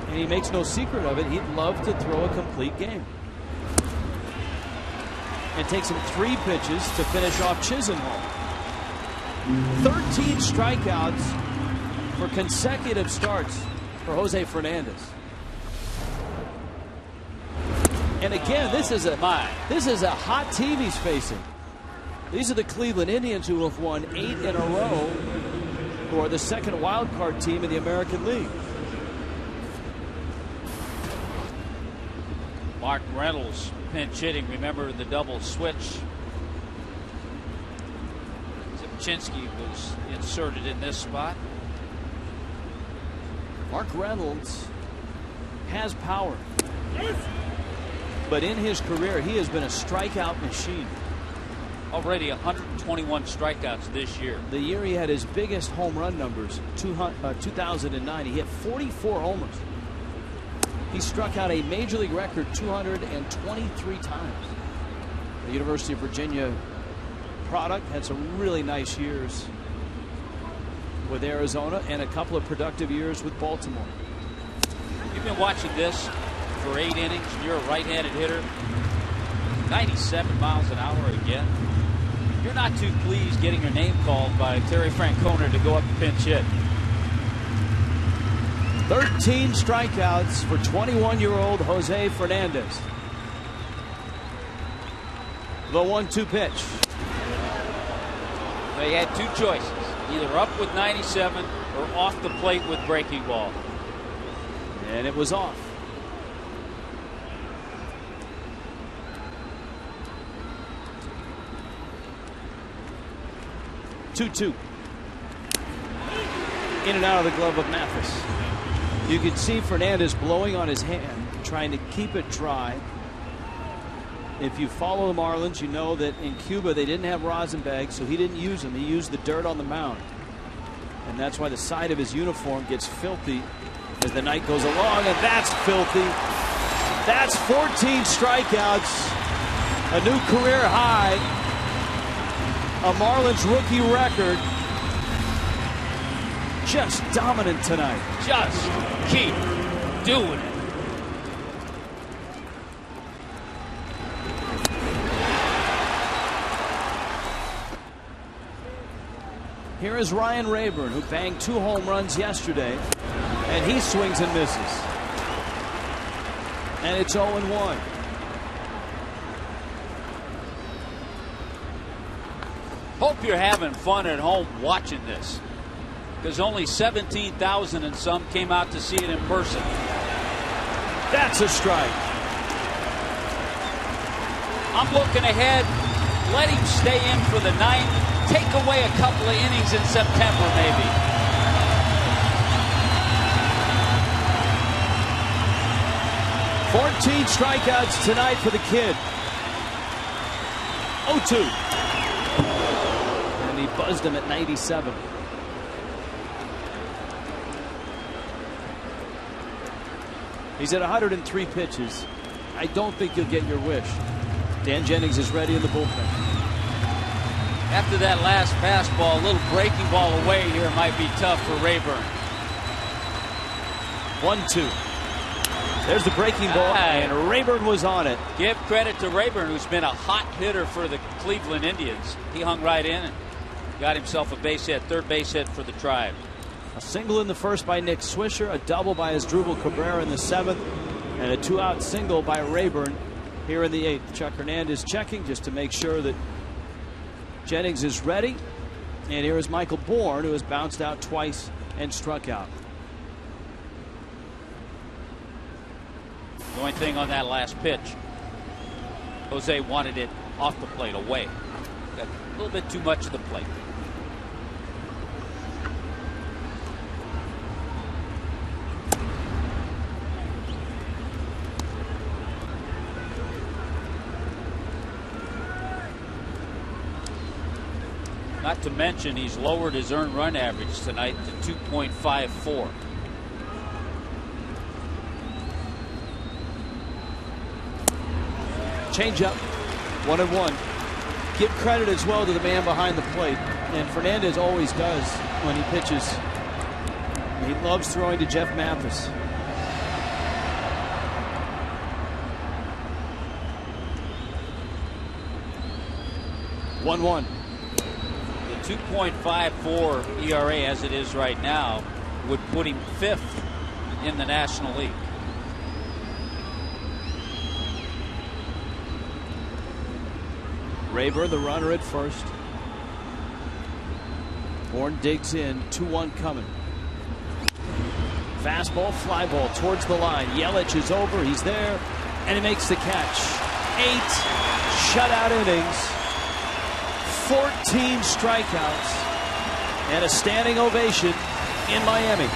and he makes no secret of it, he'd love to throw a complete game. It takes him 3 pitches to finish off Chisenhall. 13 strikeouts for consecutive starts for Jose Fernandez. And again, this is a hot team he's facing. These are the Cleveland Indians, who have won 8 in a row, who are the second wild card team in the American League. Mark Reynolds pinch hitting. Remember the double switch. Zipchinski was inserted in this spot. Mark Reynolds has power. But in his career, he has been a strikeout machine. Already 121 strikeouts this year. The year he had his biggest home run numbers, 2009, he hit 44 homers. He struck out a Major League record 223 times. The University of Virginia product had some really nice years with Arizona and a couple of productive years with Baltimore. You've been watching this for 8 innings, and you're a right-handed hitter. 97 miles an hour again. You're not too pleased getting your name called by Terry Francona to go up and pinch hit. 13 strikeouts for 21-year-old Jose Fernandez. The 1-2 pitch. They had two choices, either up with 97 or off the plate with breaking ball. And it was off. Two-two. In and out of the glove of Mathis. You can see Fernandez blowing on his hand, trying to keep it dry. If you follow the Marlins, you know that in Cuba they didn't have rosin bags, so he didn't use them. He used the dirt on the mound. And that's why the side of his uniform gets filthy as the night goes along, and that's filthy. That's 14 strikeouts, a new career high, a Marlins rookie record. Just dominant tonight. Just keep doing it. Here is Ryan Rayburn, who banged 2 home runs yesterday, and he swings and misses. And it's 0-1. Hope you're having fun at home watching this, because only 17,000 and some came out to see it in person. That's a strike. I'm looking ahead. Let him stay in for the 9th. Take away a couple of innings in September, maybe. "14 strikeouts tonight for the kid." 0-2. And he buzzed him at 97. He's at 103 pitches. I don't think you'll get your wish. Dan Jennings is ready in the bullpen. After that last fastball, a little breaking ball away here might be tough for Rayburn. 1-2. There's the breaking ball, and Rayburn was on it. Give credit to Rayburn, who's been a hot hitter for the Cleveland Indians. He hung right in and got himself a base hit, third base hit for the Tribe. A single in the first by Nick Swisher, a double by Asdrubal Cabrera in the 7th, and a 2-out single by Rayburn here in the 8th. Chuck Hernandez checking just to make sure that Jennings is ready. And here is Michael Bourne, who has bounced out twice and struck out. The only thing on that last pitch, Jose wanted it off the plate, away. Got a little bit too much of the plate. Not to mention he's lowered his earned run average tonight to 2.54. Change up, 1-1. Give credit as well to the man behind the plate, and Fernandez always does when he pitches. He loves throwing to Jeff Mathis. (1-1). 2.54 ERA as it is right now would put him 5th in the National League. Rayburn, the runner at first. Bourne digs in, 2-1 coming. Fastball, fly ball towards the line. Yelich is over, he's there, and he makes the catch. 8 shutout innings. 14 strikeouts and a standing ovation in Miami.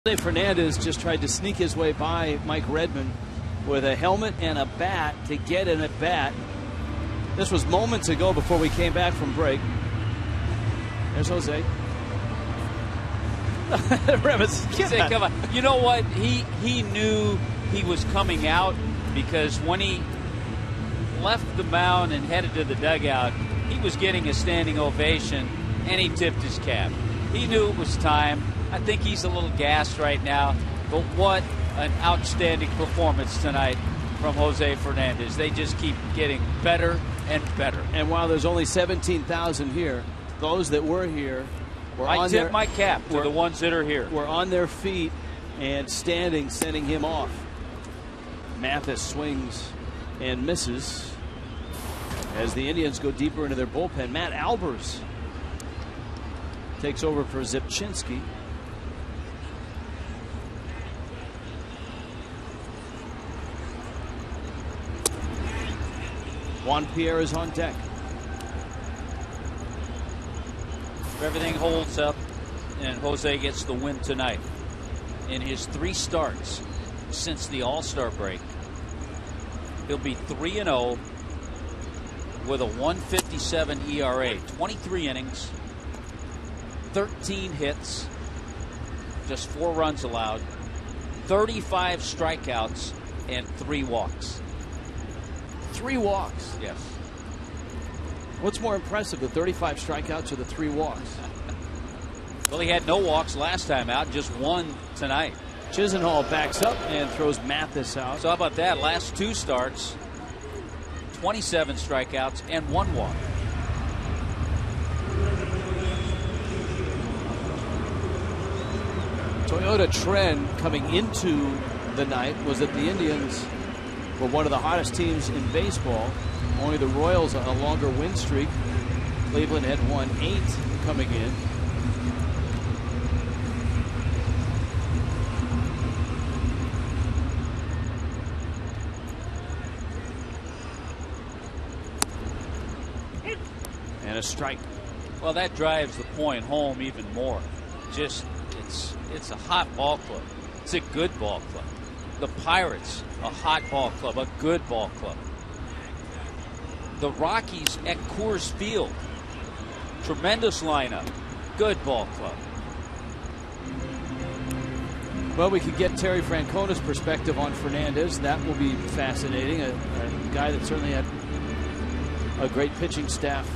Jose Fernandez just tried to sneak his way by Mike Redmond with a helmet and a bat to get in at bat. This was moments ago before we came back from break. There's Jose. Come on. You know what? He knew he was coming out, because when he left the mound and headed to the dugout, he was getting a standing ovation, and he tipped his cap. He knew it was time. I think he's a little gassed right now, but what an outstanding performance tonight from Jose Fernandez. They just keep getting better and better. And while there's only 17,000 here, those that were here were I tip my cap to the ones that are here. Were on their feet and standing, sending him off. Mathis swings and misses as the Indians go deeper into their bullpen. Matt Albers takes over for Zipchinski. Juan Pierre is on deck. If everything holds up and Jose gets the win tonight, in his 3 starts since the All-Star break, he'll be 3-0 with a 1.57 ERA, 23 innings, 13 hits, just 4 runs allowed, 35 strikeouts, and 3 walks. 3 walks? Yes. What's more impressive, the 35 strikeouts or the 3 walks? Well, he had no walks last time out, just 1 tonight. Chisenhall backs up and throws Mathis out. So how about that? Last 2 starts, 27 strikeouts and 1 walk. Toyota trend coming into the night was that the Indians were one of the hottest teams in baseball. Only the Royals on a longer win streak. Cleveland had won 8 coming in. And a strike. Well, that drives the point home even more. Just it's a hot ball club. It's a good ball club. The Pirates, a hot ball club, a good ball club. The Rockies at Coors Field, tremendous lineup, good ball club. Well, we could get Terry Francona's perspective on Fernandez. That will be fascinating. A guy that certainly had a great pitching staff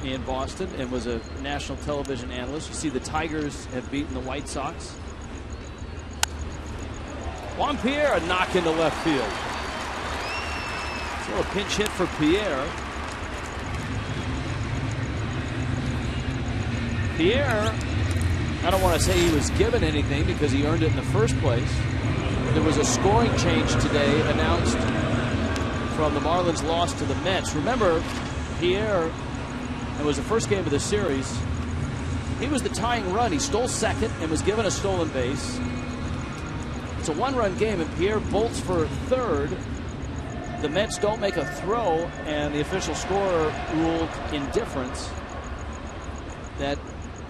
in Boston and was a national television analyst. You see the Tigers have beaten the White Sox. Juan Pierre, a knock into left field. So a pinch hit for Pierre. Pierre, I don't want to say he was given anything because he earned it in the first place. There was a scoring change today announced from the Marlins' loss to the Mets. Remember, Pierre, it was the first game of the series. He was the tying run. He stole second and was given a stolen base. It's a 1-run game, and Pierre bolts for third. The Mets don't make a throw, and the official scorer ruled indifference. That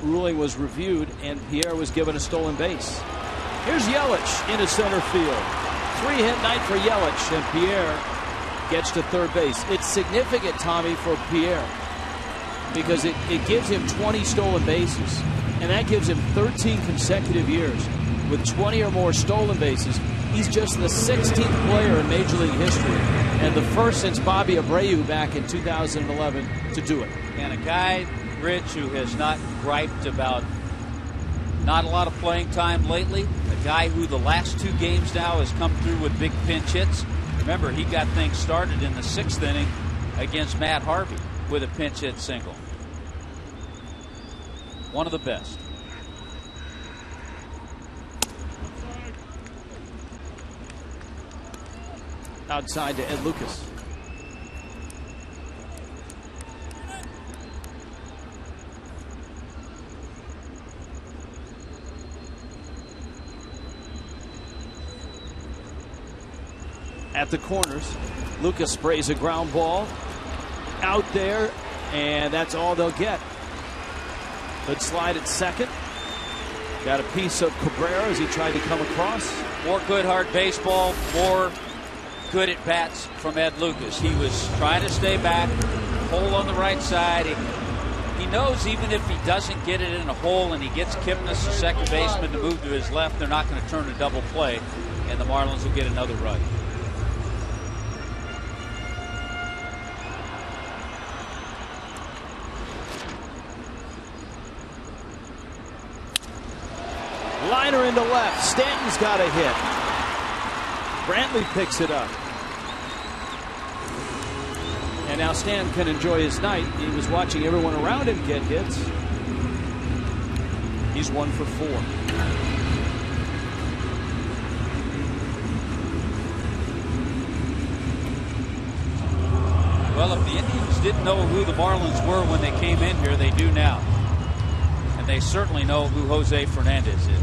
ruling was reviewed, and Pierre was given a stolen base. Here's Yelich into center field. 3-hit night for Yelich, and Pierre gets to third base. It's significant, Tommy, for Pierre, because it gives him 20 stolen bases, and that gives him 13 consecutive years with 20 or more stolen bases. He's just the 16th player in Major League history and the first since Bobby Abreu back in 2011 to do it. And a guy, Rich, who has not griped about not a lot of playing time lately, a guy who the last 2 games now has come through with big pinch hits. Remember, he got things started in the 6th inning against Matt Harvey with a pinch hit single. One of the best. Outside to Ed Lucas. At the corners, Lucas sprays a ground ball out there, and that's all they'll get. Good slide at second. Got a piece of Cabrera as he tried to come across. More good hard baseball, more good at bats from Ed Lucas. He was trying to stay back, hole on the right side. He knows even if he doesn't get it in a hole and he gets Kipnis, the second baseman, to move to his left, they're not going to turn a double play, and the Marlins will get another run. Liner into left. Stanton's got a hit. Brantley picks it up. And now Stan can enjoy his night. He was watching everyone around him get hits. He's 1 for 4. Well, if the Indians didn't know who the Marlins were when they came in here, they do now. And they certainly know who Jose Fernandez is.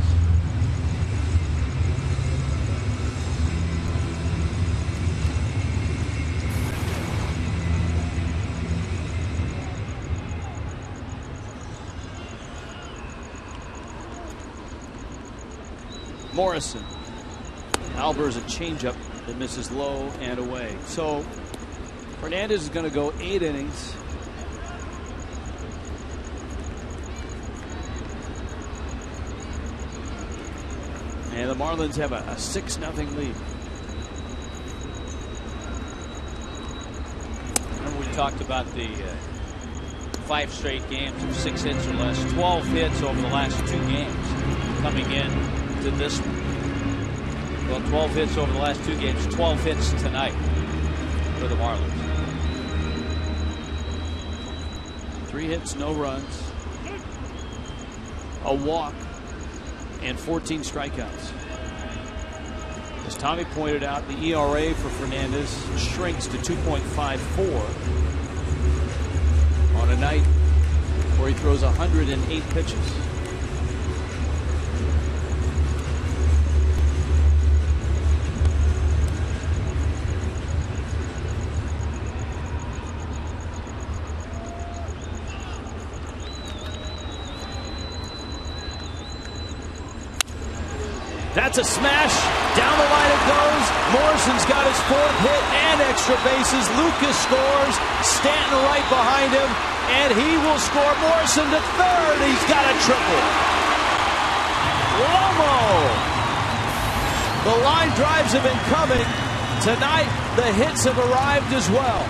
Morrison. Albers a changeup that misses low and away. So Fernandez is going to go 8 innings. And the Marlins have a 6-0 lead. Remember we talked about the 5 straight games of 6 hits or less. 12 hits over the last 2 games coming in to this one. Well, 12 hits over the last 2 games. 12 hits tonight for the Marlins. 3 hits, no runs, a walk, and 14 strikeouts. As Tommy pointed out, the ERA for Fernandez shrinks to 2.54 on a night where he throws 108 pitches. That's a smash. Down the line it goes. Morrison's got his 4th hit and extra bases. Lucas scores. Stanton right behind him. And he will score. Morrison to 3rd. He's got a triple. Lomo. The line drives have been coming. Tonight, the hits have arrived as well.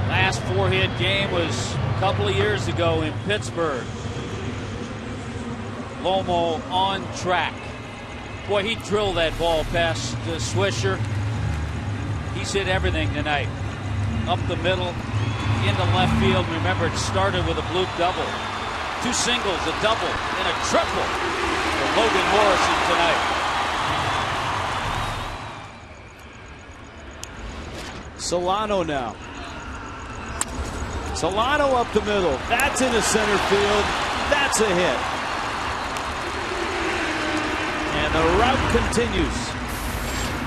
Last 4-hit game was a couple of years ago in Pittsburgh. Lomo on track. Boy, he drilled that ball past Swisher. He's hit everything tonight. Up the middle, into left field. Remember, it started with a bloop double. 2 singles, a double, and a triple for Logan Morrison tonight. Solano now. Solano up the middle. That's into center field. That's a hit. And the rout continues.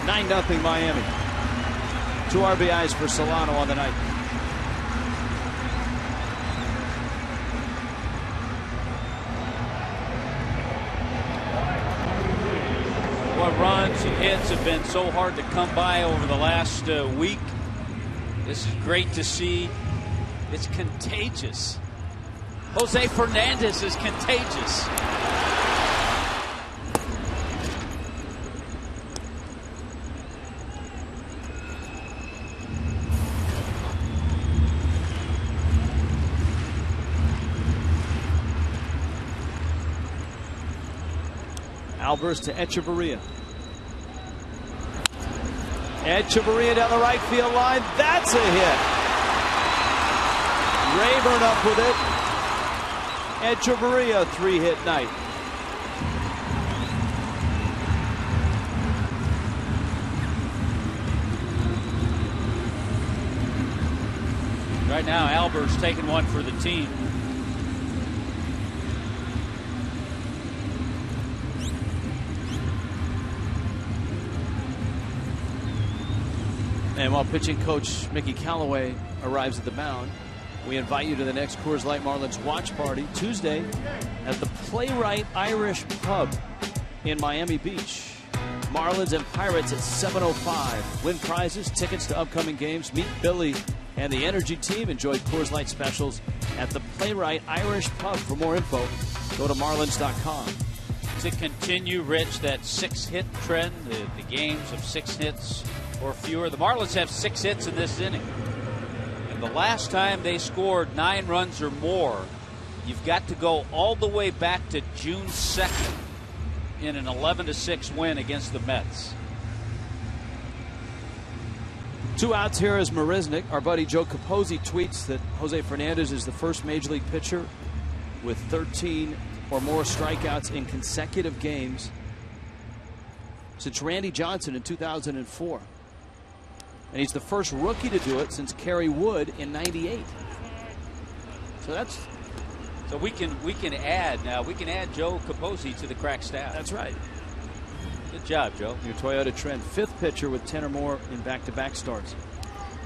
9-0 Miami. 2 RBIs for Solano on the night. What runs and hits have been so hard to come by over the last week. This is great to see. It's contagious. Jose Fernandez is contagious. Albers to Echeverria. Echeverria down the right field line. That's a hit. Rayburn up with it. Echeverria 3-hit night. Right now, Albert's taking one for the team. And while pitching coach Mickey Callaway arrives at the mound, we invite you to the next Coors Light Marlins watch party Tuesday at the Playwright Irish Pub in Miami Beach. Marlins and Pirates at 7:05. Win prizes, tickets to upcoming games, meet Billy and the Energy team. Enjoy Coors Light specials at the Playwright Irish Pub. For more info, go to marlins.com. To continue, Rich, that 6-hit trend, the games of 6 hits or fewer. The Marlins have 6 hits in this inning. And the last time they scored 9 runs or more, you've got to go all the way back to June 2nd in an 11-6 win against the Mets. 2 outs here as Marisnick. Our buddy Joe Capozzi tweets that Jose Fernandez is the first Major League pitcher with 13 or more strikeouts in consecutive games since Randy Johnson in 2004. And he's the first rookie to do it since Kerry Wood in '98. So we can add now. We can add Joe Capozzi to the crack staff. That's right. Good job, Joe. Your Toyota trend, 5th pitcher with 10 or more in back-to-back starts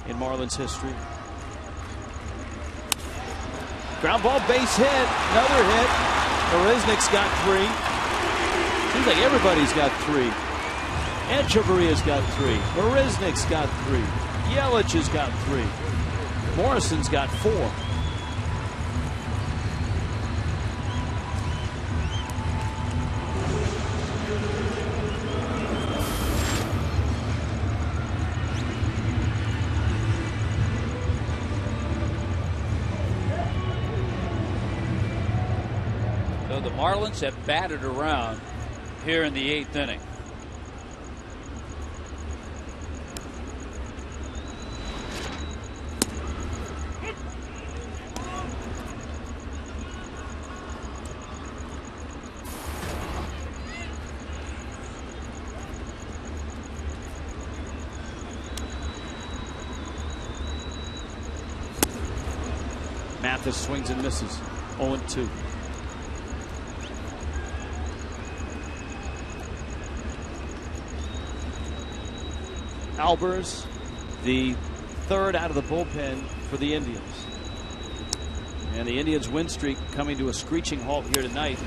in Marlins history. Ground ball, base hit, another hit. Marisnick's got 3. Seems like everybody's got 3. Echeverria's got 3. Marisnick's got 3. Yelich has got 3. Morrison's got 4. So the Marlins have batted around here in the 8th inning. Mathis swings and misses. 0-2. Albers, the 3rd out of the bullpen for the Indians. And the Indians' win streak coming to a screeching halt here tonight.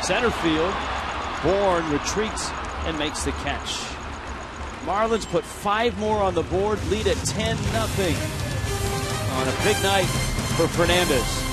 Center field, Bourne retreats and makes the catch. Marlins put 5 more on the board, lead at 10-0 on a big night for Fernandez.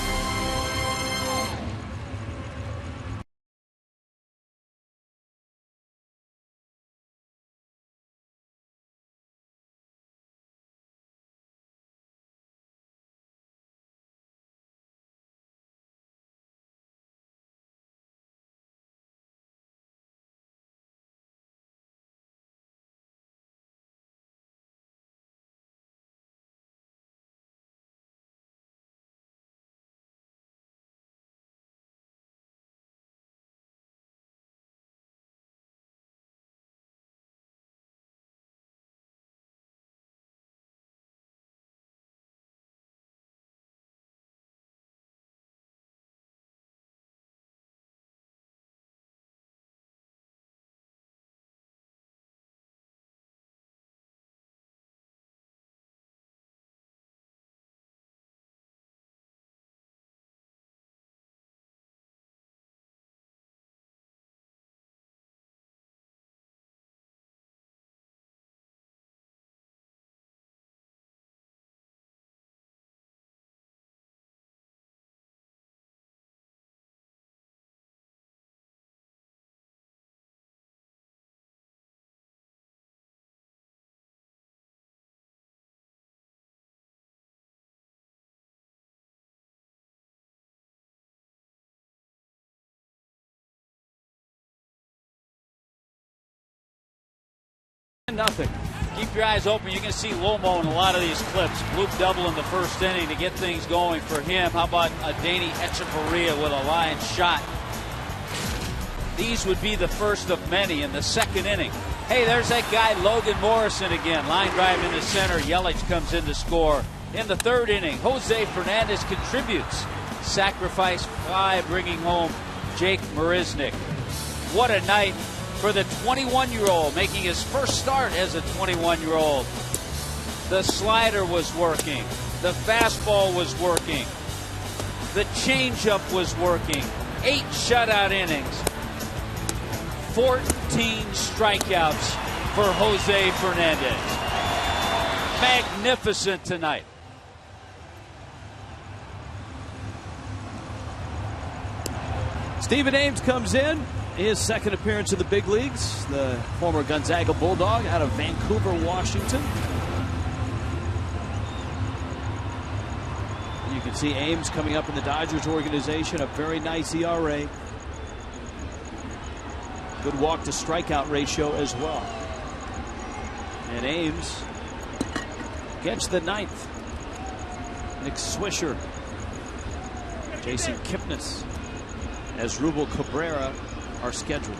Nothing. Keep your eyes open. You're going to see Lomo in a lot of these clips. Bloop double in the first inning to get things going for him. How about Danny Echeverria with a line shot? These would be the first of many in the 2nd inning. Hey, there's that guy Logan Morrison again. Line drive in the center. Yelich comes in to score. In the 3rd inning, Jose Fernandez contributes. Sacrifice fly, bringing home Jake Marisnick. What a night for the 21-year-old, making his first start as a 21-year-old The slider was working. The fastball was working. The changeup was working. 8 shutout innings. 14 strikeouts for Jose Fernandez. Magnificent tonight. Stephen Ames comes in. His second appearance in the big leagues. The former Gonzaga Bulldog out of Vancouver, Washington. You can see Ames coming up in the Dodgers organization. A very nice ERA. Good walk to strikeout ratio as well. And Ames gets the 9th. Nick Swisher, Jason Kipnis, as Rubel Cabrera are scheduled.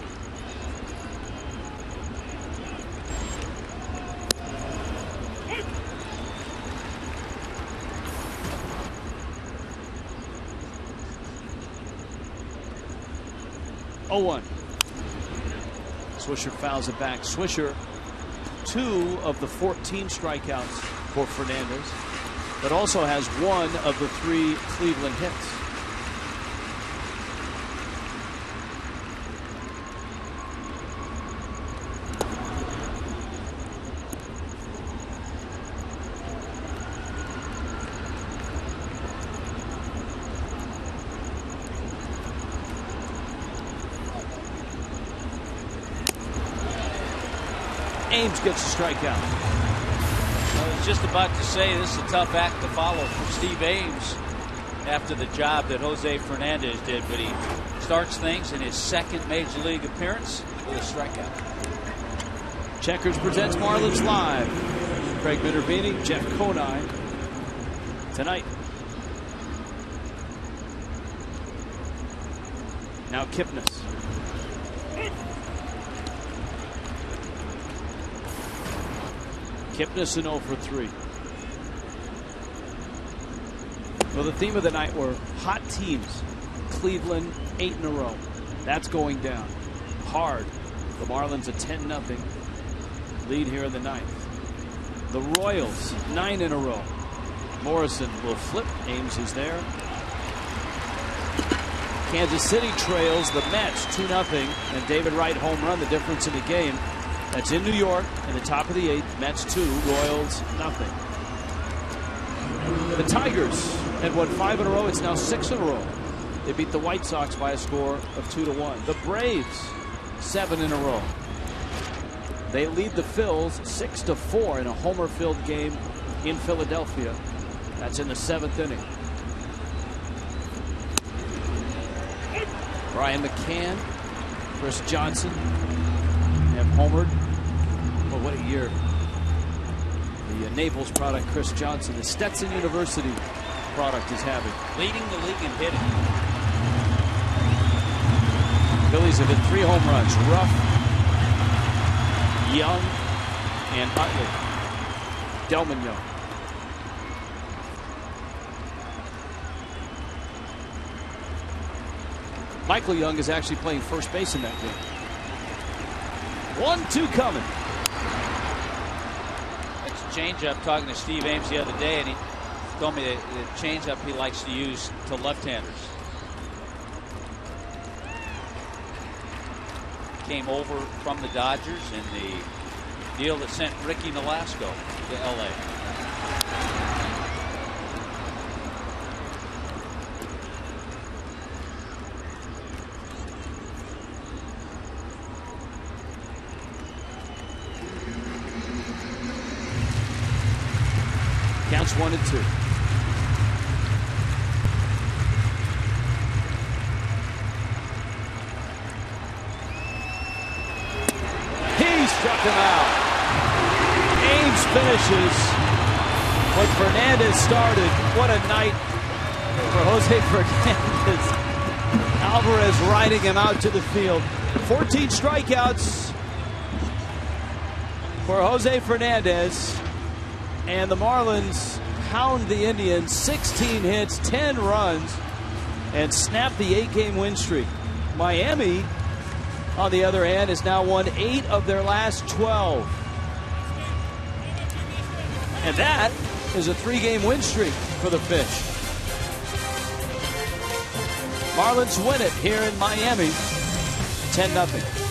Oh, 1. Swisher fouls it back. Swisher, 2 of the 14 strikeouts for Fernandez, but also has 1 of the 3 Cleveland hits. Ames gets a strikeout. I was just about to say this is a tough act to follow for Steve Ames after the job that Jose Fernandez did, but he starts things in his second major league appearance with a strikeout. Checkers presents Marlins Live. Craig Minervini, Jeff Conine tonight. Now Kipnis. Kipnis in 0 for 3. Well, the theme of the night were hot teams. Cleveland 8 in a row. That's going down hard. The Marlins a 10-0 lead here in the 9th. The Royals 9 in a row. Morrison will flip. Ames is there. Kansas City trails the Mets 2-0, and David Wright home run, the difference in the game. That's in New York in the top of the 8th. Mets 2, Royals 0. The Tigers had won 5 in a row. It's now 6 in a row. They beat the White Sox by a score of 2-1. The Braves 7 in a row. They lead the Phils 6-4 in a homer-filled game in Philadelphia. That's in the 7th inning. Brian McCann, Chris Johnson have homered. Well, what a year. The Naples product, Chris Johnson, the Stetson University product is having. Leading the league in hitting. Phillies have hit 3 home runs. Ruff, Young, and Utley. Delman Young. Michael Young is actually playing first base in that game. 1-2 coming. It's a changeup. Talking to Steve Ames the other day, and he told me that the changeup he likes to use to left-handers. Came over from the Dodgers in the deal that sent Ricky Nolasco to L.A. Counts 1-2. He struck him out. Ames finishes what Fernandez started. What a night for Jose Fernandez. Alvarez riding him out to the field. 14 strikeouts for Jose Fernandez. And the Marlins hound the Indians. 16 hits, 10 runs, and snap the 8-game win streak. Miami, on the other hand, has now won 8 of their last 12. And that is a 3-game win streak for the Fish. Marlins win it here in Miami, 10-0.